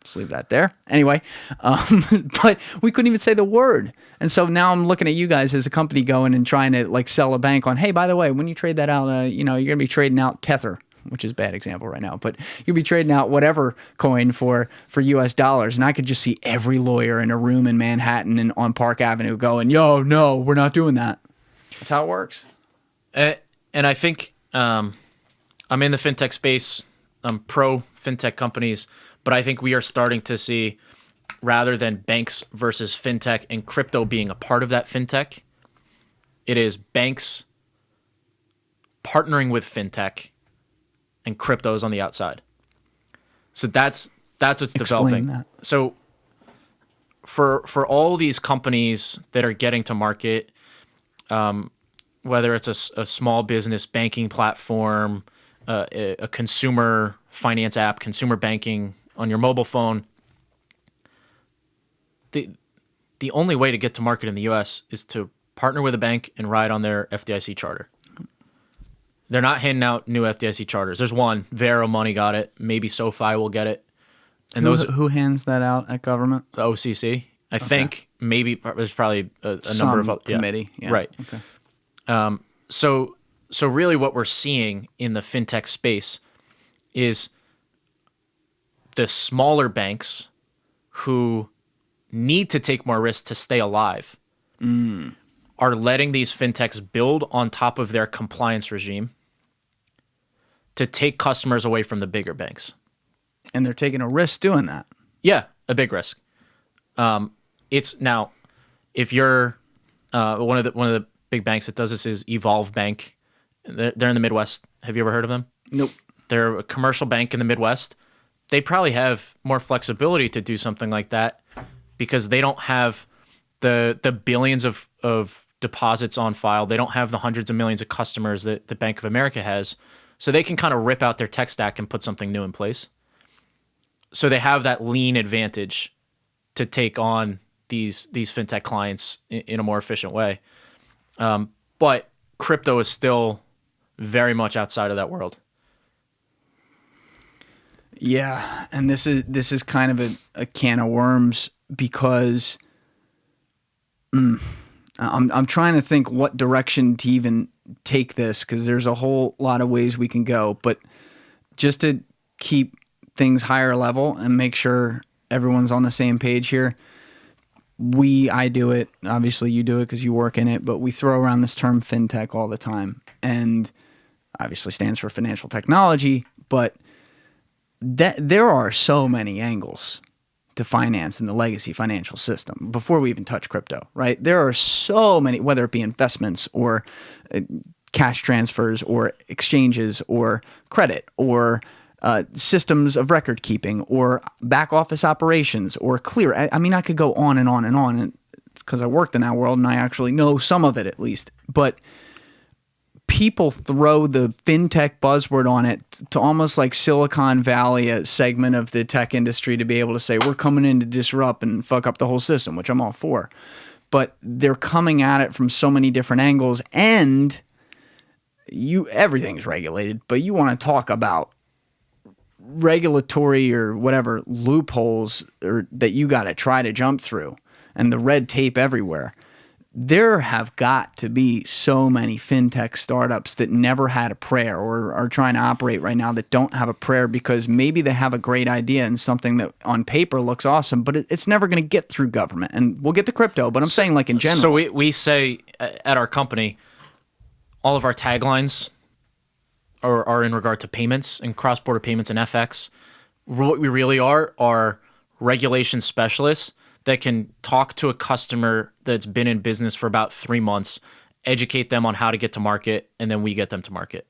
Just leave that there. Anyway, but we couldn't even say the word. And so now I'm looking at you guys as a company going and trying to like sell a bank on, hey, by the way, when you trade that out, you're going to be trading out Tether, which is a bad example right now, but you'll be trading out whatever coin for US dollars. And I could just see every lawyer in a room in Manhattan and on Park Avenue going, yo, no, we're not doing that. That's how it works. And I think I'm in the fintech space. I'm pro fintech companies, but I think we are starting to see, rather than banks versus fintech and crypto being a part of that fintech, it is banks partnering with fintech and crypto is on the outside. So that's what's developing. That. So for all these companies that are getting to market, whether it's a small business banking platform, a consumer finance app, consumer banking on your mobile phone, the only way to get to market in the US is to partner with a bank and ride on their FDIC charter. They're not handing out new FDIC charters. There's one, Vero Money got it. Maybe SoFi will get it. And who hands that out at government? The OCC, I think. Maybe there's probably a Some number of committee. Yeah. Right. Okay. So really what we're seeing in the fintech space is the smaller banks who need to take more risks to stay alive are letting these fintechs build on top of their compliance regime to take customers away from the bigger banks. And they're taking a risk doing that. Yeah, a big risk. It's now, if you're one of the big banks that does this is Evolve Bank. They're in the Midwest. Have you ever heard of them? Nope. They're a commercial bank in the Midwest. They probably have more flexibility to do something like that because they don't have the billions of deposits on file. They don't have the hundreds of millions of customers that the Bank of America has. So they can kind of rip out their tech stack and put something new in place. So they have that lean advantage to take on these fintech clients in a more efficient way. But crypto is still very much outside of that world. Yeah, and this is kind of a can of worms because I'm trying to think what direction to even take this because there's a whole lot of ways we can go. But just to keep things higher level and make sure everyone's on the same page here, I do it. Obviously, you do it because you work in it. But we throw around this term fintech all the time, and obviously stands for financial technology. But there are so many angles to finance in the legacy financial system before we even touch crypto, right? There are so many, whether it be investments or cash transfers or exchanges or credit or systems of record keeping or back office operations or clear. I mean, I could go on and on and on because I worked in that world and I actually know some of it at least. But people throw the fintech buzzword on it to almost like Silicon Valley, a segment of the tech industry, to be able to say, we're coming in to disrupt and fuck up the whole system, which I'm all for. But they're coming at it from so many different angles, and everything's regulated, but you want to talk about regulatory or whatever loopholes that you got to try to jump through and the red tape everywhere. There have got to be so many fintech startups that never had a prayer or are trying to operate right now that don't have a prayer because maybe they have a great idea and something that on paper looks awesome, but it's never going to get through government. And we'll get to crypto, but I'm saying like in general. So we say at our company, all of our taglines are in regard to payments and cross-border payments and FX. What we really are regulation specialists that can talk to a customer that's been in business for about 3 months, educate them on how to get to market, and then we get them to market.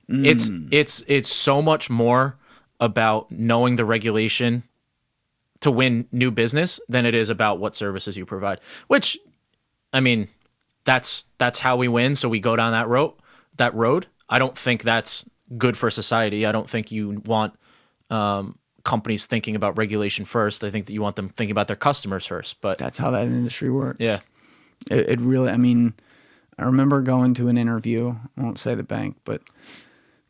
It's so much more about knowing the regulation to win new business than it is about what services you provide. Which, I mean, that's how we win. So we go down that road. I don't think that's good for society. I don't think you want companies thinking about regulation first. I think that you want them thinking about their customers first. But that's how that industry works. Yeah. It really, I mean, I remember going to an interview, I won't say the bank, but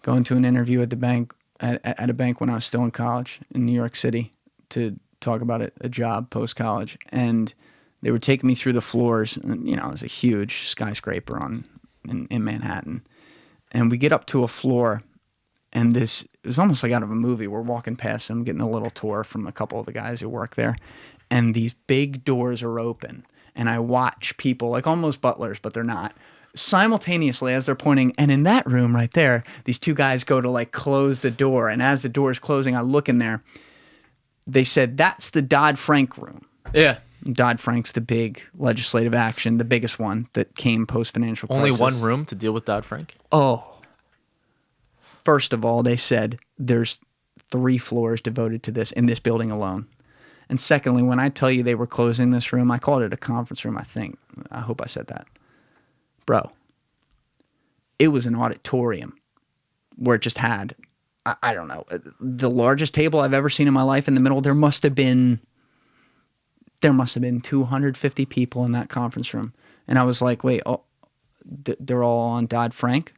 going to an interview at the bank, at a bank when I was still in college in New York City to talk about a job post college, and they were taking me through the floors. And, it was a huge skyscraper in Manhattan, and we get up to a floor, and it was almost like out of a movie. We're walking past them, getting a little tour from a couple of the guys who work there, and these big doors are open, and I watch people like almost butlers, but they're not. Simultaneously, as they're pointing, and in that room right there, these two guys go to like close the door, and as the door is closing, I look in there. They said, that's the Dodd-Frank room. Yeah. Dodd-Frank's the big legislative action, the biggest one that came post-financial crisis. Only one room to deal with Dodd-Frank? Oh. First of all, they said there's 3 floors devoted to this in this building alone. And secondly, when I tell you they were closing this room, I called it a conference room, I think. I hope I said that. Bro, it was an auditorium where it just had, I don't know, the largest table I've ever seen in my life in the middle. There must have been 250 people in that conference room. And I was like, wait, they're all on Dodd-Frank?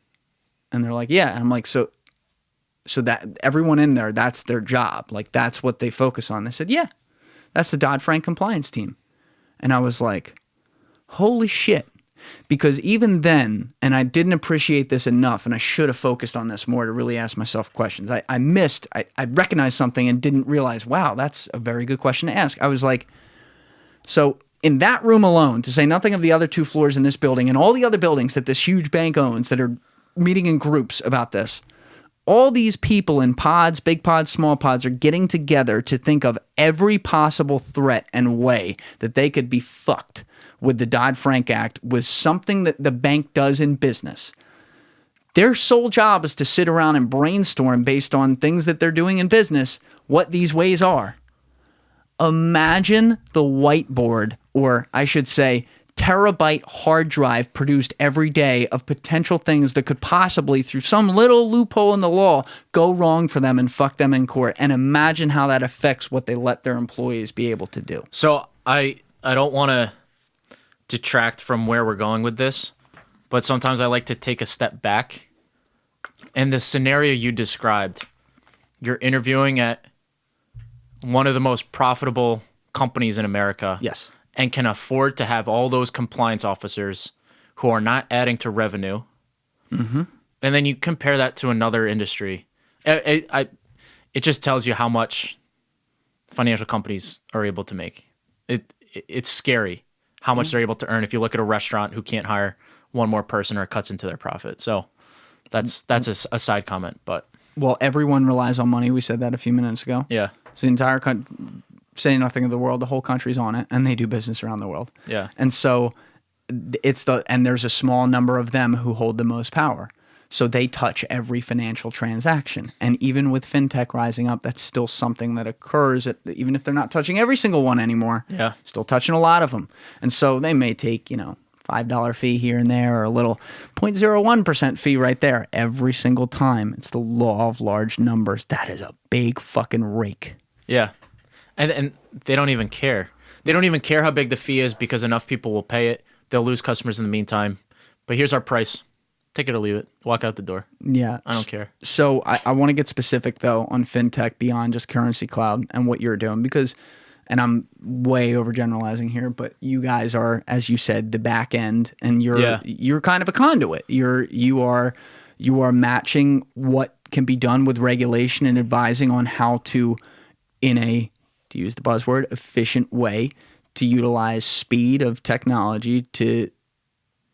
And they're like, yeah. And I'm like, so that everyone in there, that's their job. Like, that's what they focus on. They said, yeah, that's the Dodd-Frank compliance team. And I was like, holy shit. Because even then, and I didn't appreciate this enough, and I should have focused on this more to really ask myself questions. I recognized something and didn't realize, wow, that's a very good question to ask. I was like, so in that room alone, to say nothing of the other 2 floors in this building and all the other buildings that this huge bank owns that are meeting in groups about this, all these people in pods, big pods, small pods, are getting together to think of every possible threat and way that they could be fucked with the Dodd-Frank Act, with something that the bank does in business. Their sole job is to sit around and brainstorm based on things that they're doing in business, what these ways are. Imagine the whiteboard, or I should say, terabyte hard drive produced every day of potential things that could possibly, through some little loophole in the law, go wrong for them and fuck them in court. And imagine how that affects what they let their employees be able to do. So I don't want to detract from where we're going with this, but sometimes I like to take a step back. And the scenario you described, you're interviewing at one of the most profitable companies in America. Yes. And can afford to have all those compliance officers who are not adding to revenue. Mm-hmm. And then you compare that to another industry. It just tells you how much financial companies are able to make. It's scary how much they're able to earn if you look at a restaurant who can't hire one more person or it cuts into their profit. So that's a side comment. But well, everyone relies on money. We said that a few minutes ago. Yeah. So the entire country, saying nothing of the world, the whole country's on it, and they do business around the world. Yeah. And so and there's a small number of them who hold the most power. So they touch every financial transaction. And even with fintech rising up, that's still something that occurs, even if they're not touching every single one anymore. Yeah. Still touching a lot of them. And so they may take, $5 fee here and there, or a little 0.01% fee right there every single time. It's the law of large numbers. That is a big fucking rake. Yeah. And they don't even care. They don't even care how big the fee is because enough people will pay it. They'll lose customers in the meantime. But here's our price. Take it or leave it. Walk out the door. Yeah. I don't care. So I want to get specific, though, on fintech beyond just Currencycloud and what you're doing, because, and I'm way overgeneralizing here, but you guys are, as you said, the back end, and you're kind of a conduit. You are matching what can be done with regulation and advising on how to, to use the buzzword, efficient way to utilize speed of technology to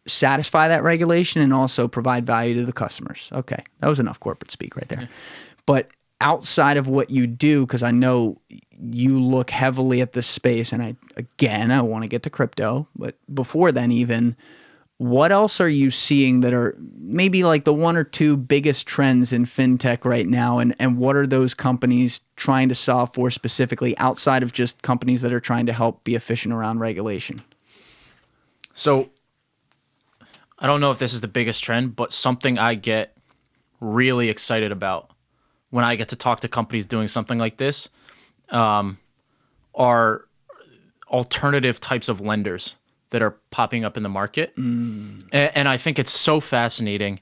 satisfy that regulation and also provide value to the customers. Okay, that was enough corporate speak right there. Yeah. But outside of what you do, because I know you look heavily at this space, and I want to get to crypto, but before then even, what else are you seeing that are maybe like the 1 or 2 biggest trends in fintech right now, and what are those companies trying to solve for specifically outside of just companies that are trying to help be efficient around regulation? So I don't know if this is the biggest trend, but something I get really excited about when I get to talk to companies doing something like this are alternative types of lenders that are popping up in the market. And I think it's so fascinating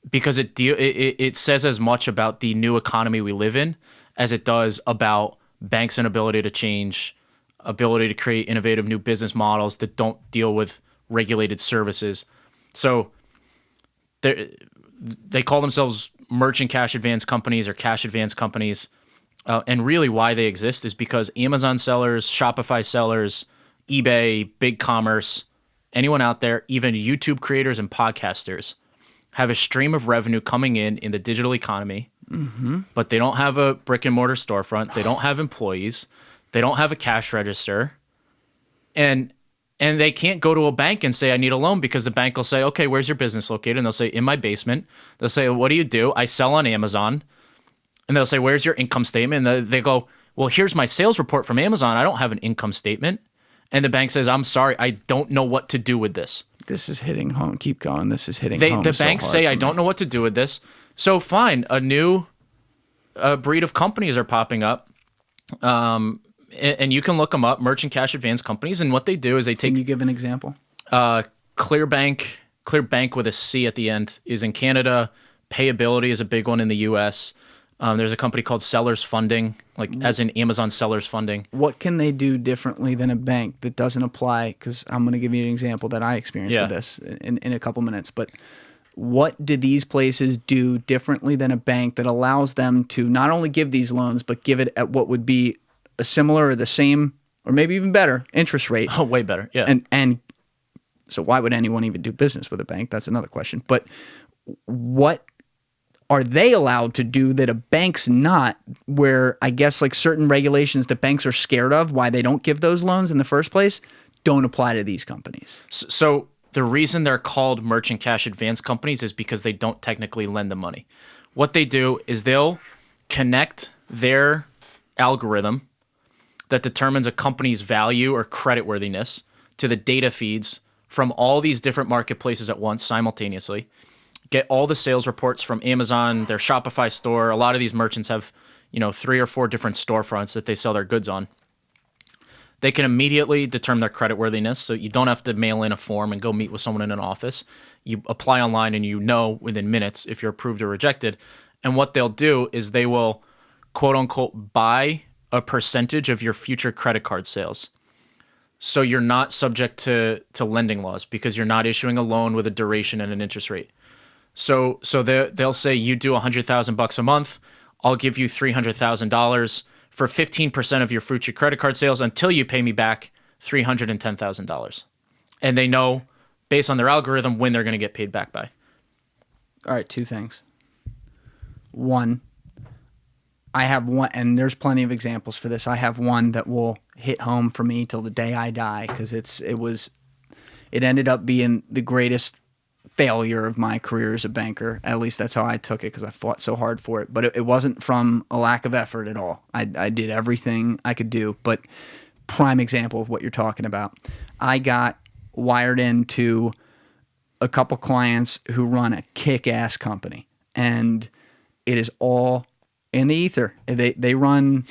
because it says as much about the new economy we live in as it does about banks' inability to change, ability to create innovative new business models that don't deal with regulated services. So they call themselves merchant cash advance companies or cash advance companies. And really why they exist is because Amazon sellers, Shopify sellers, eBay, big commerce, anyone out there, even YouTube creators and podcasters have a stream of revenue coming in the digital economy, but they don't have a brick and mortar storefront. They don't have employees. They don't have a cash register. And they can't go to a bank and say, I need a loan, because the bank will say, okay, where's your business located? And they'll say, in my basement. They'll say, what do you do? I sell on Amazon. And they'll say, where's your income statement? And they go, well, here's my sales report from Amazon. I don't have an income statement. And the bank says, I'm sorry, I don't know what to do with this. This is hitting home. Keep going. This is hitting home. The so banks hard say, for I me. don't know what to do with this. So fine, a new breed of companies are popping up. And you can look them up, merchant cash advance companies. And what they do is they take Can you give an example? Clearbank with a C at the end is in Canada. Payability is a big one in the US. There's a company called Sellers Funding, as in Amazon Sellers Funding. What can they do differently than a bank that doesn't apply? Because I'm going to give you an example that I experienced with this in a couple minutes. But what do these places do differently than a bank that allows them to not only give these loans, but give it at what would be a similar or the same, or maybe even better interest rate? Oh, way better. Yeah. And so why would anyone even do business with a bank? That's another question. But what are they allowed to do that a bank's not, where I guess like certain regulations that banks are scared of, why they don't give those loans in the first place, don't apply to these companies? So the reason they're called merchant cash advance companies is because they don't technically lend the money. What they do is they'll connect their algorithm that determines a company's value or creditworthiness to the data feeds from all these different marketplaces at once simultaneously. Get all the sales reports from Amazon, their Shopify store. A lot of these merchants have, 3 or 4 different storefronts that they sell their goods on. They can immediately determine their creditworthiness, so you don't have to mail in a form and go meet with someone in an office. You apply online and you know within minutes if you're approved or rejected. And what they'll do is they will, quote unquote, buy a percentage of your future credit card sales. So you're not subject to lending laws because you're not issuing a loan with a duration and an interest rate. So they'll say you do $100,000 a month. I'll give you $300,000 for 15% of your future credit card sales until you pay me back $310,000. And they know based on their algorithm when they're going to get paid back by. All right, 2 things. One, I have one, and there's plenty of examples for this. I have one that will hit home for me till the day I die, because it ended up being the greatest failure of my career as a banker. At least that's how I took it, because I fought so hard for it. But it wasn't from a lack of effort at all. I did everything I could do. But prime example of what you're talking about. I got wired into a couple clients who run a kick-ass company, and it is all in the ether. They run,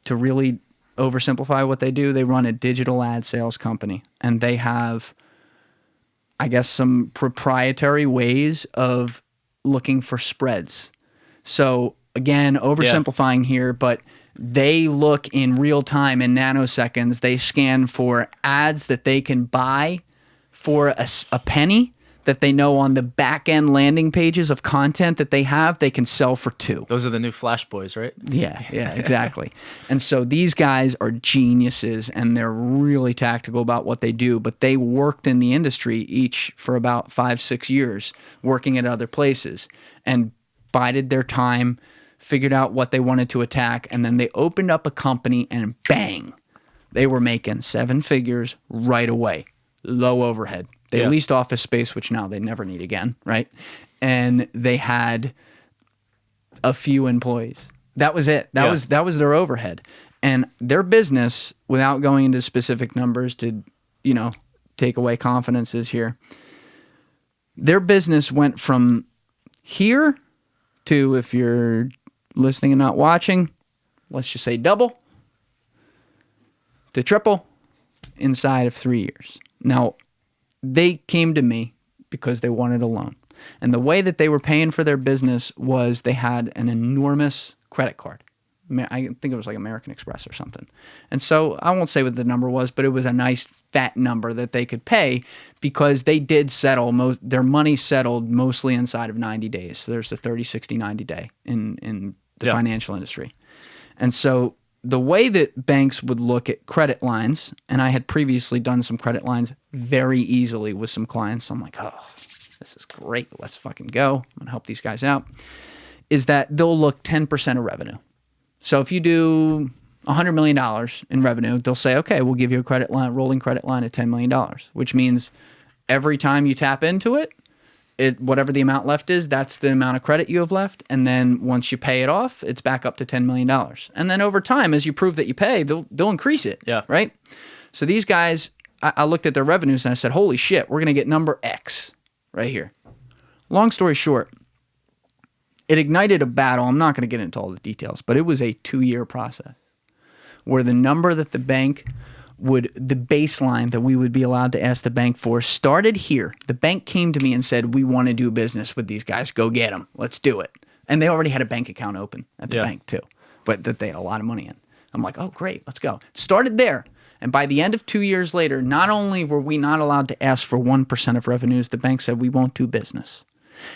to really oversimplify what they do, they run a digital ad sales company, and they have, I guess, some proprietary ways of looking for spreads. So again, oversimplifying here, but they look in real time, in nanoseconds. They scan for ads that they can buy for a penny, that they know on the back end landing pages of content that they have, they can sell for $2. Those are the new Flash Boys, right? Yeah, exactly. And so these guys are geniuses, and they're really tactical about what they do, but they worked in the industry each for about 5-6 years, working at other places, and bided their time, figured out what they wanted to attack, and then they opened up a company, and bang, they were making 7 figures right away. Low overhead. They leased office space, which now they never need again, right? And they had a few employees. That was it. That was their overhead. And their business, without going into specific numbers to, take away confidences here, their business went from here to, if you're listening and not watching, let's just say double to triple inside of 3 years. Now, they came to me because they wanted a loan. And the way that they were paying for their business was they had an enormous credit card. I think it was like American Express or something. And so I won't say what the number was, but it was a nice fat number that they could pay because they did settle their money settled mostly inside of 90 days. So there's the 30, 60, 90 day in the financial industry. And so the way that banks would look at credit lines, and I had previously done some credit lines very easily with some clients. I'm like, oh, this is great. Let's fucking go. I'm going to help these guys out. Is that they'll look 10% of revenue. So if you do $100 million in revenue, they'll say, okay, we'll give you a credit line, rolling credit line at $10 million, which means every time you tap into it, whatever the amount left is, that's the amount of credit you have left. And then once you pay it off, it's back up to $10 million. And then over time, as you prove that you pay, they'll increase it. Yeah. Right? So these guys, I looked at their revenues and I said, holy shit, we're going to get number X right here. Long story short, it ignited a battle. I'm not going to get into all the details, but it was a 2-year process where the number that the baseline that we would be allowed to ask the bank for started here. The bank came to me and said, we want to do business with these guys. Go get them. Let's do it. And they already had a bank account open at the bank too, but that they had a lot of money in. I'm like, oh, great. Let's go. Started there. And by the end of 2 years later, not only were we not allowed to ask for 1% of revenues, the bank said we won't do business.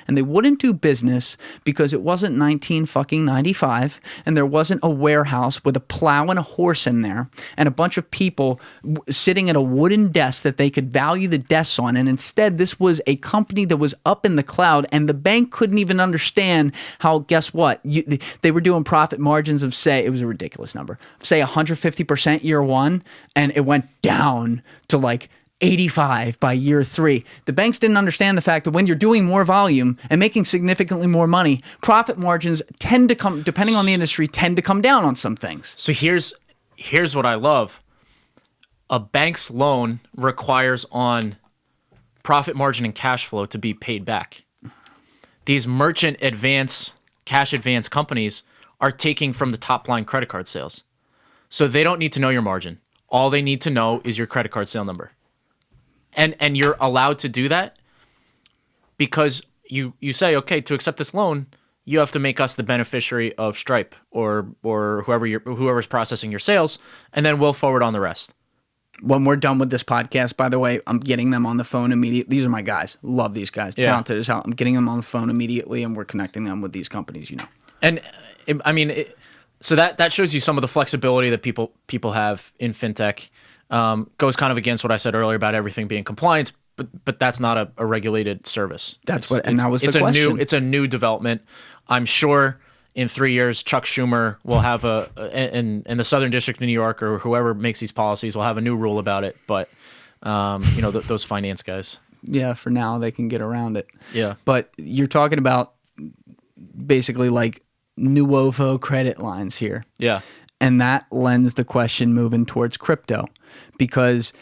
And they wouldn't do business because it wasn't 1995 and there wasn't a warehouse with a plow and a horse in there and a bunch of people sitting at a wooden desk that they could value the desks on. And instead, this was a company that was up in the cloud and the bank couldn't even understand how, guess what? They were doing profit margins of, say, it was a ridiculous number, say 150% year one, and it went down to like 85 by year 3. The banks didn't understand the fact that when you're doing more volume and making significantly more money, profit margins tend to come, depending on the industry, tend to come down on some things. So here's what I love. A bank's loan requires on profit margin and cash flow to be paid back. These merchant advance, cash advance companies are taking from the top line credit card sales. So they don't need to know your margin. All they need to know is your credit card sale number. And you're allowed to do that because you say, okay, to accept this loan, you have to make us the beneficiary of Stripe or whoever's processing your sales, and then we'll forward on the rest. When we're done with this podcast, by the way, I'm getting them on the phone immediately. These are my guys. Love these guys. Yeah. Talented as hell. I'm getting them on the phone immediately, and we're connecting them with these companies, And I mean, so that shows you some of the flexibility that people have in fintech. Goes kind of against what I said earlier about everything being compliance, but that's not a regulated service. That was the question. It's a new development. I'm sure in 3 years, Chuck Schumer will have in the Southern District of New York or whoever makes these policies will have a new rule about it. But those finance guys. Yeah, for now they can get around it. Yeah, but you're talking about basically like Nuovo credit lines here. Yeah. And that lends the question moving towards crypto because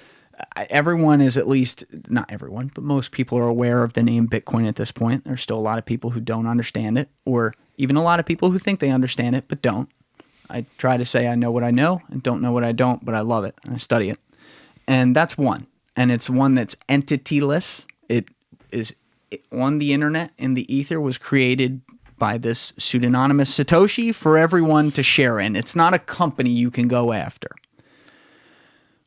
everyone is, at least not everyone, but most people are aware of the name Bitcoin at this point. There's still a lot of people who don't understand it, or even a lot of people who think they understand it but don't. I try to say I know what I know and don't know what I don't, but I love it and I study it. And that's one. And it's one that's entityless. It is on the internet, in the ether, was created by this pseudonymous Satoshi for everyone to share in. It's not a company you can go after.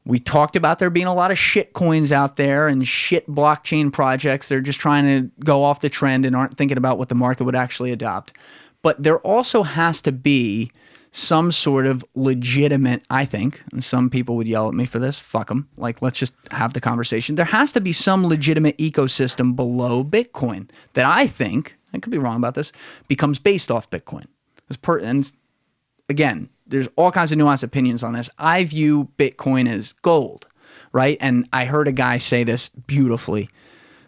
We talked about there being a lot of shit coins out there and shit blockchain projects. They're just trying to go off the trend and aren't thinking about what the market would actually adopt. But there also has to be some sort of legitimate, I think, and some people would yell at me for this, fuck them, like let's just have the conversation. There has to be some legitimate ecosystem below Bitcoin that I think, I could be wrong about this, becomes based off Bitcoin. And again, there's all kinds of nuanced opinions on this. I view Bitcoin as gold, right? And I heard a guy say this beautifully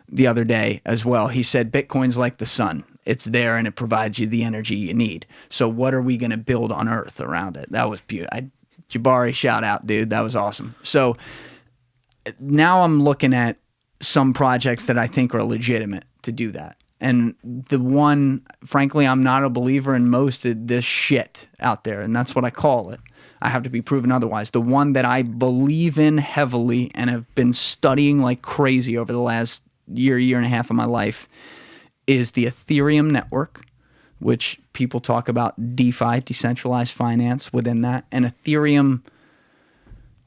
the other day as well. He said, Bitcoin's like the sun. It's there and it provides you the energy you need. So what are we going to build on Earth around it? That was beautiful. Jabari, shout out, dude. That was awesome. So now I'm looking at some projects that I think are legitimate to do that. And the one, frankly, I'm not a believer in most of this shit out there, and that's what I call it. I have to be proven otherwise. The one that I believe in heavily and have been studying like crazy over the last year and a half of my life is the Ethereum network, which people talk about DeFi, decentralized finance, within that, and Ethereum.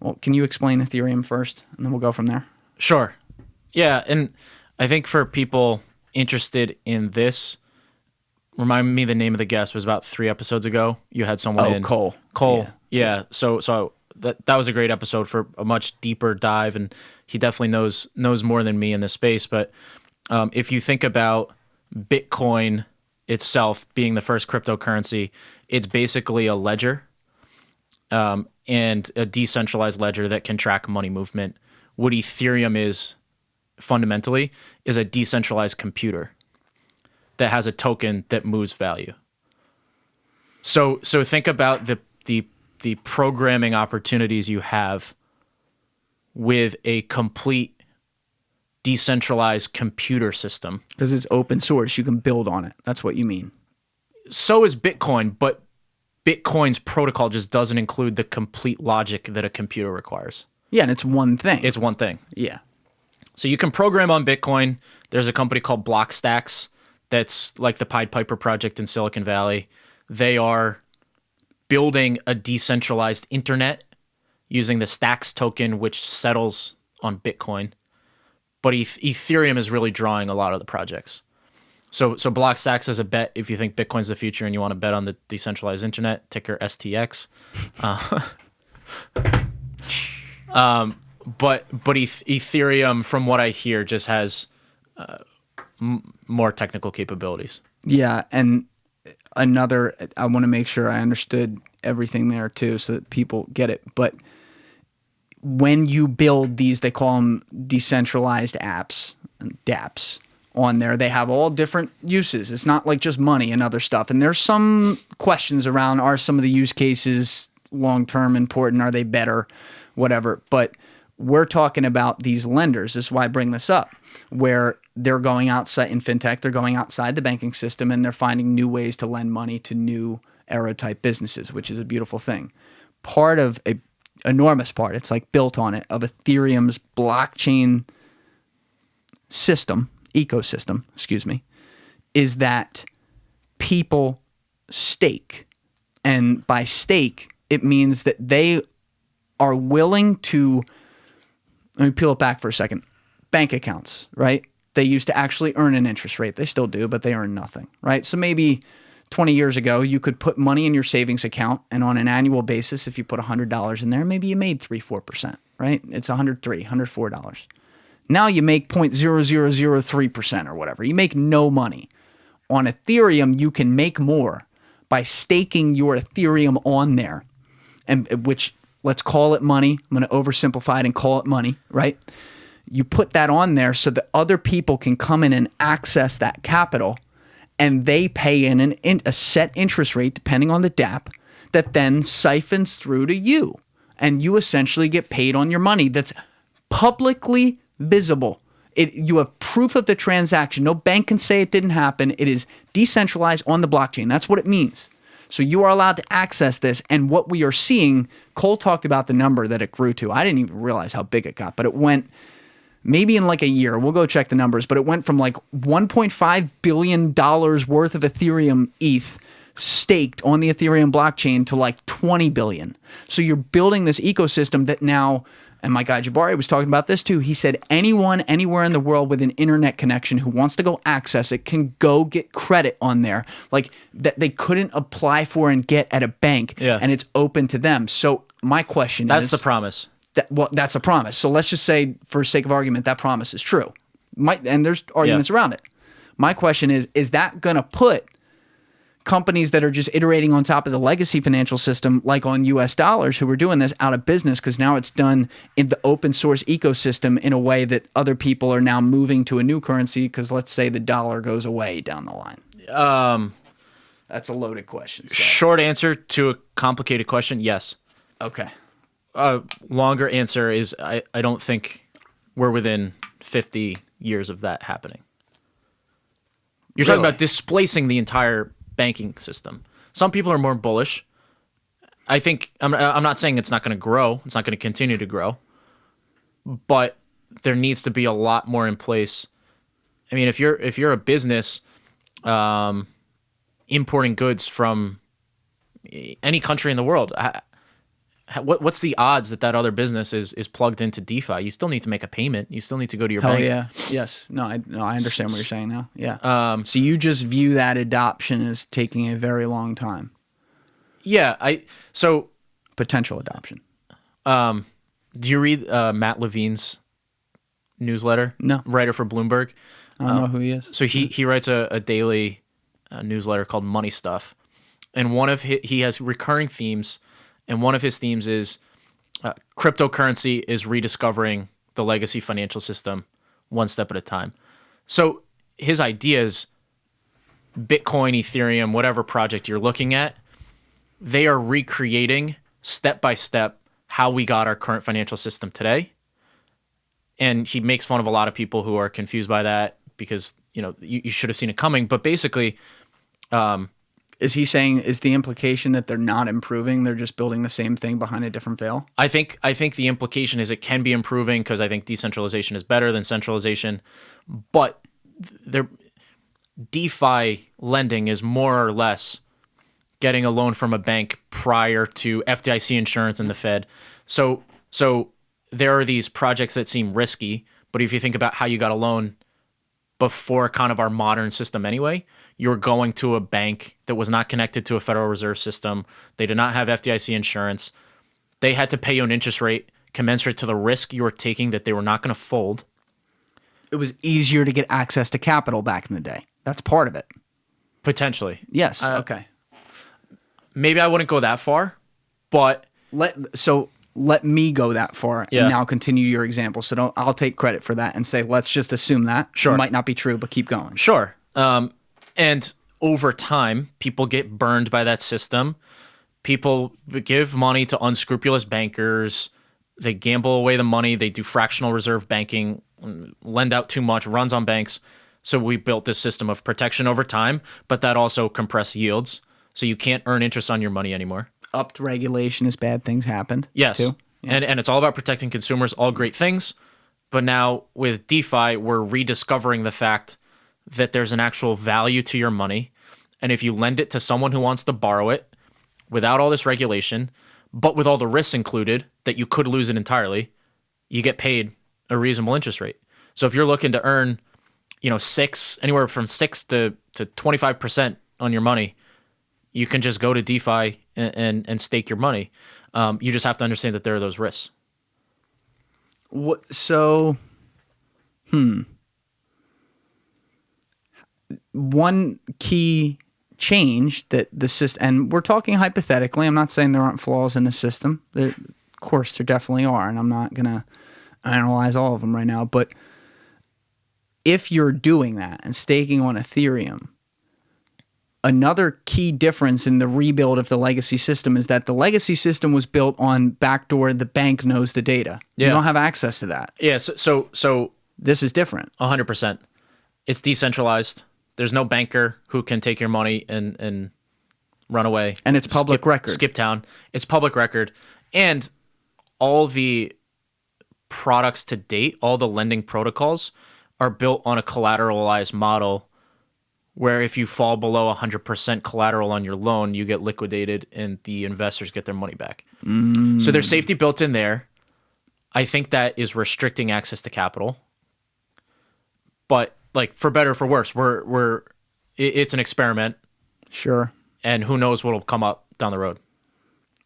Well, can you explain Ethereum first, and then we'll go from there? Sure. Yeah, and I think for people interested in this, remind me the name of the guest was about 3 episodes ago. You had someone in. Cole. Yeah. So that was a great episode for a much deeper dive, and he definitely knows more than me in this space. But if you think about Bitcoin itself being the first cryptocurrency, it's basically a ledger and a decentralized ledger that can track money movement. What Ethereum is fundamentally is a decentralized computer that has a token that moves value. So think about the programming opportunities you have with a complete decentralized computer system. Because it's open source, you can build on it. That's what you mean. So is Bitcoin, but Bitcoin's protocol just doesn't include the complete logic that a computer requires. Yeah, and it's one thing. It's one thing. Yeah. So you can program on Bitcoin. There's a company called Blockstacks that's like the Pied Piper project in Silicon Valley. They are building a decentralized internet using the Stacks token, which settles on Bitcoin. But Ethereum is really drawing a lot of the projects. So Blockstacks is a bet if you think Bitcoin's the future and you want to bet on the decentralized internet, ticker STX. But Ethereum, from what I hear, just has more technical capabilities. Yeah, and I want to make sure I understood everything there too so that people get it. But when you build these, they call them decentralized apps, dApps, on there. They have all different uses. It's not like just money and other stuff. And there's some questions around, are some of the use cases long-term important? Are they better? Whatever. But we're talking about these lenders. This is why I bring this up, where they're going outside in fintech, they're going outside the banking system and they're finding new ways to lend money to new era type businesses, which is a beautiful thing. Part of a enormous part, it's like built on it, of Ethereum's blockchain ecosystem, is that people stake. And by stake, it means that they are willing to, let me peel it back for a second, bank accounts, right? They used to actually earn an interest rate. They still do, but they earn nothing, right? So maybe 20 years ago, you could put money in your savings account, and on an annual basis, if you put $100 in there, maybe you made 3-4%, right? It's $104. Now you make 0.0003% or whatever. You make no money. On Ethereum, you can make more by staking your Ethereum on there, and which, let's call it money. I'm going to oversimplify it and call it money, right? You put that on there so that other people can come in and access that capital, and they pay in a set interest rate, depending on the dApp, that then siphons through to you. And you essentially get paid on your money that's publicly visible. You have proof of the transaction. No bank can say it didn't happen. It is decentralized on the blockchain. That's what it means. So you are allowed to access this. And what we are seeing, Cole talked about the number that it grew to. I didn't even realize how big it got, but it went maybe in like a year. We'll go check the numbers, but it went from like $1.5 billion worth of Ethereum ETH staked on the Ethereum blockchain to like 20 billion. So you're building this ecosystem that now, and my guy Jabari was talking about this too. He said anyone, anywhere in the world with an internet connection who wants to go access it can go get credit on there, like that they couldn't apply for and get at a bank. Yeah. And it's open to them. So my question is... That's the promise. That's a promise. So let's just say, for sake of argument, that promise is true. And there's arguments around it. My question is that going to put companies that are just iterating on top of the legacy financial system, like on US dollars, who are doing this, out of business because now it's done in the open source ecosystem in a way that other people are now moving to a new currency because let's say the dollar goes away down the line? That's a loaded question. So. Short answer to a complicated question, yes. Okay. Longer answer is I don't think we're within 50 years of that happening. You're talking about displacing the entire banking system. Some people are more bullish. I think I'm not saying it's not going to grow. It's not going to continue to grow. But there needs to be a lot more in place. I mean, if you're a business, importing goods from any country in the world. What's the odds that other business is plugged into DeFi? You still need to make a payment. You still need to go to your Hell bank. yeah. Yes. No, I understand what you're saying now. Yeah. So you just view that adoption as taking a very long time. Yeah. Potential adoption. Do you read Matt Levine's newsletter? No. Writer for Bloomberg. I don't know who he is. So he writes a daily newsletter called Money Stuff, and he has recurring themes, and one of his themes is cryptocurrency is rediscovering the legacy financial system one step at a time. So his ideas, Bitcoin, Ethereum, whatever project you're looking at, they are recreating step by step how we got our current financial system today. And he makes fun of a lot of people who are confused by that because, you should have seen it coming. But basically, is he saying, is the implication that they're not improving? They're just building the same thing behind a different veil? I think the implication is it can be improving because I think decentralization is better than centralization. But DeFi lending is more or less getting a loan from a bank prior to FDIC insurance and the Fed. So there are these projects that seem risky, but if you think about how you got a loan before kind of our modern system anyway, you're going to a bank that was not connected to a Federal Reserve system. They did not have FDIC insurance. They had to pay you an interest rate commensurate to the risk you were taking that they were not going to fold. It was easier to get access to capital back in the day. That's part of it. Potentially. Yes. Okay. Maybe I wouldn't go that far, but let me go that far and now continue your example. So I'll take credit for that and say, let's just assume that. Sure. It might not be true, but keep going. Sure. And over time, people get burned by that system. People give money to unscrupulous bankers. They gamble away the money. They do fractional reserve banking, lend out too much, runs on banks. So we built this system of protection over time, but that also compressed yields. So you can't earn interest on your money anymore. Upped regulation as bad things happened. Yes. Too. Yeah. And it's all about protecting consumers, all great things. But now with DeFi, we're rediscovering the fact that there's an actual value to your money. And if you lend it to someone who wants to borrow it without all this regulation, but with all the risks included that you could lose it entirely, you get paid a reasonable interest rate. So if you're looking to earn, anywhere from 6 to 25% on your money, you can just go to DeFi and stake your money. You just have to understand that there are those risks. One key change that the system, and we're talking hypothetically, I'm not saying there aren't flaws in the system. Of course, there definitely are, and I'm not going to analyze all of them right now. But if you're doing that and staking on Ethereum, another key difference in the rebuild of the legacy system is that the legacy system was built on backdoor. The bank knows the data. Yeah. You don't have access to that. Yeah. So this is different. 100%. It's decentralized. There's no banker who can take your money and run away. And it's public record. Skip town. It's public record. And all the products to date, all the lending protocols are built on a collateralized model where if you fall below 100% collateral on your loan, you get liquidated and the investors get their money back. So there's safety built in there. I think that is restricting access to capital. But for better or for worse, it's an experiment. Sure. And who knows what'll come up down the road.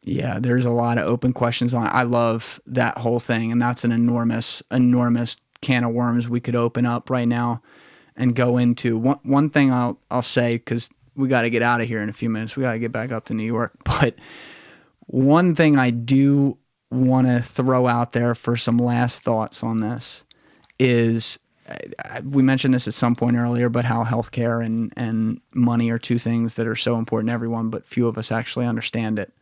Yeah, there's a lot of open questions on it. I love that whole thing, and that's an enormous can of worms we could open up right now and go into. One thing I'll say, because we got to get out of here in a few minutes. We got to get back up to New York. But one thing I do want to throw out there for some last thoughts on this is, we mentioned this at some point earlier, but how healthcare and money are two things that are so important to everyone, but few of us actually understand it.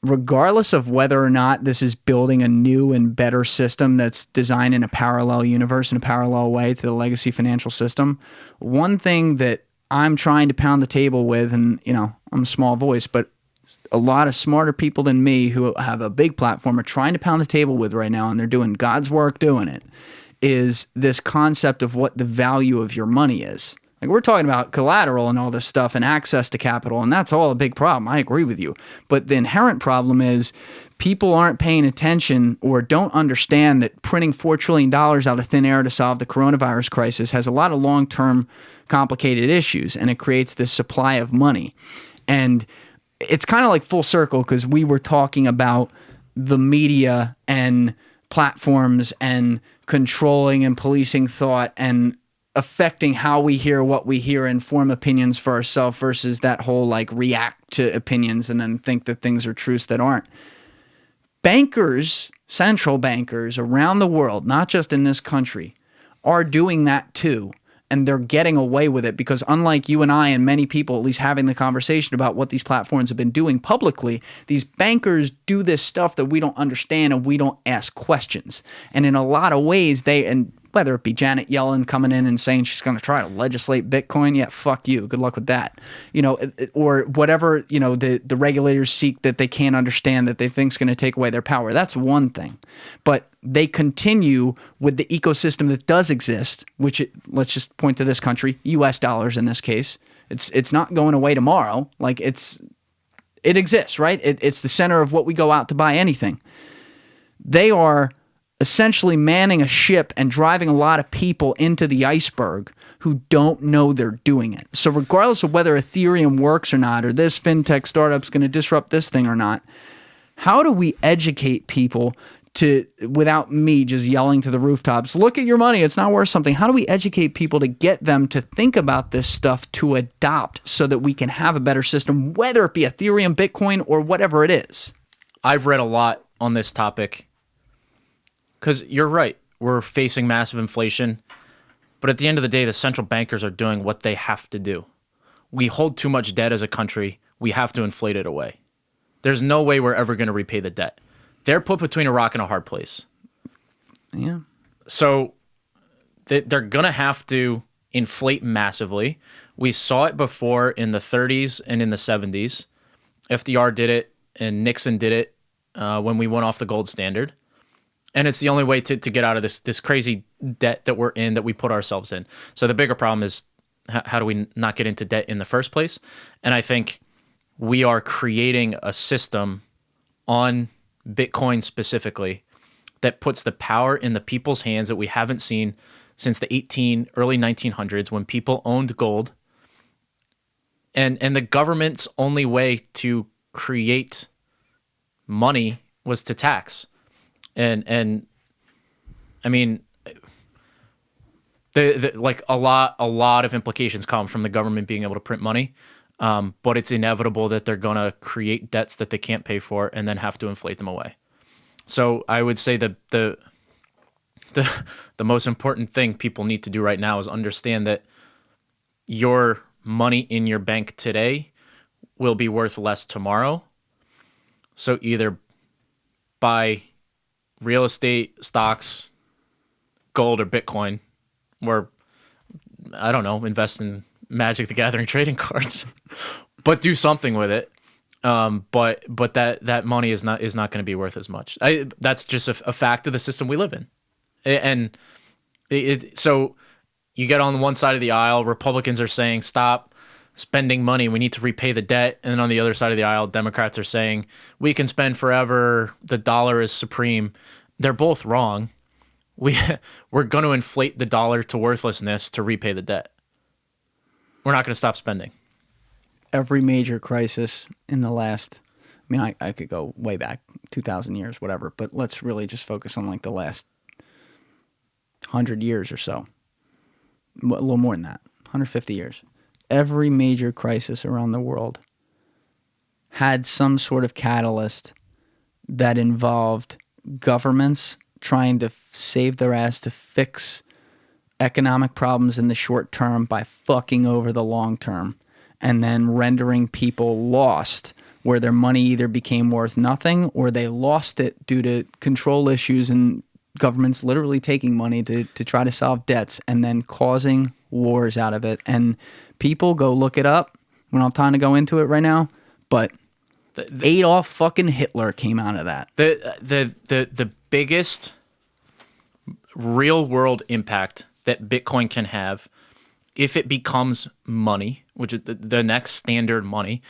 Regardless of whether or not this is building a new and better system that's designed in a parallel universe, in a parallel way to the legacy financial system, one thing that I'm trying to pound the table with, and I'm a small voice, but a lot of smarter people than me who have a big platform are trying to pound the table with right now, and they're doing God's work doing it, is this concept of what the value of your money is. Like, we're talking about collateral and all this stuff and access to capital, and that's all a big problem. I agree with you. But the inherent problem is people aren't paying attention or don't understand that printing $4 trillion out of thin air to solve the coronavirus crisis has a lot of long-term complicated issues, and it creates this supply of money. And it's kind of like full circle, because we were talking about the media and platforms and controlling and policing thought and affecting how we hear what we hear and form opinions for ourselves versus that whole like react to opinions and then think that things are truths that aren't. Bankers, central bankers around the world, not just in this country, are doing that too. And they're getting away with it because unlike you and I and many people at least having the conversation about what these platforms have been doing publicly, these bankers do this stuff that we don't understand and we don't ask questions. And in a lot of ways, whether it be Janet Yellen coming in and saying she's going to try to legislate Bitcoin, yeah, fuck you. Good luck with that. Or whatever, the regulators seek that they can't understand that they think is going to take away their power. That's one thing. But they continue with the ecosystem that does exist, which let's just point to this country, US dollars in this case. It's not going away tomorrow. Like it exists, right? It's the center of what we go out to buy anything. They are essentially manning a ship and driving a lot of people into the iceberg who don't know they're doing it. So regardless of whether Ethereum works or not, or this fintech startup's going to disrupt this thing or not, how do we educate people without me just yelling to the rooftops, look at your money, it's not worth something? How do we educate people to get them to think about this stuff, to adopt so that we can have a better system, whether it be Ethereum, Bitcoin, or whatever it is? I've read a lot on this topic. Because you're right, we're facing massive inflation, but at the end of the day, the central bankers are doing what they have to do. We hold too much debt as a country, we have to inflate it away. There's no way we're ever going to repay the debt. They're put between a rock and a hard place. Yeah. So they're going to have to inflate massively. We saw it before in the 30s and in the 70s. FDR did it and Nixon did it when we went off the gold standard. And it's the only way to get out of this crazy debt that we're in, that we put ourselves in. So the bigger problem is how do we not get into debt in the first place? And I think we are creating a system on Bitcoin specifically that puts the power in the people's hands that we haven't seen since the early 1900s when people owned gold. And the government's only way to create money was to tax. And I mean, like a lot of implications come from the government being able to print money, but it's inevitable that they're going to create debts that they can't pay for and then have to inflate them away. So I would say the most important thing people need to do right now is understand that your money in your bank today will be worth less tomorrow. So either buy real estate, stocks, gold, or Bitcoin, or I don't know, invest in Magic the Gathering trading cards, but do something with it. But that money is not going to be worth as much. That's just a fact of the system we live in, and so you get on one side of the aisle, Republicans are saying stop spending money, we need to repay the debt, and then on the other side of the aisle, Democrats are saying we can spend forever, the dollar is supreme. They're both wrong. We're going to inflate the dollar to worthlessness to repay the debt. We're not going to stop spending. Every major crisis in the last, I mean, I could go way back, 2,000 years, whatever, but let's really just focus on like the last 100 years or so. A little more than that, 150 years. Every major crisis around the world had some sort of catalyst that involved governments trying to save their ass to fix economic problems in the short term by fucking over the long term, and then rendering people lost, where their money either became worth nothing or they lost it due to control issues and governments literally taking money to try to solve debts and then causing wars out of it. And people, go look it up. We don't have time to go into it right now, but Adolf fucking Hitler came out of that. The biggest real world impact that Bitcoin can have if it becomes money, which is the next standard money,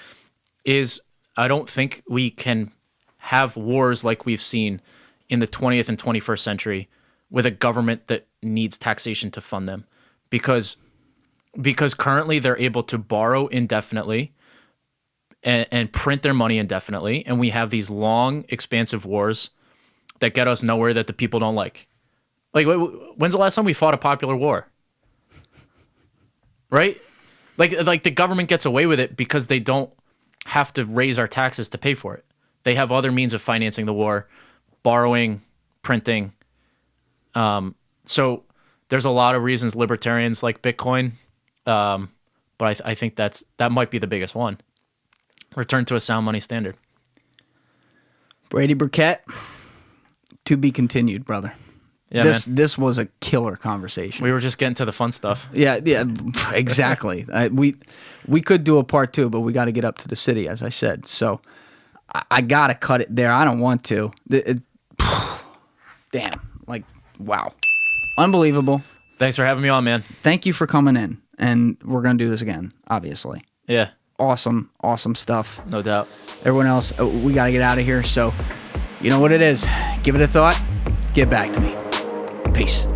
is I don't think we can have wars like we've seen in the 20th and 21st century with a government that needs taxation to fund them, because currently they're able to borrow indefinitely and print their money indefinitely, and we have these long, expansive wars that get us nowhere that the people don't like. Like, when's the last time we fought a popular war? Right? Like the government gets away with it because they don't have to raise our taxes to pay for it. They have other means of financing the war, borrowing, printing. So there's a lot of reasons libertarians like Bitcoin, but I think that might be the biggest one. Return to a sound money standard. Brady Burkett, to be continued, brother. Yeah, this was a killer conversation. We were just getting to the fun stuff. Yeah, exactly. We could do a part 2, but we got to get up to the city, as I said. So I got to cut it there. I don't want to. Damn. Like, wow. Unbelievable. Thanks for having me on, man. Thank you for coming in. And we're going to do this again, obviously. Yeah. Awesome stuff. No doubt. Everyone else, we got to get out of here. So, you know what it is. Give it a thought. Get back to me. Peace.